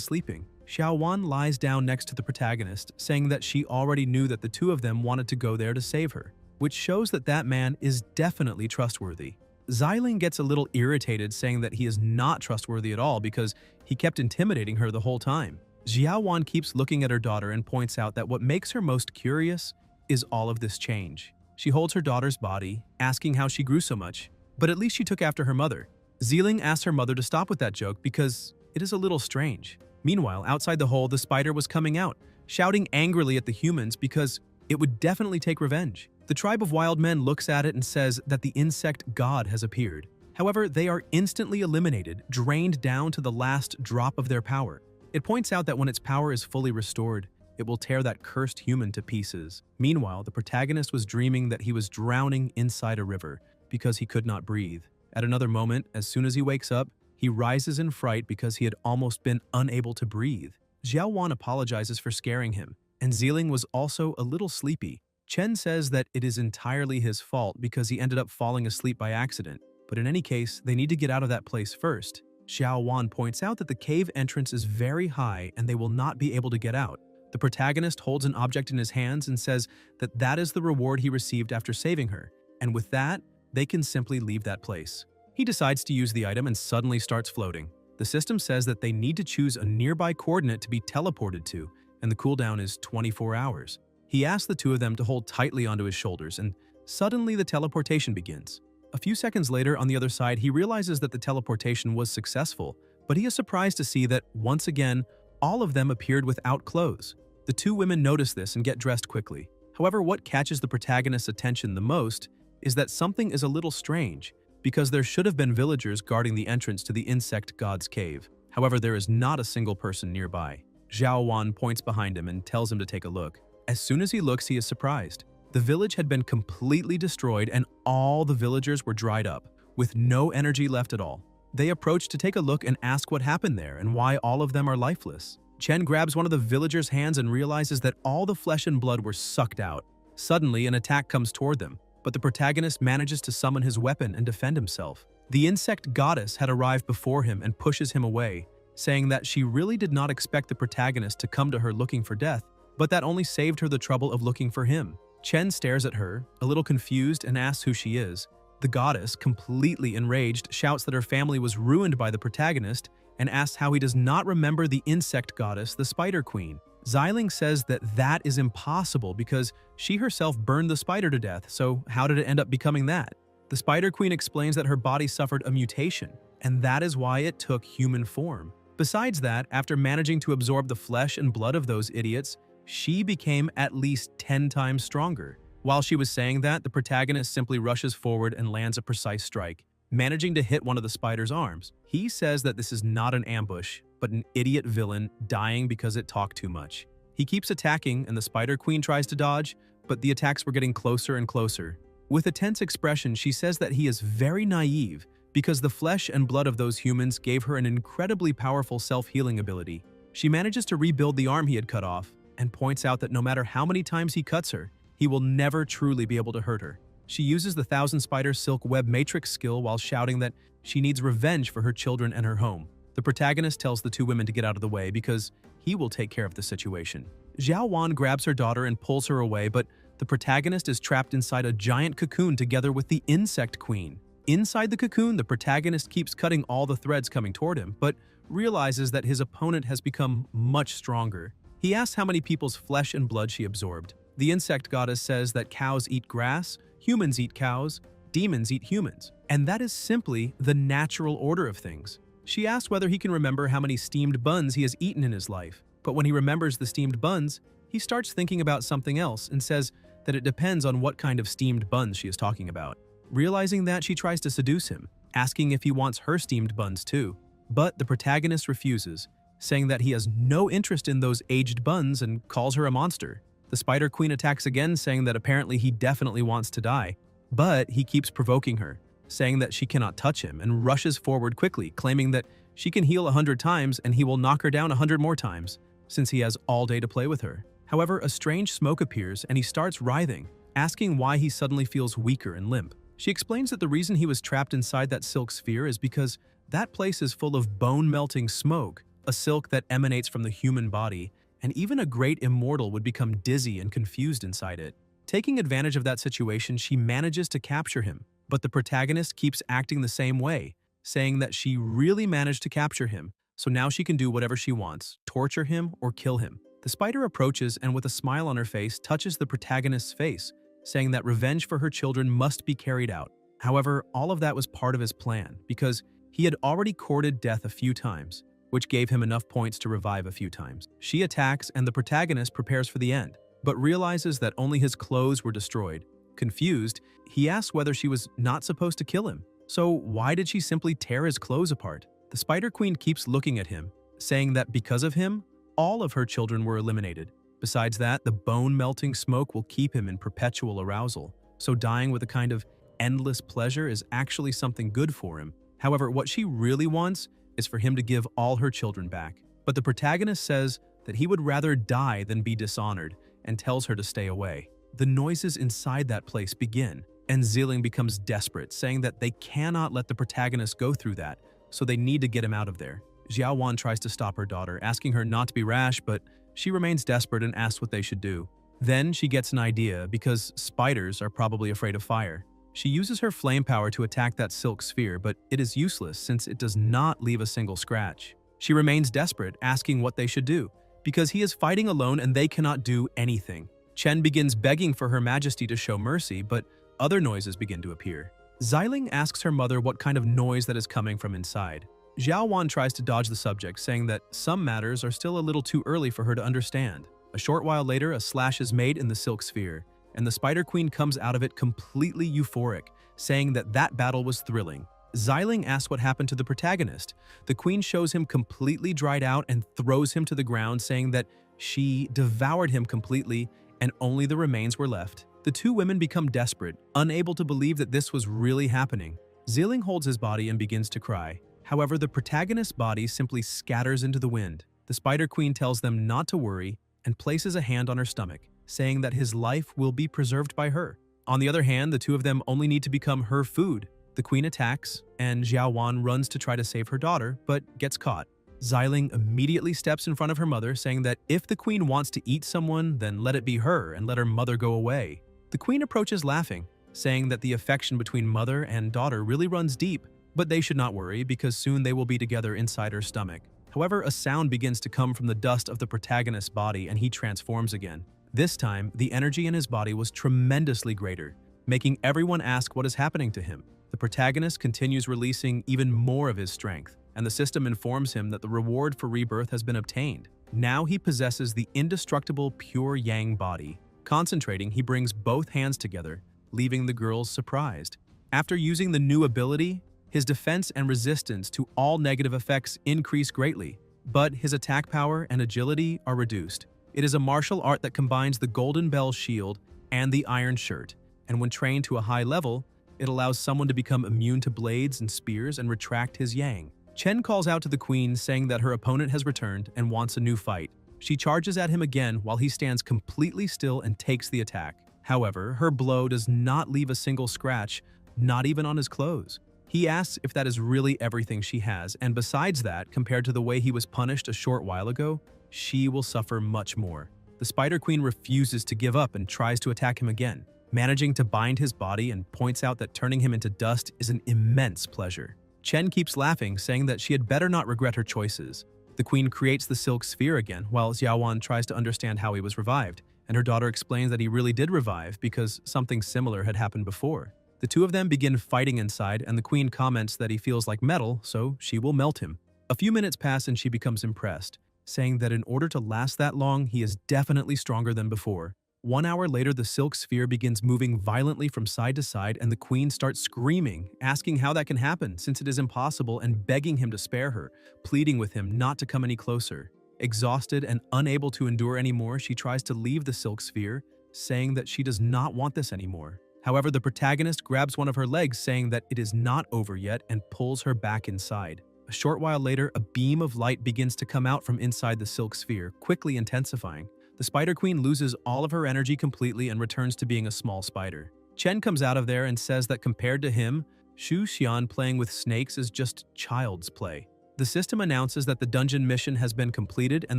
sleeping. Xiaowan lies down next to the protagonist, saying that she already knew that the two of them wanted to go there to save her, which shows that that man is definitely trustworthy. Ziling gets a little irritated, saying that he is not trustworthy at all because he kept intimidating her the whole time. Xiaowan keeps looking at her daughter and points out that what makes her most curious is all of this change. She holds her daughter's body, asking how she grew so much, but at least she took after her mother. Ziling asks her mother to stop with that joke because it is a little strange. Meanwhile, outside the hole, the spider was coming out, shouting angrily at the humans because it would definitely take revenge. The tribe of wild men looks at it and says that the insect god has appeared. However, they are instantly eliminated, drained down to the last drop of their power. It points out that when its power is fully restored, it will tear that cursed human to pieces. Meanwhile, the protagonist was dreaming that he was drowning inside a river because he could not breathe. At another moment, as soon as he wakes up, he rises in fright because he had almost been unable to breathe. Xiaowan apologizes for scaring him, and Ziling was also a little sleepy. Chen says that it is entirely his fault because he ended up falling asleep by accident, but in any case, they need to get out of that place first. Xiaowan points out that the cave entrance is very high and they will not be able to get out. The protagonist holds an object in his hands and says that that is the reward he received after saving her, and with that, they can simply leave that place. He decides to use the item and suddenly starts floating. The system says that they need to choose a nearby coordinate to be teleported to, and the cooldown is 24 hours. He asks the two of them to hold tightly onto his shoulders, and suddenly the teleportation begins. A few seconds later, on the other side, he realizes that the teleportation was successful, but he is surprised to see that, once again, all of them appeared without clothes. The two women notice this and get dressed quickly. However, what catches the protagonist's attention the most is that something is a little strange, because there should have been villagers guarding the entrance to the insect god's cave. However, there is not a single person nearby. Xiaowan points behind him and tells him to take a look. As soon as he looks, he is surprised. The village had been completely destroyed and all the villagers were dried up, with no energy left at all. They approach to take a look and ask what happened there and why all of them are lifeless. Chen grabs one of the villagers' hands and realizes that all the flesh and blood were sucked out. Suddenly, an attack comes toward them, but the protagonist manages to summon his weapon and defend himself. The insect goddess had arrived before him and pushes him away, saying that she really did not expect the protagonist to come to her looking for death, but that only saved her the trouble of looking for him. Chen stares at her, a little confused, and asks who she is. The goddess, completely enraged, shouts that her family was ruined by the protagonist and asks how he does not remember the insect goddess, the Spider Queen. Ziling says that that is impossible because she herself burned the spider to death, so how did it end up becoming that? The Spider Queen explains that her body suffered a mutation, and that is why it took human form. Besides that, after managing to absorb the flesh and blood of those idiots, she became at least 10 times stronger. While she was saying that, the protagonist simply rushes forward and lands a precise strike, managing to hit one of the spider's arms. He says that this is not an ambush, but an idiot villain dying because it talked too much. He keeps attacking and the Spider Queen tries to dodge, but the attacks were getting closer and closer. With a tense expression, she says that he is very naive because the flesh and blood of those humans gave her an incredibly powerful self-healing ability. She manages to rebuild the arm he had cut off and points out that no matter how many times he cuts her, he will never truly be able to hurt her. She uses the Thousand Spider Silk Web Matrix skill while shouting that she needs revenge for her children and her home. The protagonist tells the two women to get out of the way because he will take care of the situation. Xiaowan grabs her daughter and pulls her away, but the protagonist is trapped inside a giant cocoon together with the Insect Queen. Inside the cocoon, the protagonist keeps cutting all the threads coming toward him, but realizes that his opponent has become much stronger. He asks how many people's flesh and blood she absorbed. The insect goddess says that cows eat grass, humans eat cows, demons eat humans, and that is simply the natural order of things. She asks whether he can remember how many steamed buns he has eaten in his life, but when he remembers the steamed buns, he starts thinking about something else and says that it depends on what kind of steamed buns she is talking about. Realizing that, she tries to seduce him, asking if he wants her steamed buns too. But the protagonist refuses, saying that he has no interest in those aged buns and calls her a monster. The Spider Queen attacks again, saying that apparently he definitely wants to die, but he keeps provoking her, saying that she cannot touch him, and rushes forward quickly, claiming that she can heal 100 times and he will knock her down 100 more times, since he has all day to play with her. However, a strange smoke appears and he starts writhing, asking why he suddenly feels weaker and limp. She explains that the reason he was trapped inside that silk sphere is because that place is full of bone-melting smoke, a silk that emanates from the human body, and even a great immortal would become dizzy and confused inside it. Taking advantage of that situation, she manages to capture him, but the protagonist keeps acting the same way, saying that she really managed to capture him, so now she can do whatever she wants, torture him or kill him. The spider approaches and with a smile on her face touches the protagonist's face, saying that revenge for her children must be carried out. However, all of that was part of his plan, because he had already courted death a few times, which gave him enough points to revive a few times. She attacks and the protagonist prepares for the end, but realizes that only his clothes were destroyed. Confused, he asks whether she was not supposed to kill him. So why did she simply tear his clothes apart? The Spider Queen keeps looking at him, saying that because of him, all of her children were eliminated. Besides that, the bone-melting smoke will keep him in perpetual arousal, so dying with a kind of endless pleasure is actually something good for him. However, what she really wants is for him to give all her children back. But the protagonist says that he would rather die than be dishonored and tells her to stay away. The noises inside that place begin, and Ziling becomes desperate, saying that they cannot let the protagonist go through that, so they need to get him out of there. Xiaowan tries to stop her daughter, asking her not to be rash, but she remains desperate and asks what they should do. Then she gets an idea, because spiders are probably afraid of fire. She uses her flame power to attack that silk sphere, but it is useless since it does not leave a single scratch. She remains desperate, asking what they should do, because he is fighting alone and they cannot do anything. Chen begins begging for Her Majesty to show mercy, but other noises begin to appear. Xiling asks her mother what kind of noise that is coming from inside. Xiaowan tries to dodge the subject, saying that some matters are still a little too early for her to understand. A short while later, a slash is made in the silk sphere, and the Spider Queen comes out of it completely euphoric, saying that that battle was thrilling. Xiling asks what happened to the protagonist. The queen shows him completely dried out and throws him to the ground, saying that she devoured him completely and only the remains were left. The two women become desperate, unable to believe that this was really happening. Xiling holds his body and begins to cry. However, the protagonist's body simply scatters into the wind. The Spider Queen tells them not to worry and places a hand on her stomach, saying that his life will be preserved by her. On the other hand, the two of them only need to become her food. The queen attacks, and Xiaowan runs to try to save her daughter, but gets caught. Xiling immediately steps in front of her mother, saying that if the queen wants to eat someone, then let it be her and let her mother go away. The queen approaches laughing, saying that the affection between mother and daughter really runs deep, but they should not worry because soon they will be together inside her stomach. However, a sound begins to come from the dust of the protagonist's body and he transforms again. This time, the energy in his body was tremendously greater, making everyone ask what is happening to him. The protagonist continues releasing even more of his strength, and the system informs him that the reward for rebirth has been obtained. Now he possesses the indestructible pure yang body. Concentrating, he brings both hands together, leaving the girls surprised. After using the new ability, his defense and resistance to all negative effects increase greatly, but his attack power and agility are reduced. It is a martial art that combines the Golden Bell shield and the Iron Shirt, and when trained to a high level, it allows someone to become immune to blades and spears and retract his yang. Chen calls out to the queen, saying that her opponent has returned and wants a new fight. She charges at him again while he stands completely still and takes the attack. However, her blow does not leave a single scratch, not even on his clothes. He asks if that is really everything she has, and besides that, compared to the way he was punished a short while ago, she will suffer much more. The Spider Queen refuses to give up and tries to attack him again, managing to bind his body and points out that turning him into dust is an immense pleasure. Chen keeps laughing, saying that she had better not regret her choices. The queen creates the silk sphere again, while Xiaowan tries to understand how he was revived, and her daughter explains that he really did revive because something similar had happened before. The two of them begin fighting inside, and the queen comments that he feels like metal, so she will melt him. A few minutes pass and she becomes impressed, saying that in order to last that long, he is definitely stronger than before. 1 hour later, the silk sphere begins moving violently from side to side, and the queen starts screaming, asking how that can happen since it is impossible, and begging him to spare her, pleading with him not to come any closer. Exhausted and unable to endure anymore, she tries to leave the silk sphere, saying that she does not want this anymore. However, the protagonist grabs one of her legs, saying that it is not over yet, and pulls her back inside. A short while later, a beam of light begins to come out from inside the silk sphere, quickly intensifying. The Spider Queen loses all of her energy completely and returns to being a small spider. Chen comes out of there and says that compared to him, Xu Xian playing with snakes is just child's play. The system announces that the dungeon mission has been completed and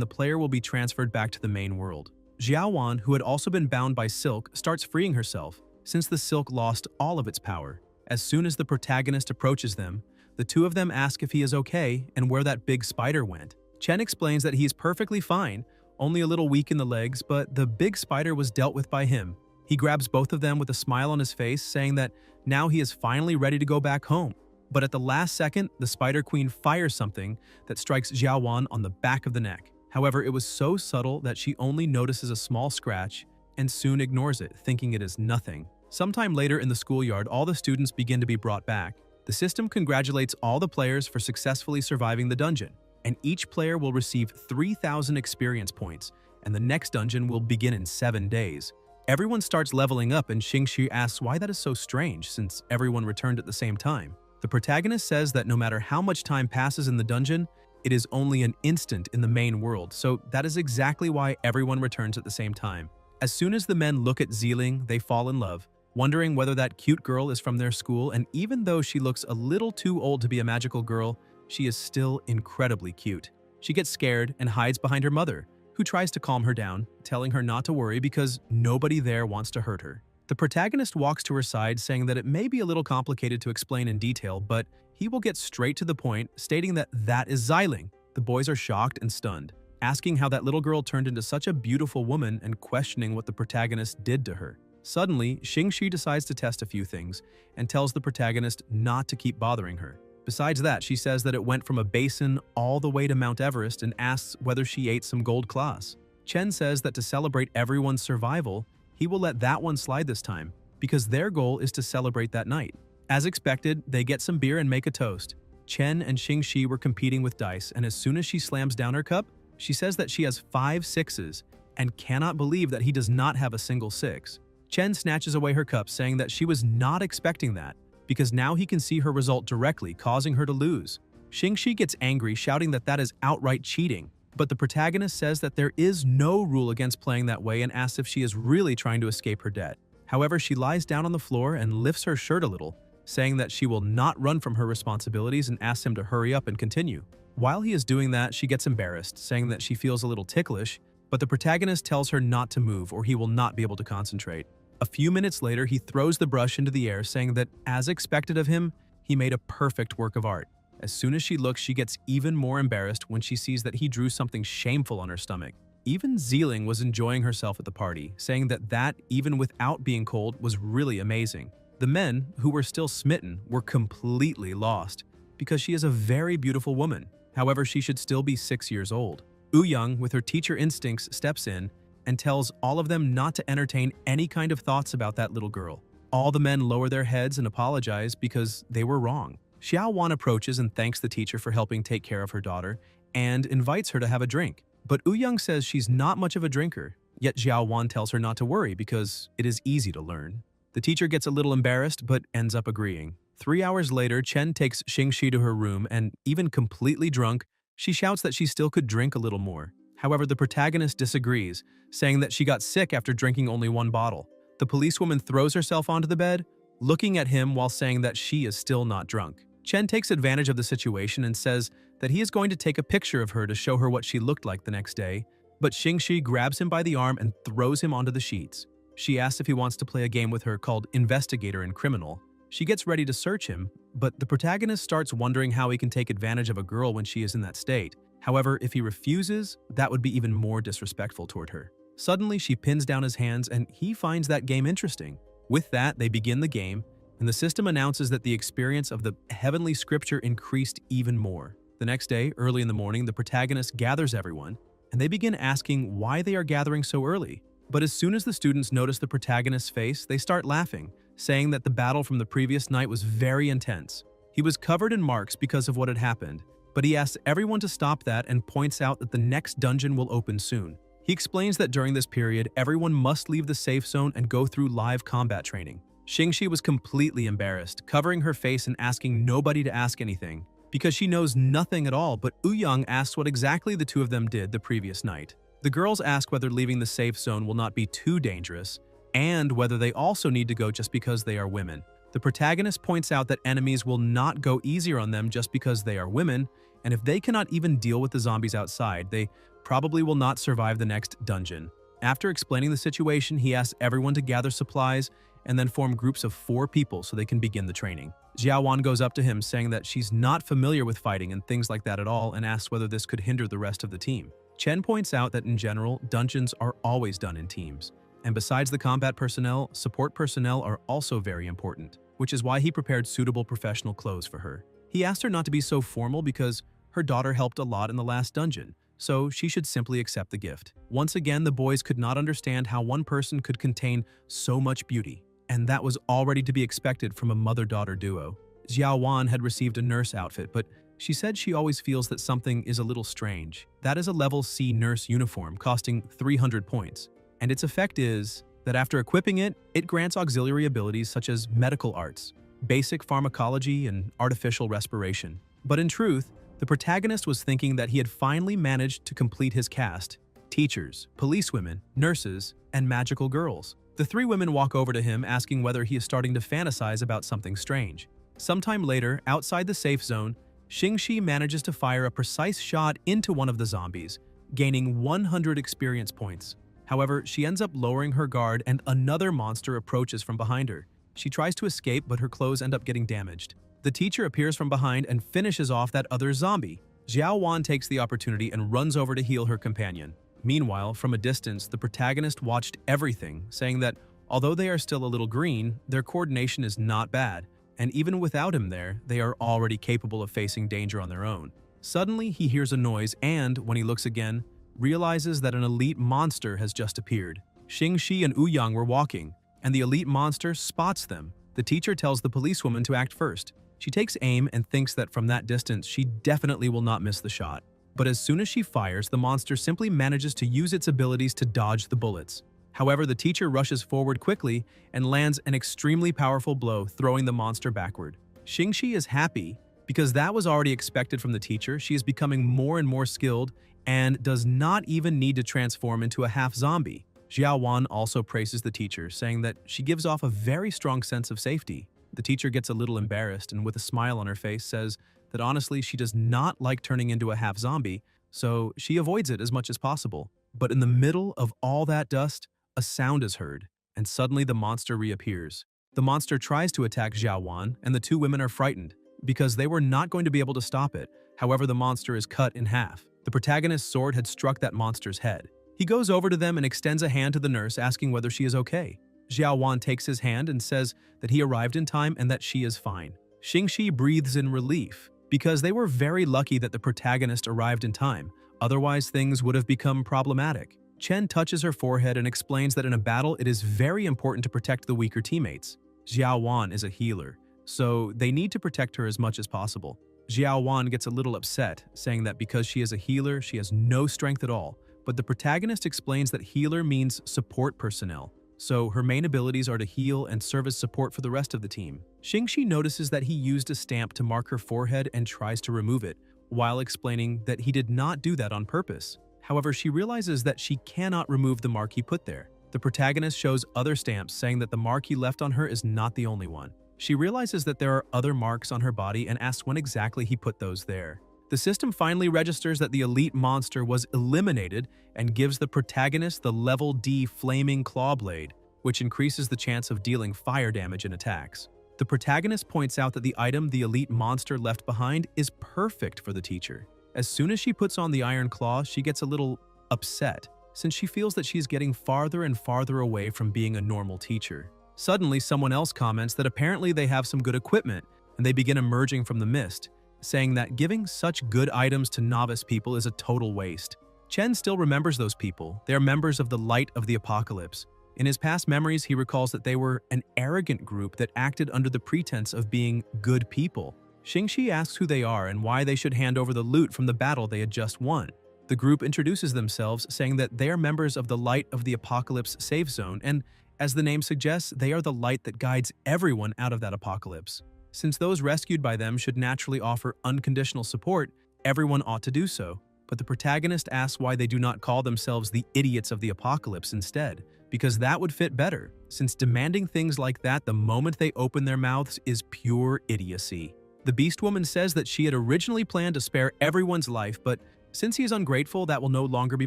the player will be transferred back to the main world. Xiaowan, who had also been bound by silk, starts freeing herself, since the silk lost all of its power. As soon as the protagonist approaches them, the two of them ask if he is okay and where that big spider went. Chen explains that he is perfectly fine, only a little weak in the legs, but the big spider was dealt with by him. He grabs both of them with a smile on his face, saying that now he is finally ready to go back home. But at the last second, the Spider Queen fires something that strikes Xiaowan on the back of the neck. However, it was so subtle that she only notices a small scratch and soon ignores it, thinking it is nothing. Sometime later in the schoolyard, all the students begin to be brought back. The system congratulates all the players for successfully surviving the dungeon, and each player will receive 3,000 experience points, and the next dungeon will begin in 7 days. Everyone starts leveling up, and Xingxi asks why that is so strange since everyone returned at the same time. The protagonist says that no matter how much time passes in the dungeon, it is only an instant in the main world, so that is exactly why everyone returns at the same time. As soon as the men look at Ziling, they fall in love, wondering whether that cute girl is from their school, and even though she looks a little too old to be a magical girl, she is still incredibly cute. She gets scared and hides behind her mother, who tries to calm her down, telling her not to worry because nobody there wants to hurt her. The protagonist walks to her side, saying that it may be a little complicated to explain in detail, but he will get straight to the point, stating that that is Xiling. The boys are shocked and stunned, asking how that little girl turned into such a beautiful woman and questioning what the protagonist did to her. Suddenly, Xingxi decides to test a few things and tells the protagonist not to keep bothering her. Besides that, she says that it went from a basin all the way to Mount Everest and asks whether she ate some gold claws. Chen says that to celebrate everyone's survival, he will let that one slide this time, because their goal is to celebrate that night. As expected, they get some beer and make a toast. Chen and Xingxi were competing with dice, and as soon as she slams down her cup, she says that she has 5 sixes and cannot believe that he does not have a single 6. Chen snatches away her cup, saying that she was not expecting that, because now he can see her result directly, causing her to lose. Xingxi gets angry, shouting that that is outright cheating, but the protagonist says that there is no rule against playing that way and asks if she is really trying to escape her debt. However, she lies down on the floor and lifts her shirt a little, saying that she will not run from her responsibilities and asks him to hurry up and continue. While he is doing that, she gets embarrassed, saying that she feels a little ticklish, but the protagonist tells her not to move or he will not be able to concentrate. A few minutes later, he throws the brush into the air, saying that, as expected of him, he made a perfect work of art. As soon as she looks, she gets even more embarrassed when she sees that he drew something shameful on her stomach. Even Ziling was enjoying herself at the party, saying that, even without being cold, was really amazing. The men, who were still smitten, were completely lost, because she is a very beautiful woman. However, she should still be 6 years old. Young, with her teacher instincts, steps in and tells all of them not to entertain any kind of thoughts about that little girl. All the men lower their heads and apologize because they were wrong. Xiaowan approaches and thanks the teacher for helping take care of her daughter and invites her to have a drink. But Young says she's not much of a drinker, yet Xiaowan tells her not to worry because it is easy to learn. The teacher gets a little embarrassed but ends up agreeing. 3 hours later, Chen takes Xingxi to her room and, even completely drunk, she shouts that she still could drink a little more. However, the protagonist disagrees, saying that she got sick after drinking only 1 bottle. The policewoman throws herself onto the bed, looking at him while saying that she is still not drunk. Chen takes advantage of the situation and says that he is going to take a picture of her to show her what she looked like the next day, but Xingxi grabs him by the arm and throws him onto the sheets. She asks if he wants to play a game with her called Investigator and Criminal. She gets ready to search him, but the protagonist starts wondering how he can take advantage of a girl when she is in that state. However, if he refuses, that would be even more disrespectful toward her. Suddenly, she pins down his hands and he finds that game interesting. With that, they begin the game, and the system announces that the experience of the heavenly scripture increased even more. The next day, early in the morning, the protagonist gathers everyone, and they begin asking why they are gathering so early. But as soon as the students notice the protagonist's face, they start laughing, saying that the battle from the previous night was very intense. He was covered in marks because of what had happened, but he asks everyone to stop that and points out that the next dungeon will open soon. He explains that during this period, everyone must leave the safe zone and go through live combat training. Xingxi was completely embarrassed, covering her face and asking nobody to ask anything, because she knows nothing at all, but Ouyang asks what exactly the two of them did the previous night. The girls ask whether leaving the safe zone will not be too dangerous, and whether they also need to go just because they are women. The protagonist points out that enemies will not go easier on them just because they are women, and if they cannot even deal with the zombies outside, they probably will not survive the next dungeon. After explaining the situation, he asks everyone to gather supplies and then form groups of 4 people so they can begin the training. Xiaowan goes up to him saying that she's not familiar with fighting and things like that at all and asks whether this could hinder the rest of the team. Chen points out that in general, dungeons are always done in teams. And besides the combat personnel, support personnel are also very important, which is why he prepared suitable professional clothes for her. He asked her not to be so formal because her daughter helped a lot in the last dungeon, so she should simply accept the gift. Once again, the boys could not understand how one person could contain so much beauty, and that was already to be expected from a mother-daughter duo. Xiaowan had received a nurse outfit, but she said she always feels that something is a little strange. That is a level C nurse uniform costing 300 points, and its effect is that after equipping it, it grants auxiliary abilities such as medical arts, basic pharmacology, and artificial respiration. But in truth, the protagonist was thinking that he had finally managed to complete his cast: teachers, policewomen, nurses, and magical girls. The 3 women walk over to him asking whether he is starting to fantasize about something strange. Sometime later, outside the safe zone, Xingxi manages to fire a precise shot into one of the zombies, gaining 100 experience points. However, she ends up lowering her guard and another monster approaches from behind her. She tries to escape, but her clothes end up getting damaged. The teacher appears from behind and finishes off that other zombie. Xiaowan takes the opportunity and runs over to heal her companion. Meanwhile, from a distance, the protagonist watched everything, saying that although they are still a little green, their coordination is not bad, and even without him there, they are already capable of facing danger on their own. Suddenly, he hears a noise and, when he looks again, realizes that an elite monster has just appeared. Xingxi and Ouyang were walking, and the elite monster spots them. The teacher tells the policewoman to act first. She takes aim and thinks that from that distance, she definitely will not miss the shot. But as soon as she fires, the monster simply manages to use its abilities to dodge the bullets. However, the teacher rushes forward quickly and lands an extremely powerful blow, throwing the monster backward. Xingxi is happy because that was already expected from the teacher. She is becoming more and more skilled and does not even need to transform into a half-zombie. Xiaowan also praises the teacher, saying that she gives off a very strong sense of safety. The teacher gets a little embarrassed and with a smile on her face says that honestly she does not like turning into a half-zombie, so she avoids it as much as possible. But in the middle of all that dust, a sound is heard, and suddenly the monster reappears. The monster tries to attack Xiaowan, and the 2 women are frightened because they were not going to be able to stop it. However, the monster is cut in half. The protagonist's sword had struck that monster's head. He goes over to them and extends a hand to the nurse, asking whether she is okay. Xiaowan takes his hand and says that he arrived in time and that she is fine. Xingxi breathes in relief because they were very lucky that the protagonist arrived in time, otherwise things would have become problematic. Chen touches her forehead and explains that in a battle it is very important to protect the weaker teammates. Xiaowan is a healer, so they need to protect her as much as possible. Xiaowan gets a little upset, saying that because she is a healer, she has no strength at all, but the protagonist explains that healer means support personnel, so her main abilities are to heal and serve as support for the rest of the team. Xingxi notices that he used a stamp to mark her forehead and tries to remove it, while explaining that he did not do that on purpose. However, she realizes that she cannot remove the mark he put there. The protagonist shows other stamps, saying that the mark he left on her is not the only one. She realizes that there are other marks on her body and asks when exactly he put those there. The system finally registers that the elite monster was eliminated and gives the protagonist the level D flaming claw blade, which increases the chance of dealing fire damage in attacks. The protagonist points out that the item the elite monster left behind is perfect for the teacher. As soon as she puts on the iron claw, she gets a little upset, since she feels that she's getting farther and farther away from being a normal teacher. Suddenly, someone else comments that apparently they have some good equipment, and they begin emerging from the mist, saying that giving such good items to novice people is a total waste. Chen still remembers those people. They are members of the Light of the Apocalypse. In his past memories, he recalls that they were an arrogant group that acted under the pretense of being good people. Xingxi asks who they are and why they should hand over the loot from the battle they had just won. The group introduces themselves, saying that they are members of the Light of the Apocalypse safe zone, and as the name suggests, they are the light that guides everyone out of that apocalypse. Since those rescued by them should naturally offer unconditional support, everyone ought to do so. But the protagonist asks why they do not call themselves the idiots of the apocalypse instead, because that would fit better, since demanding things like that the moment they open their mouths is pure idiocy. The Beast Woman says that she had originally planned to spare everyone's life, but since he is ungrateful, that will no longer be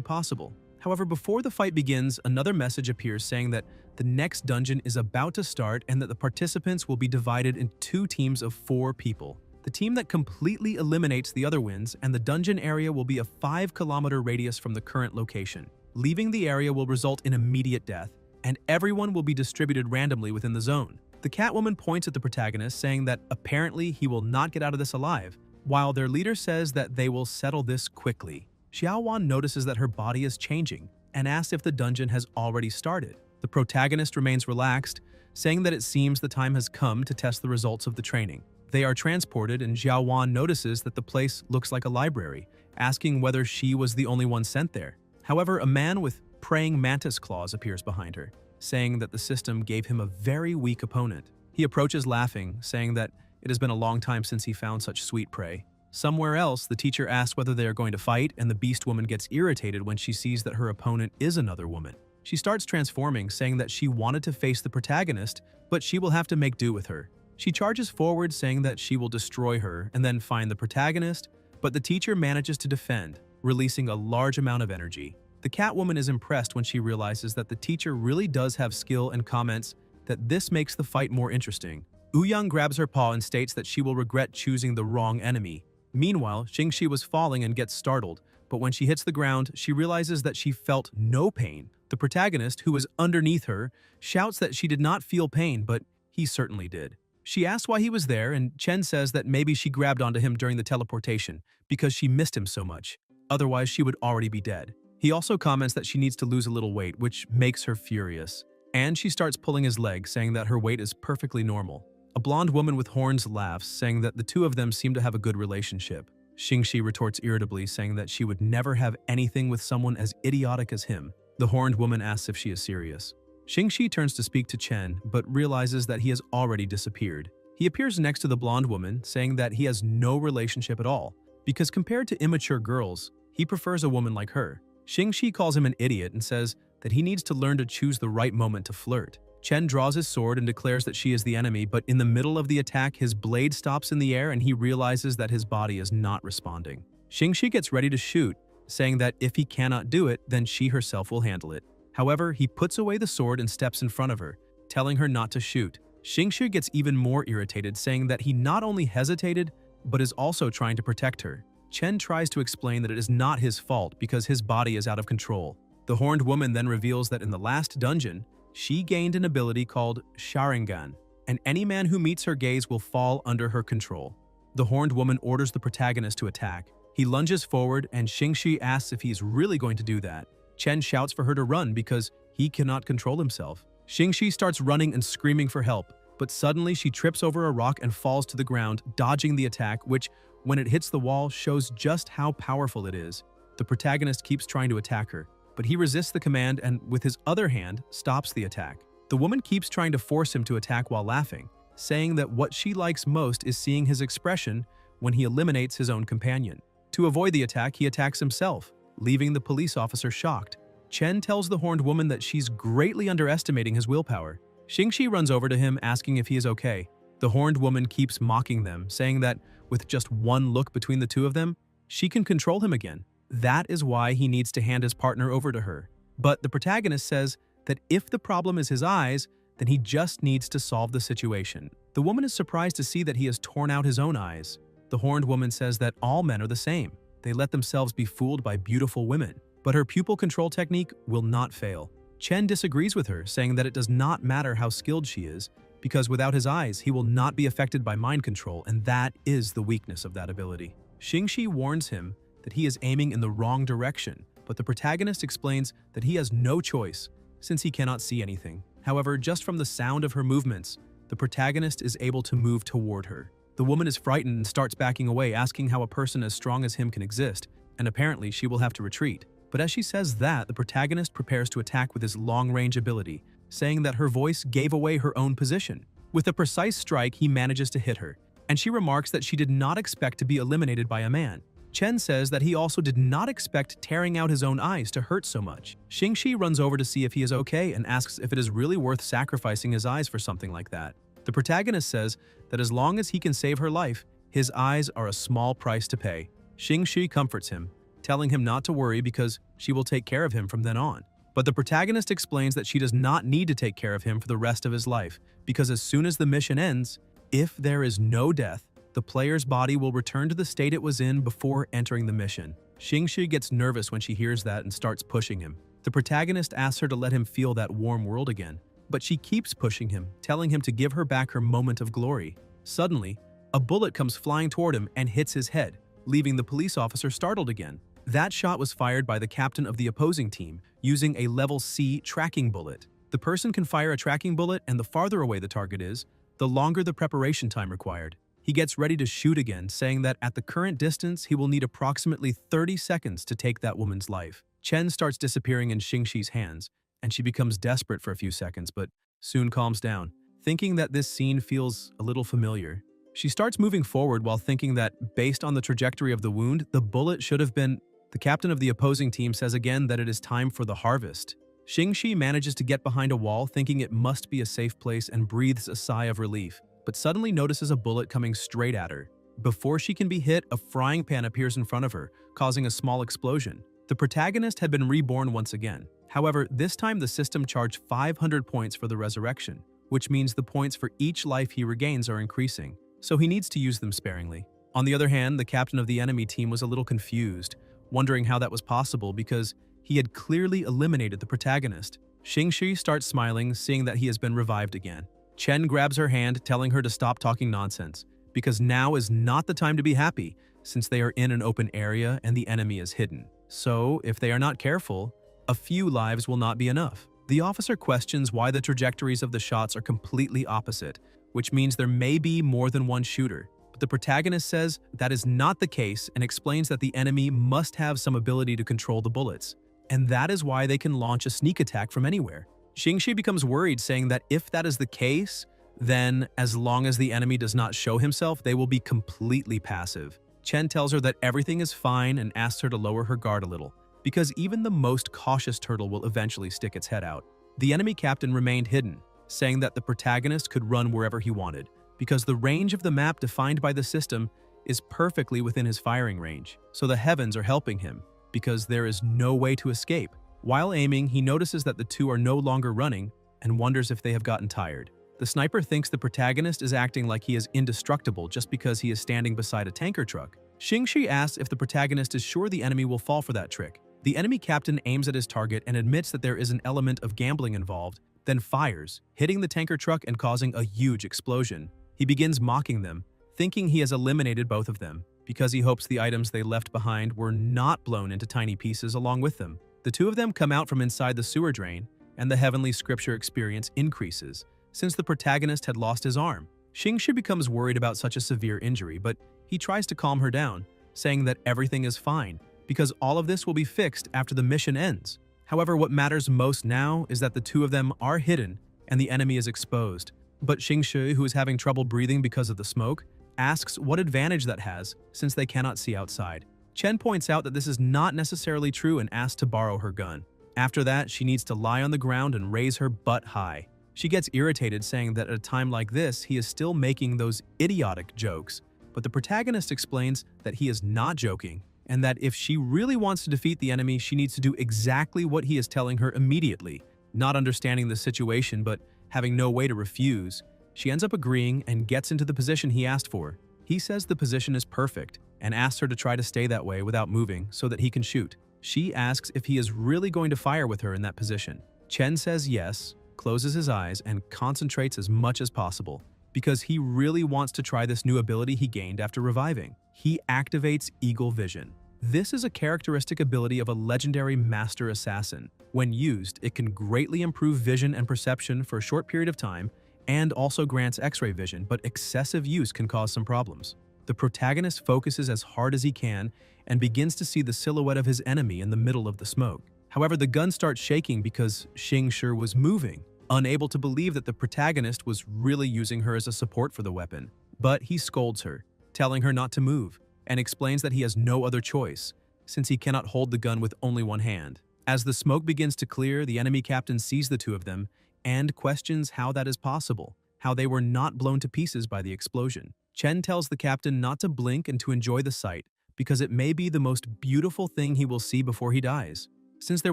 possible. However, before the fight begins, another message appears saying that the next dungeon is about to start and that the participants will be divided in 2 teams of 4 people. The team that completely eliminates the other wins, and the dungeon area will be a 5-kilometer radius from the current location. Leaving the area will result in immediate death, and everyone will be distributed randomly within the zone. The Catwoman points at the protagonist, saying that apparently he will not get out of this alive, while their leader says that they will settle this quickly. Xiaowan notices that her body is changing and asks if the dungeon has already started. The protagonist remains relaxed, saying that it seems the time has come to test the results of the training. They are transported, and Xiaowan notices that the place looks like a library, asking whether she was the only one sent there. However, a man with praying mantis claws appears behind her, saying that the system gave him a very weak opponent. He approaches laughing, saying that it has been a long time since he found such sweet prey. Somewhere else, the teacher asks whether they are going to fight, and the Beast Woman gets irritated when she sees that her opponent is another woman. She starts transforming, saying that she wanted to face the protagonist, but she will have to make do with her. She charges forward, saying that she will destroy her and then find the protagonist, but the teacher manages to defend, releasing a large amount of energy. The Catwoman is impressed when she realizes that the teacher really does have skill and comments that this makes the fight more interesting. Ouyang grabs her paw and states that she will regret choosing the wrong enemy. Meanwhile, Xingxi was falling and gets startled, but when she hits the ground, she realizes that she felt no pain. The protagonist, who was underneath her, shouts that she did not feel pain, but he certainly did. She asks why he was there, and Chen says that maybe she grabbed onto him during the teleportation because she missed him so much. Otherwise, she would already be dead. He also comments that she needs to lose a little weight, which makes her furious. And she starts pulling his leg, saying that her weight is perfectly normal. A blonde woman with horns laughs, saying that the 2 of them seem to have a good relationship. Xingxi retorts irritably, saying that she would never have anything with someone as idiotic as him. The horned woman asks if she is serious. Xingxi turns to speak to Chen, but realizes that he has already disappeared. He appears next to the blonde woman, saying that he has no relationship at all, because compared to immature girls, he prefers a woman like her. Xingxi calls him an idiot and says that he needs to learn to choose the right moment to flirt. Chen draws his sword and declares that she is the enemy, but in the middle of the attack, his blade stops in the air and he realizes that his body is not responding. Xingxi gets ready to shoot, saying that if he cannot do it, then she herself will handle it. However, he puts away the sword and steps in front of her, telling her not to shoot. Xingxi gets even more irritated, saying that he not only hesitated, but is also trying to protect her. Chen tries to explain that it is not his fault because his body is out of control. The horned woman then reveals that in the last dungeon, she gained an ability called Sharingan, and any man who meets her gaze will fall under her control. The horned woman orders the protagonist to attack. He lunges forward, and Xingxi asks if he's really going to do that. Chen shouts for her to run because he cannot control himself. Xingxi starts running and screaming for help, but suddenly she trips over a rock and falls to the ground, dodging the attack, which, when it hits the wall, shows just how powerful it is. The protagonist keeps trying to attack her, but he resists the command and, with his other hand, stops the attack. The woman keeps trying to force him to attack while laughing, saying that what she likes most is seeing his expression when he eliminates his own companion. To avoid the attack, he attacks himself, leaving the police officer shocked. Chen tells the horned woman that she's greatly underestimating his willpower. Xingxi runs over to him, asking if he is okay. The horned woman keeps mocking them, saying that with just one look between the 2 of them, she can control him again. That is why he needs to hand his partner over to her. But the protagonist says that if the problem is his eyes, then he just needs to solve the situation. The woman is surprised to see that he has torn out his own eyes. The horned woman says that all men are the same. They let themselves be fooled by beautiful women, but her pupil control technique will not fail. Chen disagrees with her, saying that it does not matter how skilled she is, because without his eyes, he will not be affected by mind control, and that is the weakness of that ability. Xingxi warns him that he is aiming in the wrong direction, but the protagonist explains that he has no choice since he cannot see anything. However, just from the sound of her movements, the protagonist is able to move toward her. The woman is frightened and starts backing away, asking how a person as strong as him can exist, and apparently she will have to retreat. But as she says that, the protagonist prepares to attack with his long-range ability, saying that her voice gave away her own position. With a precise strike, he manages to hit her, and she remarks that she did not expect to be eliminated by a man. Chen says that he also did not expect tearing out his own eyes to hurt so much. Xingxi runs over to see if he is okay and asks if it is really worth sacrificing his eyes for something like that. The protagonist says that as long as he can save her life, his eyes are a small price to pay. Xingxi comforts him, telling him not to worry because she will take care of him from then on. But the protagonist explains that she does not need to take care of him for the rest of his life, because as soon as the mission ends, if there is no death, the player's body will return to the state it was in before entering the mission. Xingxi gets nervous when she hears that and starts pushing him. The protagonist asks her to let him feel that warm world again, but she keeps pushing him, telling him to give her back her moment of glory. Suddenly, a bullet comes flying toward him and hits his head, leaving the police officer startled again. That shot was fired by the captain of the opposing team using a level C tracking bullet. The person can fire a tracking bullet, and the farther away the target is, the longer the preparation time required. He gets ready to shoot again, saying that at the current distance, he will need approximately 30 seconds to take that woman's life. Chen starts disappearing in Xingxi's hands, and she becomes desperate for a few seconds, but soon calms down, thinking that this scene feels a little familiar. She starts moving forward while thinking that, based on the trajectory of the wound, the bullet should have been. The captain of the opposing team says again that it is time for the harvest. Xingxi manages to get behind a wall, thinking it must be a safe place, and breathes a sigh of relief, but suddenly notices a bullet coming straight at her. Before she can be hit, a frying pan appears in front of her, causing a small explosion. The protagonist had been reborn once again. However, this time the system charged 500 points for the resurrection, which means the points for each life he regains are increasing, so he needs to use them sparingly. On the other hand, the captain of the enemy team was a little confused, wondering how that was possible because he had clearly eliminated the protagonist. Xingxi starts smiling, seeing that he has been revived again. Chen grabs her hand, telling her to stop talking nonsense, because now is not the time to be happy, since they are in an open area and the enemy is hidden. So, if they are not careful, a few lives will not be enough. The officer questions why the trajectories of the shots are completely opposite, which means there may be more than one shooter. But the protagonist says that is not the case and explains that the enemy must have some ability to control the bullets, and that is why they can launch a sneak attack from anywhere. Xingxi becomes worried, saying that if that is the case, then as long as the enemy does not show himself, they will be completely passive. Chen tells her that everything is fine and asks her to lower her guard a little, because even the most cautious turtle will eventually stick its head out. The enemy captain remained hidden, saying that the protagonist could run wherever he wanted, because the range of the map defined by the system is perfectly within his firing range, so the heavens are helping him, because there is no way to escape. While aiming, he notices that the two are no longer running and wonders if they have gotten tired. The sniper thinks the protagonist is acting like he is indestructible just because he is standing beside a tanker truck. Xingxi asks if the protagonist is sure the enemy will fall for that trick. The enemy captain aims at his target and admits that there is an element of gambling involved, then fires, hitting the tanker truck and causing a huge explosion. He begins mocking them, thinking he has eliminated both of them, because he hopes the items they left behind were not blown into tiny pieces along with them. The two of them come out from inside the sewer drain, and the heavenly scripture experience increases, since the protagonist had lost his arm. Xingxi becomes worried about such a severe injury, but he tries to calm her down, saying that everything is fine, because all of this will be fixed after the mission ends. However, what matters most now is that the two of them are hidden and the enemy is exposed. But Xingxi, who is having trouble breathing because of the smoke, asks what advantage that has since they cannot see outside. Chen points out that this is not necessarily true and asks to borrow her gun. After that, she needs to lie on the ground and raise her butt high. She gets irritated, saying that at a time like this, he is still making those idiotic jokes. But the protagonist explains that he is not joking, and that if she really wants to defeat the enemy, she needs to do exactly what he is telling her immediately. Not understanding the situation, but having no way to refuse, she ends up agreeing and gets into the position he asked for. He says the position is perfect and asks her to try to stay that way without moving so that he can shoot. She asks if he is really going to fire with her in that position. Chen says yes, closes his eyes, and concentrates as much as possible, because he really wants to try this new ability he gained after reviving. He activates Eagle Vision. This is a characteristic ability of a legendary master assassin. When used, it can greatly improve vision and perception for a short period of time and also grants X-ray vision, but excessive use can cause some problems. The protagonist focuses as hard as he can and begins to see the silhouette of his enemy in the middle of the smoke. However, the gun starts shaking because Xing Shi was moving, unable to believe that the protagonist was really using her as a support for the weapon. But he scolds her, telling her not to move, and explains that he has no other choice, since he cannot hold the gun with only one hand. As the smoke begins to clear, the enemy captain sees the two of them and questions how that is possible, how they were not blown to pieces by the explosion. Chen tells the captain not to blink and to enjoy the sight, because it may be the most beautiful thing he will see before he dies. Since there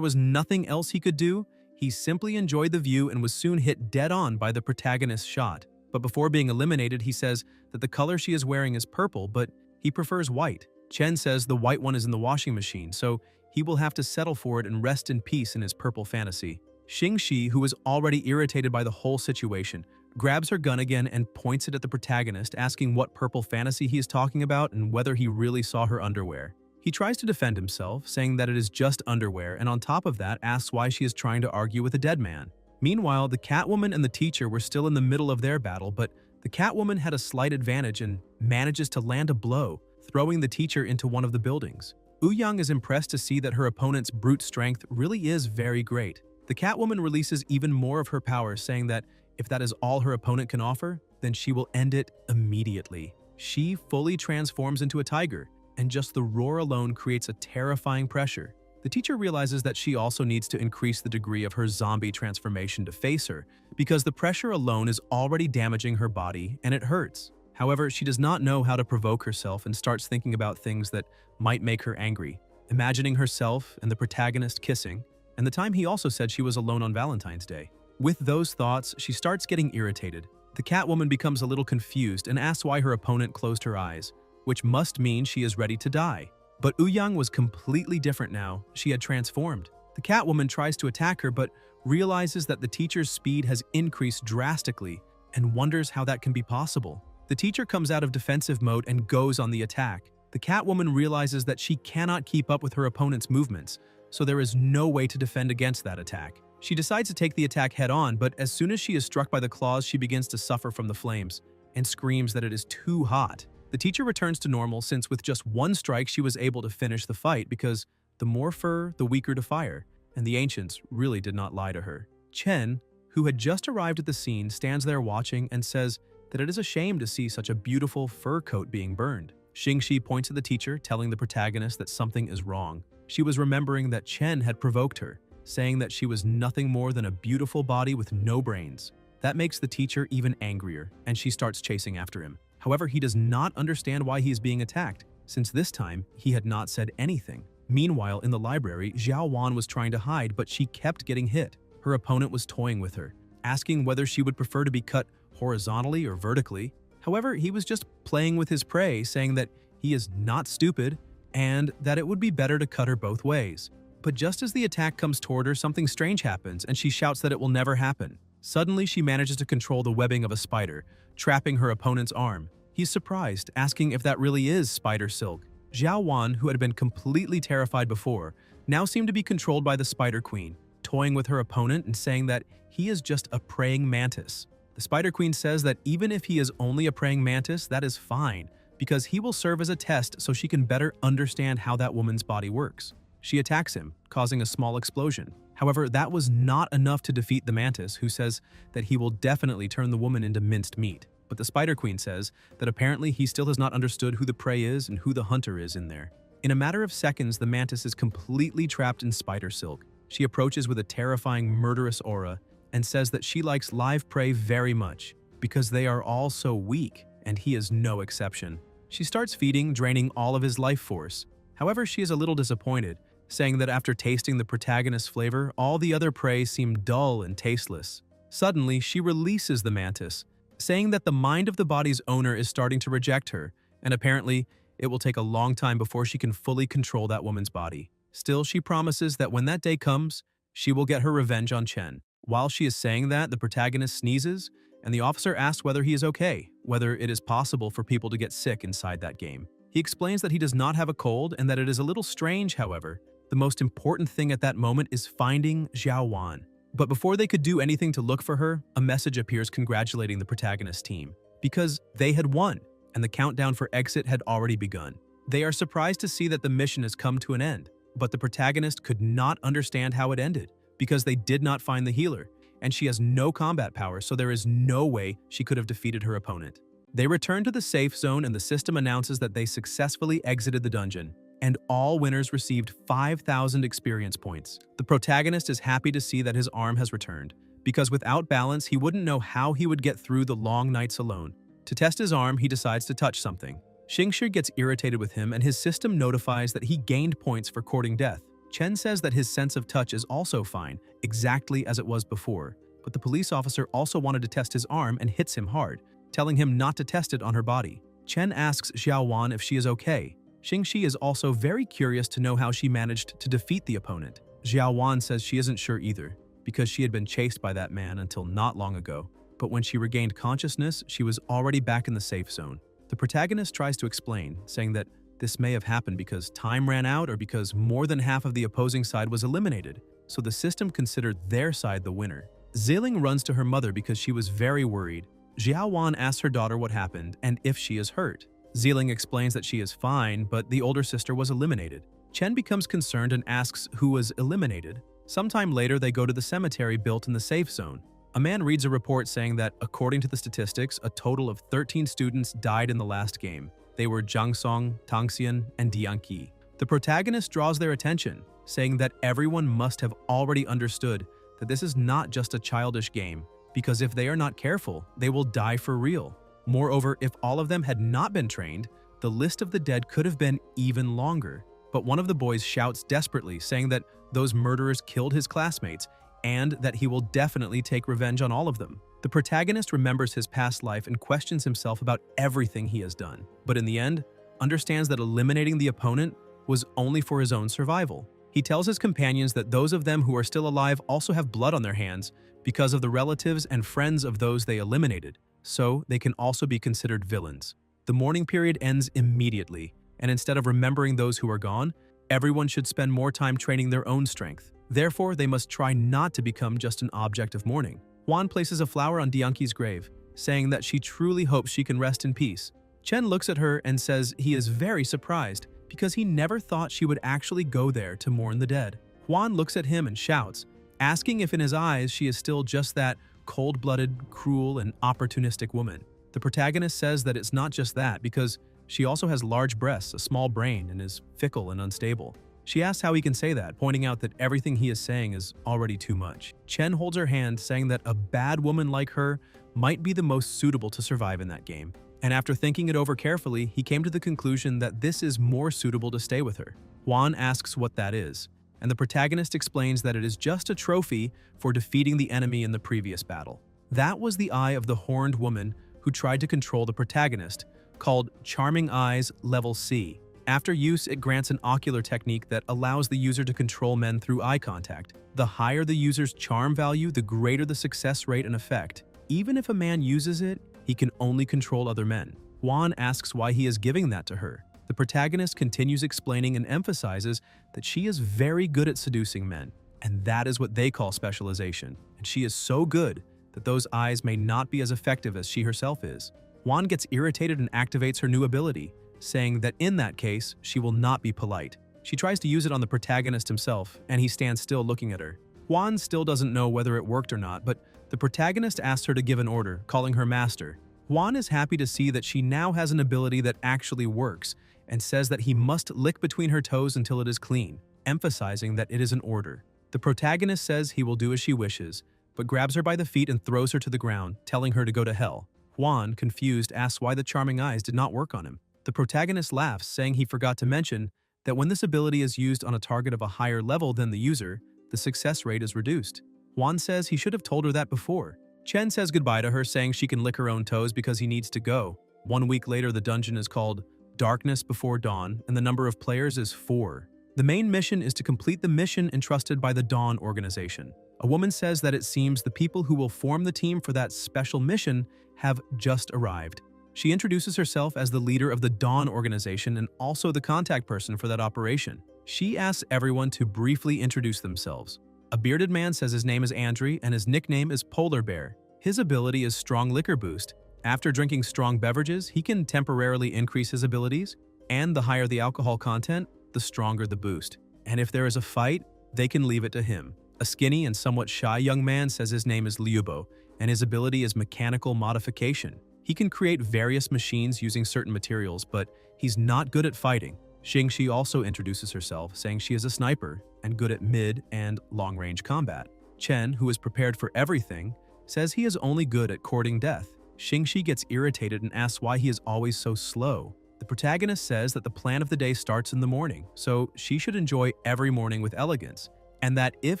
was nothing else he could do, he simply enjoyed the view and was soon hit dead on by the protagonist's shot. But before being eliminated, he says that the color she is wearing is purple, but he prefers white. Chen says the white one is in the washing machine, so he will have to settle for it and rest in peace in his purple fantasy. Xing Shi, who is already irritated by the whole situation, grabs her gun again and points it at the protagonist, asking what purple fantasy he is talking about and whether he really saw her underwear. He tries to defend himself, saying that it is just underwear, and on top of that asks why she is trying to argue with a dead man. Meanwhile, the Catwoman and the teacher were still in the middle of their battle, but the Catwoman had a slight advantage and manages to land a blow, throwing the teacher into one of the buildings. Ouyang is impressed to see that her opponent's brute strength really is very great. The Catwoman releases even more of her power, saying that if that is all her opponent can offer, then she will end it immediately. She fully transforms into a tiger, and just the roar alone creates a terrifying pressure. The teacher realizes that she also needs to increase the degree of her zombie transformation to face her, because the pressure alone is already damaging her body and it hurts. However, she does not know how to provoke herself and starts thinking about things that might make her angry, imagining herself and the protagonist kissing, and the time he also said she was alone on Valentine's Day. With those thoughts, she starts getting irritated. The Catwoman becomes a little confused and asks why her opponent closed her eyes, which must mean she is ready to die. But Ouyang was completely different now. She had transformed. The Catwoman tries to attack her but realizes that the teacher's speed has increased drastically and wonders how that can be possible. The teacher comes out of defensive mode and goes on the attack. The Catwoman realizes that she cannot keep up with her opponent's movements, so there is no way to defend against that attack. She decides to take the attack head-on, but as soon as she is struck by the claws, she begins to suffer from the flames and screams that it is too hot. The teacher returns to normal since with just one strike she was able to finish the fight because the more fur, the weaker to fire, and the ancients really did not lie to her. Chen, who had just arrived at the scene, stands there watching and says that it is a shame to see such a beautiful fur coat being burned. Xing Shi points at the teacher, telling the protagonist that something is wrong. She was remembering that Chen had provoked her, saying that she was nothing more than a beautiful body with no brains. That makes the teacher even angrier, and she starts chasing after him. However, he does not understand why he is being attacked, since this time he had not said anything. Meanwhile, in the library, Xiao Wan was trying to hide, but she kept getting hit. Her opponent was toying with her, asking whether she would prefer to be cut horizontally or vertically. However, he was just playing with his prey, saying that he is not stupid and that it would be better to cut her both ways. But just as the attack comes toward her, something strange happens, and she shouts that it will never happen. Suddenly, she manages to control the webbing of a spider, trapping her opponent's arm. He's surprised, asking if that really is spider silk. Xiao Wan, who had been completely terrified before, now seemed to be controlled by the Spider Queen, toying with her opponent and saying that he is just a praying mantis. The Spider Queen says that even if he is only a praying mantis, that is fine, because he will serve as a test so she can better understand how that woman's body works. She attacks him, causing a small explosion. However, that was not enough to defeat the mantis, who says that he will definitely turn the woman into minced meat. But the Spider Queen says that apparently he still has not understood who the prey is and who the hunter is in there. In a matter of seconds, the mantis is completely trapped in spider silk. She approaches with a terrifying, murderous aura and says that she likes live prey very much because they are all so weak, and he is no exception. She starts feeding, draining all of his life force. However, she is a little disappointed, saying that after tasting the protagonist's flavor, all the other prey seem dull and tasteless. Suddenly, she releases the mantis, saying that the mind of the body's owner is starting to reject her, and apparently, it will take a long time before she can fully control that woman's body. Still, she promises that when that day comes, she will get her revenge on Chen. While she is saying that, the protagonist sneezes, and the officer asks whether he is okay, whether it is possible for people to get sick inside that game. He explains that he does not have a cold and that it is a little strange, however. The most important thing at that moment is finding Xiao Wan. But before they could do anything to look for her, a message appears congratulating the protagonist team, because they had won, and the countdown for exit had already begun. They are surprised to see that the mission has come to an end, but the protagonist could not understand how it ended, because they did not find the healer, and she has no combat power, so there is no way she could have defeated her opponent. They return to the safe zone and the system announces that they successfully exited the dungeon, and all winners received 5,000 experience points. The protagonist is happy to see that his arm has returned, because without balance, he wouldn't know how he would get through the long nights alone. To test his arm, he decides to touch something. Xingshi gets irritated with him and his system notifies that he gained points for courting death. Chen says that his sense of touch is also fine, exactly as it was before, but the police officer also wanted to test his arm and hits him hard, telling him not to test it on her body. Chen asks Xiao Wan if she is okay. Xingshi is also very curious to know how she managed to defeat the opponent. Xiao Wan says she isn't sure either, because she had been chased by that man until not long ago. But when she regained consciousness, she was already back in the safe zone. The protagonist tries to explain, saying that this may have happened because time ran out or because more than half of the opposing side was eliminated, so the system considered their side the winner. Ziling runs to her mother because she was very worried. Xiao Wan asks her daughter what happened and if she is hurt. Ziling explains that she is fine, but the older sister was eliminated. Chen becomes concerned and asks who was eliminated. Sometime later, they go to the cemetery built in the safe zone. A man reads a report saying that, according to the statistics, a total of 13 students died in the last game. They were Zhang Song, Tang Xian, and Dian Qi. The protagonist draws their attention, saying that everyone must have already understood that this is not just a childish game, because if they are not careful, they will die for real. Moreover, if all of them had not been trained, the list of the dead could have been even longer. But one of the boys shouts desperately, saying that those murderers killed his classmates and that he will definitely take revenge on all of them. The protagonist remembers his past life and questions himself about everything he has done, but in the end, understands that eliminating the opponent was only for his own survival. He tells his companions that those of them who are still alive also have blood on their hands because of the relatives and friends of those they eliminated, so they can also be considered villains. The mourning period ends immediately, and instead of remembering those who are gone, everyone should spend more time training their own strength. Therefore, they must try not to become just an object of mourning. Juan places a flower on Dianqi's grave, saying that she truly hopes she can rest in peace. Chen looks at her and says he is very surprised because he never thought she would actually go there to mourn the dead. Juan looks at him and shouts, asking if in his eyes she is still just that cold-blooded, cruel, and opportunistic woman. The protagonist says that it's not just that, because she also has large breasts, a small brain, and is fickle and unstable. She asks how he can say that, pointing out that everything he is saying is already too much. Chen holds her hand, saying that a bad woman like her might be the most suitable to survive in that game. And after thinking it over carefully, he came to the conclusion that this is more suitable to stay with her. Juan asks what that is, and the protagonist explains that it is just a trophy for defeating the enemy in the previous battle. That was the eye of the horned woman who tried to control the protagonist, called Charming Eyes Level C. After use, it grants an ocular technique that allows the user to control men through eye contact. The higher the user's charm value, the greater the success rate and effect. Even if a man uses it, he can only control other men. Juan asks why he is giving that to her. The protagonist continues explaining and emphasizes that she is very good at seducing men, and that is what they call specialization. And she is so good that those eyes may not be as effective as she herself is. Juan gets irritated and activates her new ability, saying that in that case, she will not be polite. She tries to use it on the protagonist himself, and he stands still looking at her. Juan still doesn't know whether it worked or not, but the protagonist asks her to give an order, calling her master. Juan is happy to see that she now has an ability that actually works, and says that he must lick between her toes until it is clean, emphasizing that it is an order. The protagonist says he will do as she wishes, but grabs her by the feet and throws her to the ground, telling her to go to hell. Juan, confused, asks why the charming eyes did not work on him. The protagonist laughs, saying he forgot to mention that when this ability is used on a target of a higher level than the user, the success rate is reduced. Juan says he should have told her that before. Chen says goodbye to her, saying she can lick her own toes because he needs to go. 1 week later, the dungeon is called Darkness Before Dawn, and the number of players is 4. The main mission is to complete the mission entrusted by the Dawn organization. A woman says that it seems the people who will form the team for that special mission have just arrived. She introduces herself as the leader of the Dawn organization and also the contact person for that operation. She asks everyone to briefly introduce themselves. A bearded man says his name is Andre and his nickname is Polar Bear. His ability is Strong Liquor Boost. After drinking strong beverages, he can temporarily increase his abilities, and the higher the alcohol content, the stronger the boost. And if there is a fight, they can leave it to him. A skinny and somewhat shy young man says his name is Liubo, and his ability is Mechanical Modification. He can create various machines using certain materials, but he's not good at fighting. Xingxi also introduces herself, saying she is a sniper and good at mid and long-range combat. Chen, who is prepared for everything, says he is only good at courting death. Xingxi gets irritated and asks why he is always so slow. The protagonist says that the plan of the day starts in the morning, so she should enjoy every morning with elegance, and that if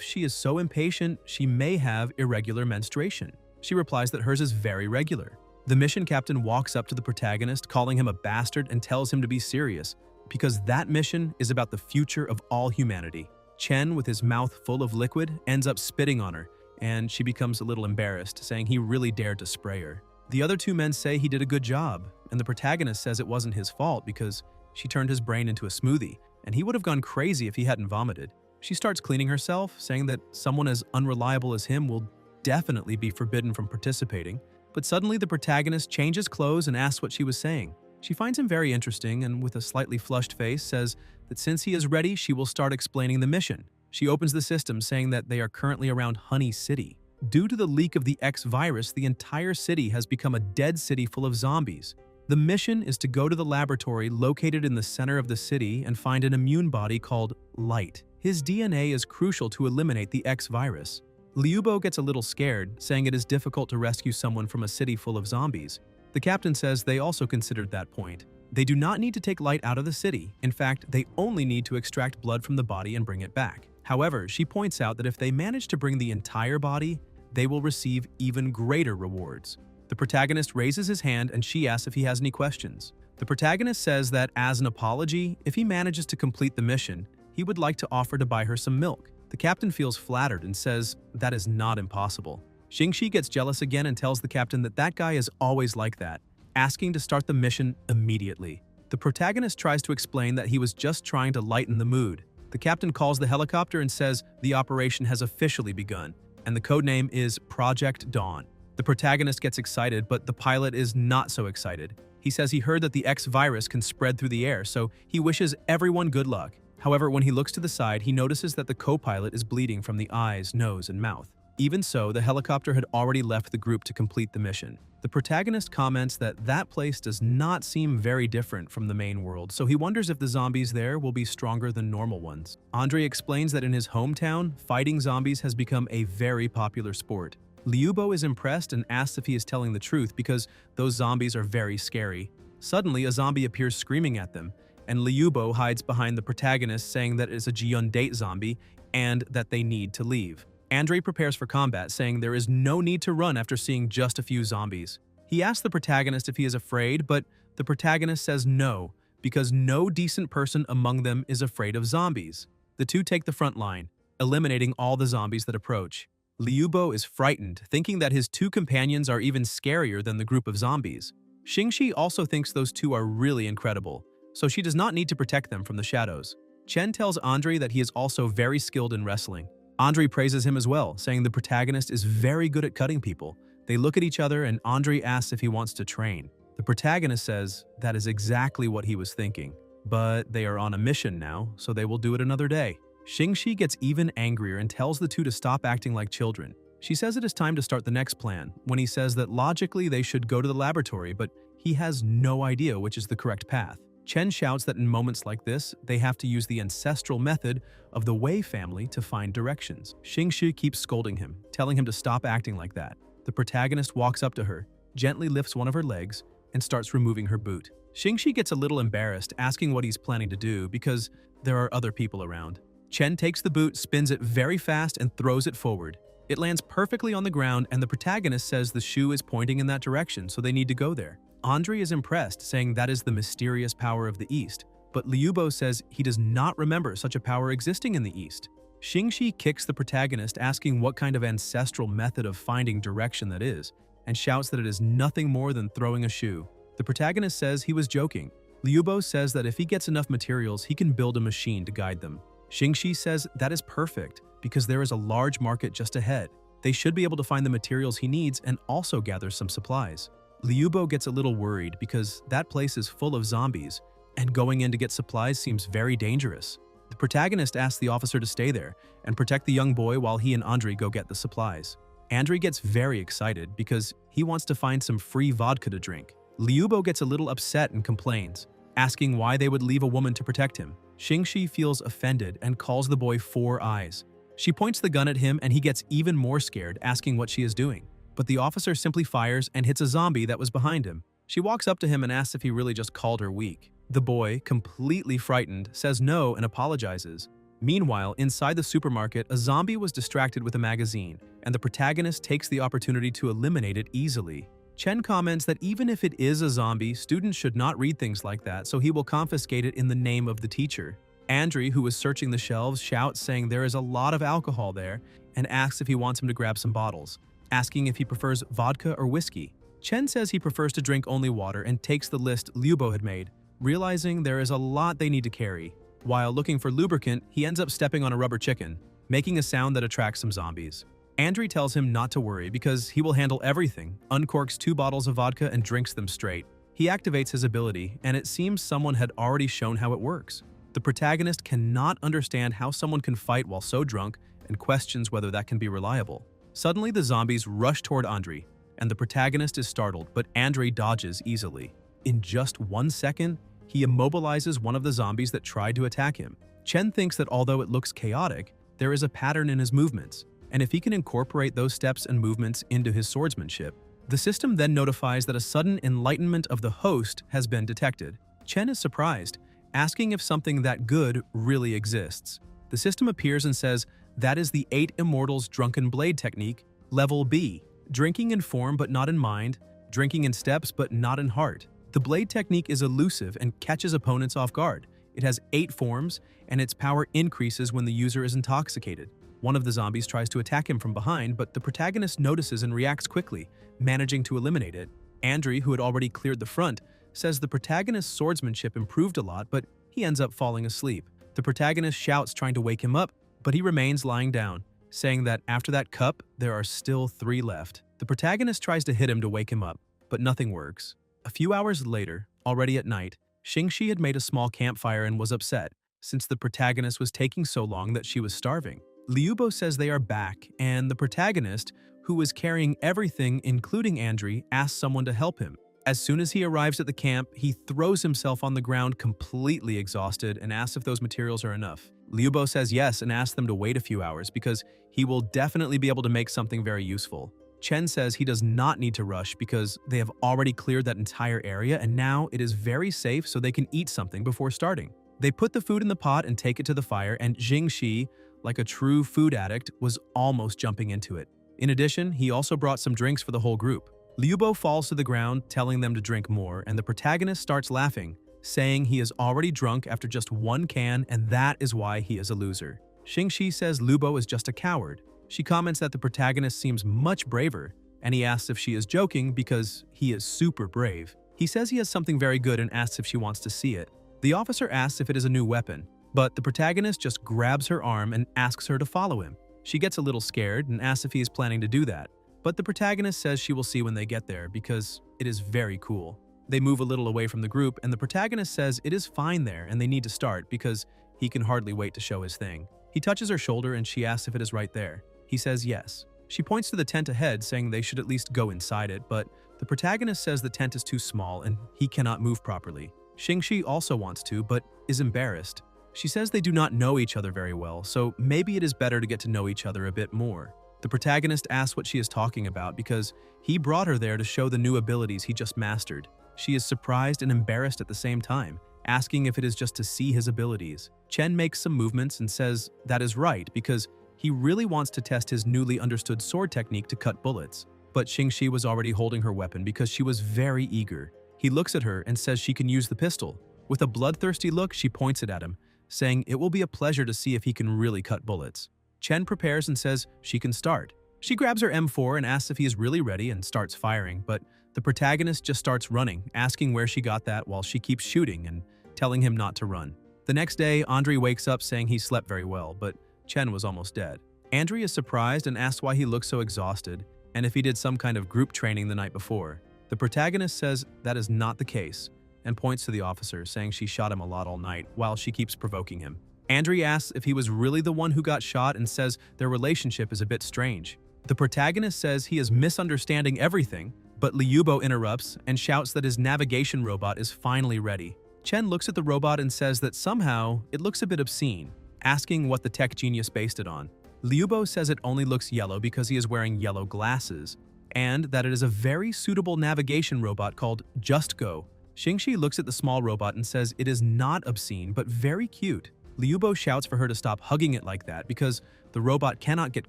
she is so impatient, she may have irregular menstruation. She replies that hers is very regular. The mission captain walks up to the protagonist, calling him a bastard and tells him to be serious, because that mission is about the future of all humanity. Chen, with his mouth full of liquid, ends up spitting on her, and she becomes a little embarrassed, saying he really dared to spray her. The other two men say he did a good job, and the protagonist says it wasn't his fault because she turned his brain into a smoothie, and he would have gone crazy if he hadn't vomited. She starts cleaning herself, saying that someone as unreliable as him will definitely be forbidden from participating. But suddenly the protagonist changes clothes and asks what she was saying. She finds him very interesting and with a slightly flushed face says that since he is ready, she will start explaining the mission. She opens the system saying that they are currently around Honey City. Due to the leak of the X virus, the entire city has become a dead city full of zombies. The mission is to go to the laboratory located in the center of the city and find an immune body called Light. His DNA is crucial to eliminate the X virus. Liubo gets a little scared, saying it is difficult to rescue someone from a city full of zombies. The captain says they also considered that point. They do not need to take Light out of the city. In fact, they only need to extract blood from the body and bring it back. However, she points out that if they manage to bring the entire body, they will receive even greater rewards. The protagonist raises his hand and she asks if he has any questions. The protagonist says that as an apology, if he manages to complete the mission, he would like to offer to buy her some milk. The captain feels flattered and says that is not impossible. Xingxi gets jealous again and tells the captain that that guy is always like that, asking to start the mission immediately. The protagonist tries to explain that he was just trying to lighten the mood. The captain calls the helicopter and says the operation has officially begun, and the codename is Project Dawn. The protagonist gets excited, but the pilot is not so excited. He says he heard that the X virus can spread through the air, so he wishes everyone good luck. However, when he looks to the side, he notices that the co-pilot is bleeding from the eyes, nose, and mouth. Even so, the helicopter had already left the group to complete the mission. The protagonist comments that that place does not seem very different from the main world, so he wonders if the zombies there will be stronger than normal ones. Andre explains that in his hometown, fighting zombies has become a very popular sport. Liubo is impressed and asks if he is telling the truth because those zombies are very scary. Suddenly, a zombie appears screaming at them, and Liubo hides behind the protagonist saying that it is a Jion date zombie and that they need to leave. Andre prepares for combat, saying there is no need to run after seeing just a few zombies. He asks the protagonist if he is afraid, but the protagonist says no, because no decent person among them is afraid of zombies. The two take the front line, eliminating all the zombies that approach. Liubo is frightened, thinking that his two companions are even scarier than the group of zombies. Xingxi also thinks those two are really incredible, so she does not need to protect them from the shadows. Chen tells Andre that he is also very skilled in wrestling. Andre praises him as well, saying the protagonist is very good at cutting people. They look at each other and Andre asks if he wants to train. The protagonist says that is exactly what he was thinking, but they are on a mission now, so they will do it another day. Xingxi gets even angrier and tells the two to stop acting like children. She says it is time to start the next plan, when he says that logically they should go to the laboratory, but he has no idea which is the correct path. Chen shouts that in moments like this, they have to use the ancestral method of the Wei family to find directions. Xingxi keeps scolding him, telling him to stop acting like that. The protagonist walks up to her, gently lifts one of her legs, and starts removing her boot. Xingxi gets a little embarrassed, asking what he's planning to do because there are other people around. Chen takes the boot, spins it very fast, and throws it forward. It lands perfectly on the ground, and the protagonist says the shoe is pointing in that direction, so they need to go there. Andre is impressed, saying that is the mysterious power of the East, but Liubo says he does not remember such a power existing in the East. Xingxi kicks the protagonist, asking what kind of ancestral method of finding direction that is, and shouts that it is nothing more than throwing a shoe. The protagonist says he was joking. Liubo says that if he gets enough materials, he can build a machine to guide them. Xingxi says that is perfect because there is a large market just ahead. They should be able to find the materials he needs and also gather some supplies. Liubo gets a little worried because that place is full of zombies, and going in to get supplies seems very dangerous. The protagonist asks the officer to stay there and protect the young boy while he and Andrei go get the supplies. Andrei gets very excited because he wants to find some free vodka to drink. Liubo gets a little upset and complains, asking why they would leave a woman to protect him. Xingxi feels offended and calls the boy Four Eyes. She points the gun at him and he gets even more scared, asking what she is doing. But the officer simply fires and hits a zombie that was behind him. She walks up to him and asks if he really just called her weak. The boy, completely frightened, says no and apologizes. Meanwhile, inside the supermarket, a zombie was distracted with a magazine, and the protagonist takes the opportunity to eliminate it easily. Chen comments that even if it is a zombie, students should not read things like that, so he will confiscate it in the name of the teacher. Andrei, who is searching the shelves, shouts saying there is a lot of alcohol there and asks if he wants him to grab some bottles, asking if he prefers vodka or whiskey. Chen says he prefers to drink only water and takes the list Liubo had made, realizing there is a lot they need to carry. While looking for lubricant, he ends up stepping on a rubber chicken, making a sound that attracts some zombies. Andrei tells him not to worry because he will handle everything, uncorks 2 bottles of vodka and drinks them straight. He activates his ability, and it seems someone had already shown how it works. The protagonist cannot understand how someone can fight while so drunk and questions whether that can be reliable. Suddenly, the zombies rush toward Andrei, and the protagonist is startled, but Andrei dodges easily. In just 1 second, he immobilizes one of the zombies that tried to attack him. Chen thinks that although it looks chaotic, there is a pattern in his movements, and if he can incorporate those steps and movements into his swordsmanship, the system then notifies that a sudden enlightenment of the host has been detected. Chen is surprised, asking if something that good really exists. The system appears and says, that is the 8 Immortals Drunken Blade technique, level B. Drinking in form but not in mind, drinking in steps but not in heart. The blade technique is elusive and catches opponents off guard. It has 8 forms, and its power increases when the user is intoxicated. One of the zombies tries to attack him from behind, but the protagonist notices and reacts quickly, managing to eliminate it. Andrei, who had already cleared the front, says the protagonist's swordsmanship improved a lot, but he ends up falling asleep. The protagonist shouts trying to wake him up, but he remains lying down, saying that after that cup, there are still 3 left. The protagonist tries to hit him to wake him up, but nothing works. A few hours later, already at night, Xingxi had made a small campfire and was upset, since the protagonist was taking so long that she was starving. Liubo says they are back, and the protagonist, who was carrying everything including Andrei, asks someone to help him. As soon as he arrives at the camp, he throws himself on the ground completely exhausted and asks if those materials are enough. Liubo says yes and asks them to wait a few hours because he will definitely be able to make something very useful. Chen says he does not need to rush because they have already cleared that entire area and now it is very safe so they can eat something before starting. They put the food in the pot and take it to the fire, and Xingxi, like a true food addict, was almost jumping into it. In addition, he also brought some drinks for the whole group. Liubo falls to the ground, telling them to drink more, and the protagonist starts laughing, saying he is already drunk after just 1 can and that is why he is a loser. Xingxi says Liubo is just a coward. She comments that the protagonist seems much braver, and he asks if she is joking because he is super brave. He says he has something very good and asks if she wants to see it. The officer asks if it is a new weapon, but the protagonist just grabs her arm and asks her to follow him. She gets a little scared and asks if he is planning to do that, but the protagonist says she will see when they get there because it is very cool. They move a little away from the group, and the protagonist says it is fine there and they need to start because he can hardly wait to show his thing. He touches her shoulder and she asks if it is right there. He says yes. She points to the tent ahead, saying they should at least go inside it, but the protagonist says the tent is too small and he cannot move properly. Xingxi also wants to, but is embarrassed. She says they do not know each other very well, so maybe it is better to get to know each other a bit more. The protagonist asks what she is talking about because he brought her there to show the new abilities he just mastered. She is surprised and embarrassed at the same time, asking if it is just to see his abilities. Chen makes some movements and says that is right because he really wants to test his newly understood sword technique to cut bullets. But Xingxi was already holding her weapon because she was very eager. He looks at her and says she can use the pistol. With a bloodthirsty look, she points it at him, saying it will be a pleasure to see if he can really cut bullets. Chen prepares and says she can start. She grabs her M4 and asks if he is really ready and starts firing, but the protagonist just starts running, asking where she got that while she keeps shooting and telling him not to run. The next day, Andre wakes up saying he slept very well, but Chen was almost dead. Andre is surprised and asks why he looks so exhausted and if he did some kind of group training the night before. The protagonist says that is not the case and points to the officer, saying she shot him a lot all night while she keeps provoking him. Andre asks if he was really the one who got shot and says their relationship is a bit strange. The protagonist says he is misunderstanding everything, but Liubo interrupts and shouts that his navigation robot is finally ready. Chen looks at the robot and says that somehow it looks a bit obscene, asking what the tech genius based it on. Liubo says it only looks yellow because he is wearing yellow glasses, and that it is a very suitable navigation robot called Just Go. Xingxi looks at the small robot and says it is not obscene, but very cute. Liubo shouts for her to stop hugging it like that because the robot cannot get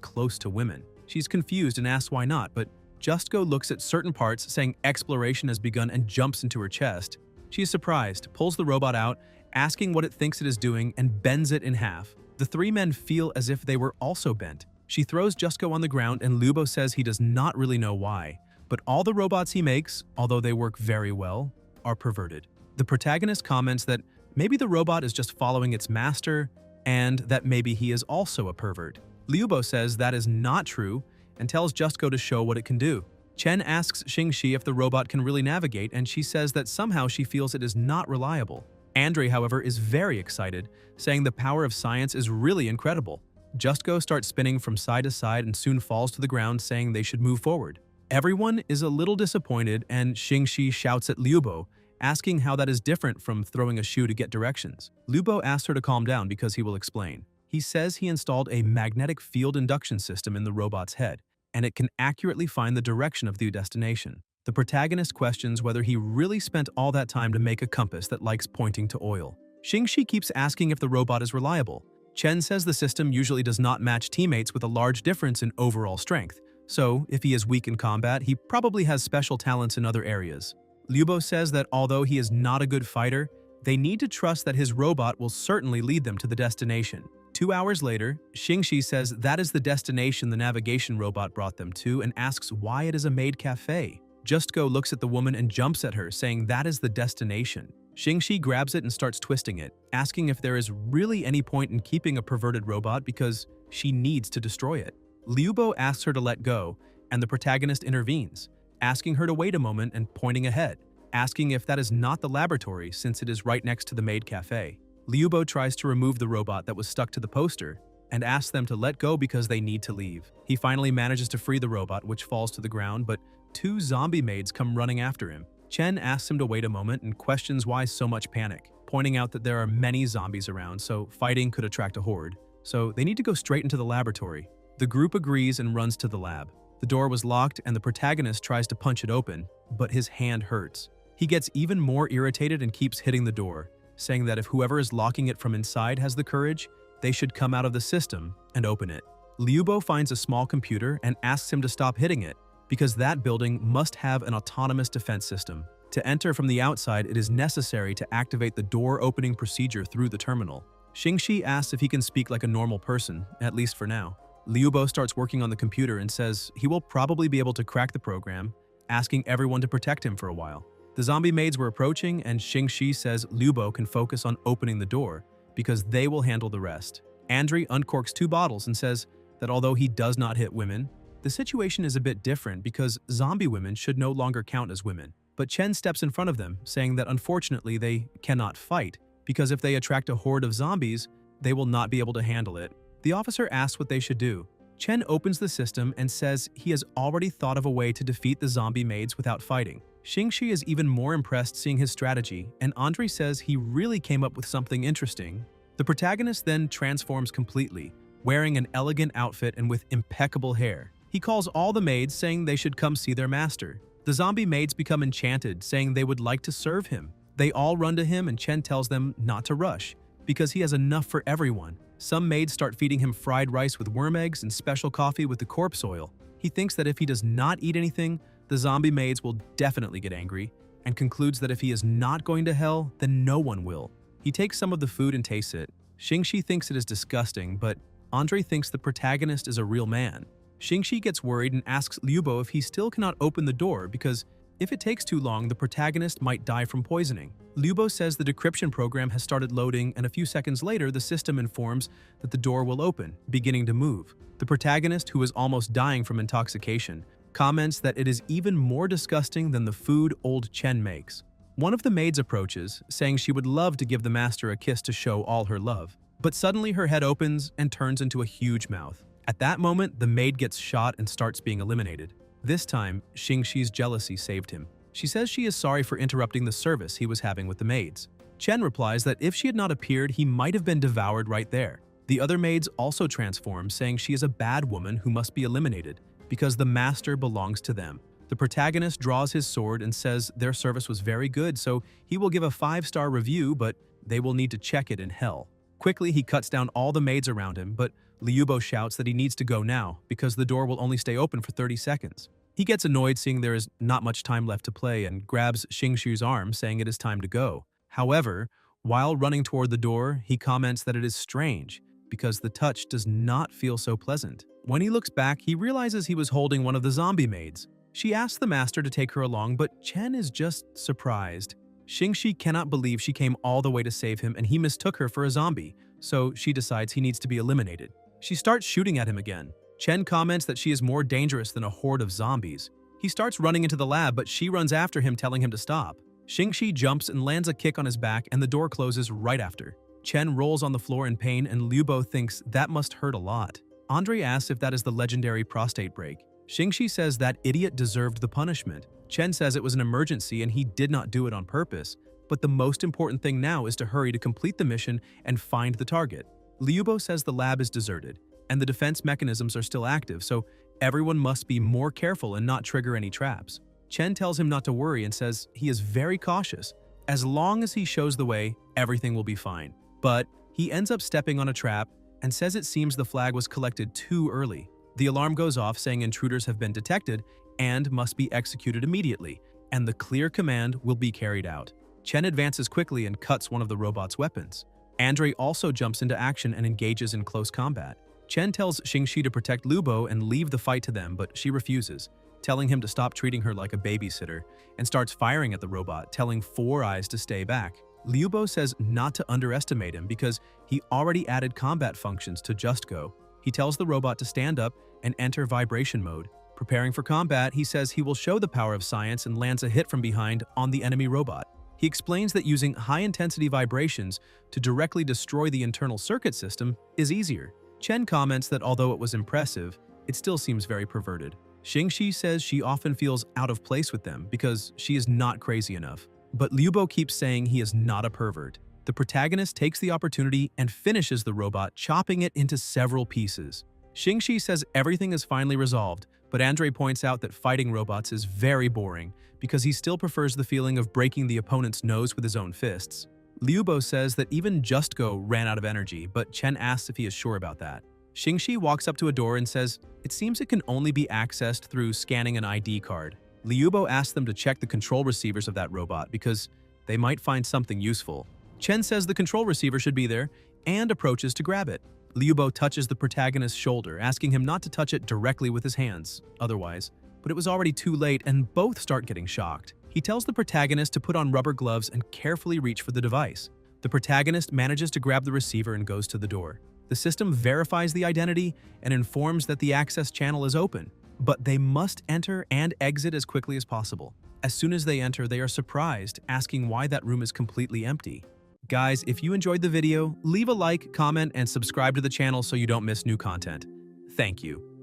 close to women. She's confused and asks why not, but Just Go looks at certain parts, saying exploration has begun, and jumps into her chest. She is surprised, pulls the robot out, asking what it thinks it is doing, and bends it in half. The three men feel as if they were also bent. She throws Just Go on the ground, and Liubo says he does not really know why, but all the robots he makes, although they work very well, are perverted. The protagonist comments that maybe the robot is just following its master, and that maybe he is also a pervert. Liubo says that is not true and tells Just Go to show what it can do. Chen asks Xingxi if the robot can really navigate, and she says that somehow she feels it is not reliable. Andre, however, is very excited, saying the power of science is really incredible. Just Go starts spinning from side to side and soon falls to the ground, saying they should move forward. Everyone is a little disappointed, and Xingxi shouts at Liubo, asking how that is different from throwing a shoe to get directions. Liubo asks her to calm down because he will explain. He says he installed a magnetic field induction system in the robot's head, and it can accurately find the direction of the destination. The protagonist questions whether he really spent all that time to make a compass that likes pointing to oil. Xingxi keeps asking if the robot is reliable. Chen says the system usually does not match teammates with a large difference in overall strength, so if he is weak in combat, he probably has special talents in other areas. Liubo says that although he is not a good fighter, they need to trust that his robot will certainly lead them to the destination. 2 hours later, Xingxi says that is the destination the navigation robot brought them to and asks why it is a maid cafe. Just Go looks at the woman and jumps at her, saying that is the destination. Xingxi grabs it and starts twisting it, asking if there is really any point in keeping a perverted robot because she needs to destroy it. Liubo asks her to let go, and the protagonist intervenes, asking her to wait a moment and pointing ahead, asking if that is not the laboratory since it is right next to the maid cafe. Liubo tries to remove the robot that was stuck to the poster and asks them to let go because they need to leave. He finally manages to free the robot, which falls to the ground, but 2 zombie maids come running after him. Chen asks him to wait a moment and questions why so much panic, pointing out that there are many zombies around, so fighting could attract a horde. So they need to go straight into the laboratory. The group agrees and runs to the lab. The door was locked and the protagonist tries to punch it open, but his hand hurts. He gets even more irritated and keeps hitting the door, saying that if whoever is locking it from inside has the courage, they should come out of the system and open it. Liubo finds a small computer and asks him to stop hitting it, because that building must have an autonomous defense system. To enter from the outside, it is necessary to activate the door opening procedure through the terminal. Xingxi asks if he can speak like a normal person, at least for now. Liubo starts working on the computer and says he will probably be able to crack the program, asking everyone to protect him for a while. The zombie maids were approaching, and Xingxi says Liubo can focus on opening the door because they will handle the rest. Andre uncorks 2 bottles and says that although he does not hit women, the situation is a bit different because zombie women should no longer count as women. But Chen steps in front of them, saying that unfortunately they cannot fight because if they attract a horde of zombies, they will not be able to handle it. The officer asks what they should do. Chen opens the system and says he has already thought of a way to defeat the zombie maids without fighting. Xingxi is even more impressed seeing his strategy, and Andre says he really came up with something interesting. The protagonist then transforms completely, wearing an elegant outfit and with impeccable hair. He calls all the maids, saying they should come see their master. The zombie maids become enchanted, saying they would like to serve him. They all run to him and Chen tells them not to rush, because he has enough for everyone. Some maids start feeding him fried rice with worm eggs and special coffee with the corpse oil. He thinks that if he does not eat anything, the zombie maids will definitely get angry, and concludes that if he is not going to hell, then no one will. He takes some of the food and tastes it. Xingxi thinks it is disgusting, but Andre thinks the protagonist is a real man. Xingxi gets worried and asks Liu Bo if he still cannot open the door because if it takes too long, the protagonist might die from poisoning. Liu Bo says the decryption program has started loading, and a few seconds later, the system informs that the door will open, beginning to move. The protagonist, who is almost dying from intoxication, comments that it is even more disgusting than the food old Chen makes. One of the maids approaches, saying she would love to give the master a kiss to show all her love. But suddenly her head opens and turns into a huge mouth. At that moment, the maid gets shot and starts being eliminated. This time, Xingxi's jealousy saved him. She says she is sorry for interrupting the service he was having with the maids. Chen replies that if she had not appeared, he might have been devoured right there. The other maids also transform, saying she is a bad woman who must be eliminated because the master belongs to them. The protagonist draws his sword and says their service was very good, so he will give a 5-star review, but they will need to check it in hell. Quickly, he cuts down all the maids around him, but Liu Bo shouts that he needs to go now because the door will only stay open for 30 seconds. He gets annoyed seeing there is not much time left to play and grabs Xingxi's arm, saying it is time to go. However, while running toward the door, he comments that it is strange because the touch does not feel so pleasant. When he looks back, he realizes he was holding one of the zombie maids. She asks the master to take her along, but Chen is just surprised. Xingxi cannot believe she came all the way to save him and he mistook her for a zombie, so she decides he needs to be eliminated. She starts shooting at him again. Chen comments that she is more dangerous than a horde of zombies. He starts running into the lab, but she runs after him, telling him to stop. Xingxi jumps and lands a kick on his back, and the door closes right after. Chen rolls on the floor in pain, and Liu Bo thinks that must hurt a lot. Andre asks if that is the legendary prostate break. Xingxi says that idiot deserved the punishment. Chen says it was an emergency and he did not do it on purpose. But the most important thing now is to hurry to complete the mission and find the target. Liu Bo says the lab is deserted, and the defense mechanisms are still active, so everyone must be more careful and not trigger any traps. Chen tells him not to worry and says he is very cautious. As long as he shows the way, everything will be fine. But he ends up stepping on a trap and says it seems the flag was collected too early. The alarm goes off saying intruders have been detected and must be executed immediately, and the clear command will be carried out. Chen advances quickly and cuts one of the robot's weapons. Andre also jumps into action and engages in close combat. Chen tells Xingxi to protect Liu Bo and leave the fight to them, but she refuses, telling him to stop treating her like a babysitter, and starts firing at the robot, telling Four Eyes to stay back. Liu Bo says not to underestimate him because he already added combat functions to Just Go. He tells the robot to stand up and enter vibration mode. Preparing for combat, he says he will show the power of science and lands a hit from behind on the enemy robot. He explains that using high-intensity vibrations to directly destroy the internal circuit system is easier. Chen comments that although it was impressive, it still seems very perverted. Xingxi says she often feels out of place with them because she is not crazy enough. But Liu Bo keeps saying he is not a pervert. The protagonist takes the opportunity and finishes the robot, chopping it into several pieces. Xingxi says everything is finally resolved, but Andre points out that fighting robots is very boring because he still prefers the feeling of breaking the opponent's nose with his own fists. Liu Bo says that even Just Go ran out of energy, but Chen asks if he is sure about that. Xingxi walks up to a door and says it seems it can only be accessed through scanning an ID card. Liu Bo asks them to check the control receivers of that robot because they might find something useful. Chen says the control receiver should be there and approaches to grab it. Liu Bo touches the protagonist's shoulder, asking him not to touch it directly with his hands, otherwise, but it was already too late and both start getting shocked. He tells the protagonist to put on rubber gloves and carefully reach for the device. The protagonist manages to grab the receiver and goes to the door. The system verifies the identity and informs that the access channel is open, but they must enter and exit as quickly as possible. As soon as they enter, they are surprised, asking why that room is completely empty. Guys, if you enjoyed the video, leave a like, comment, and subscribe to the channel so you don't miss new content. Thank you.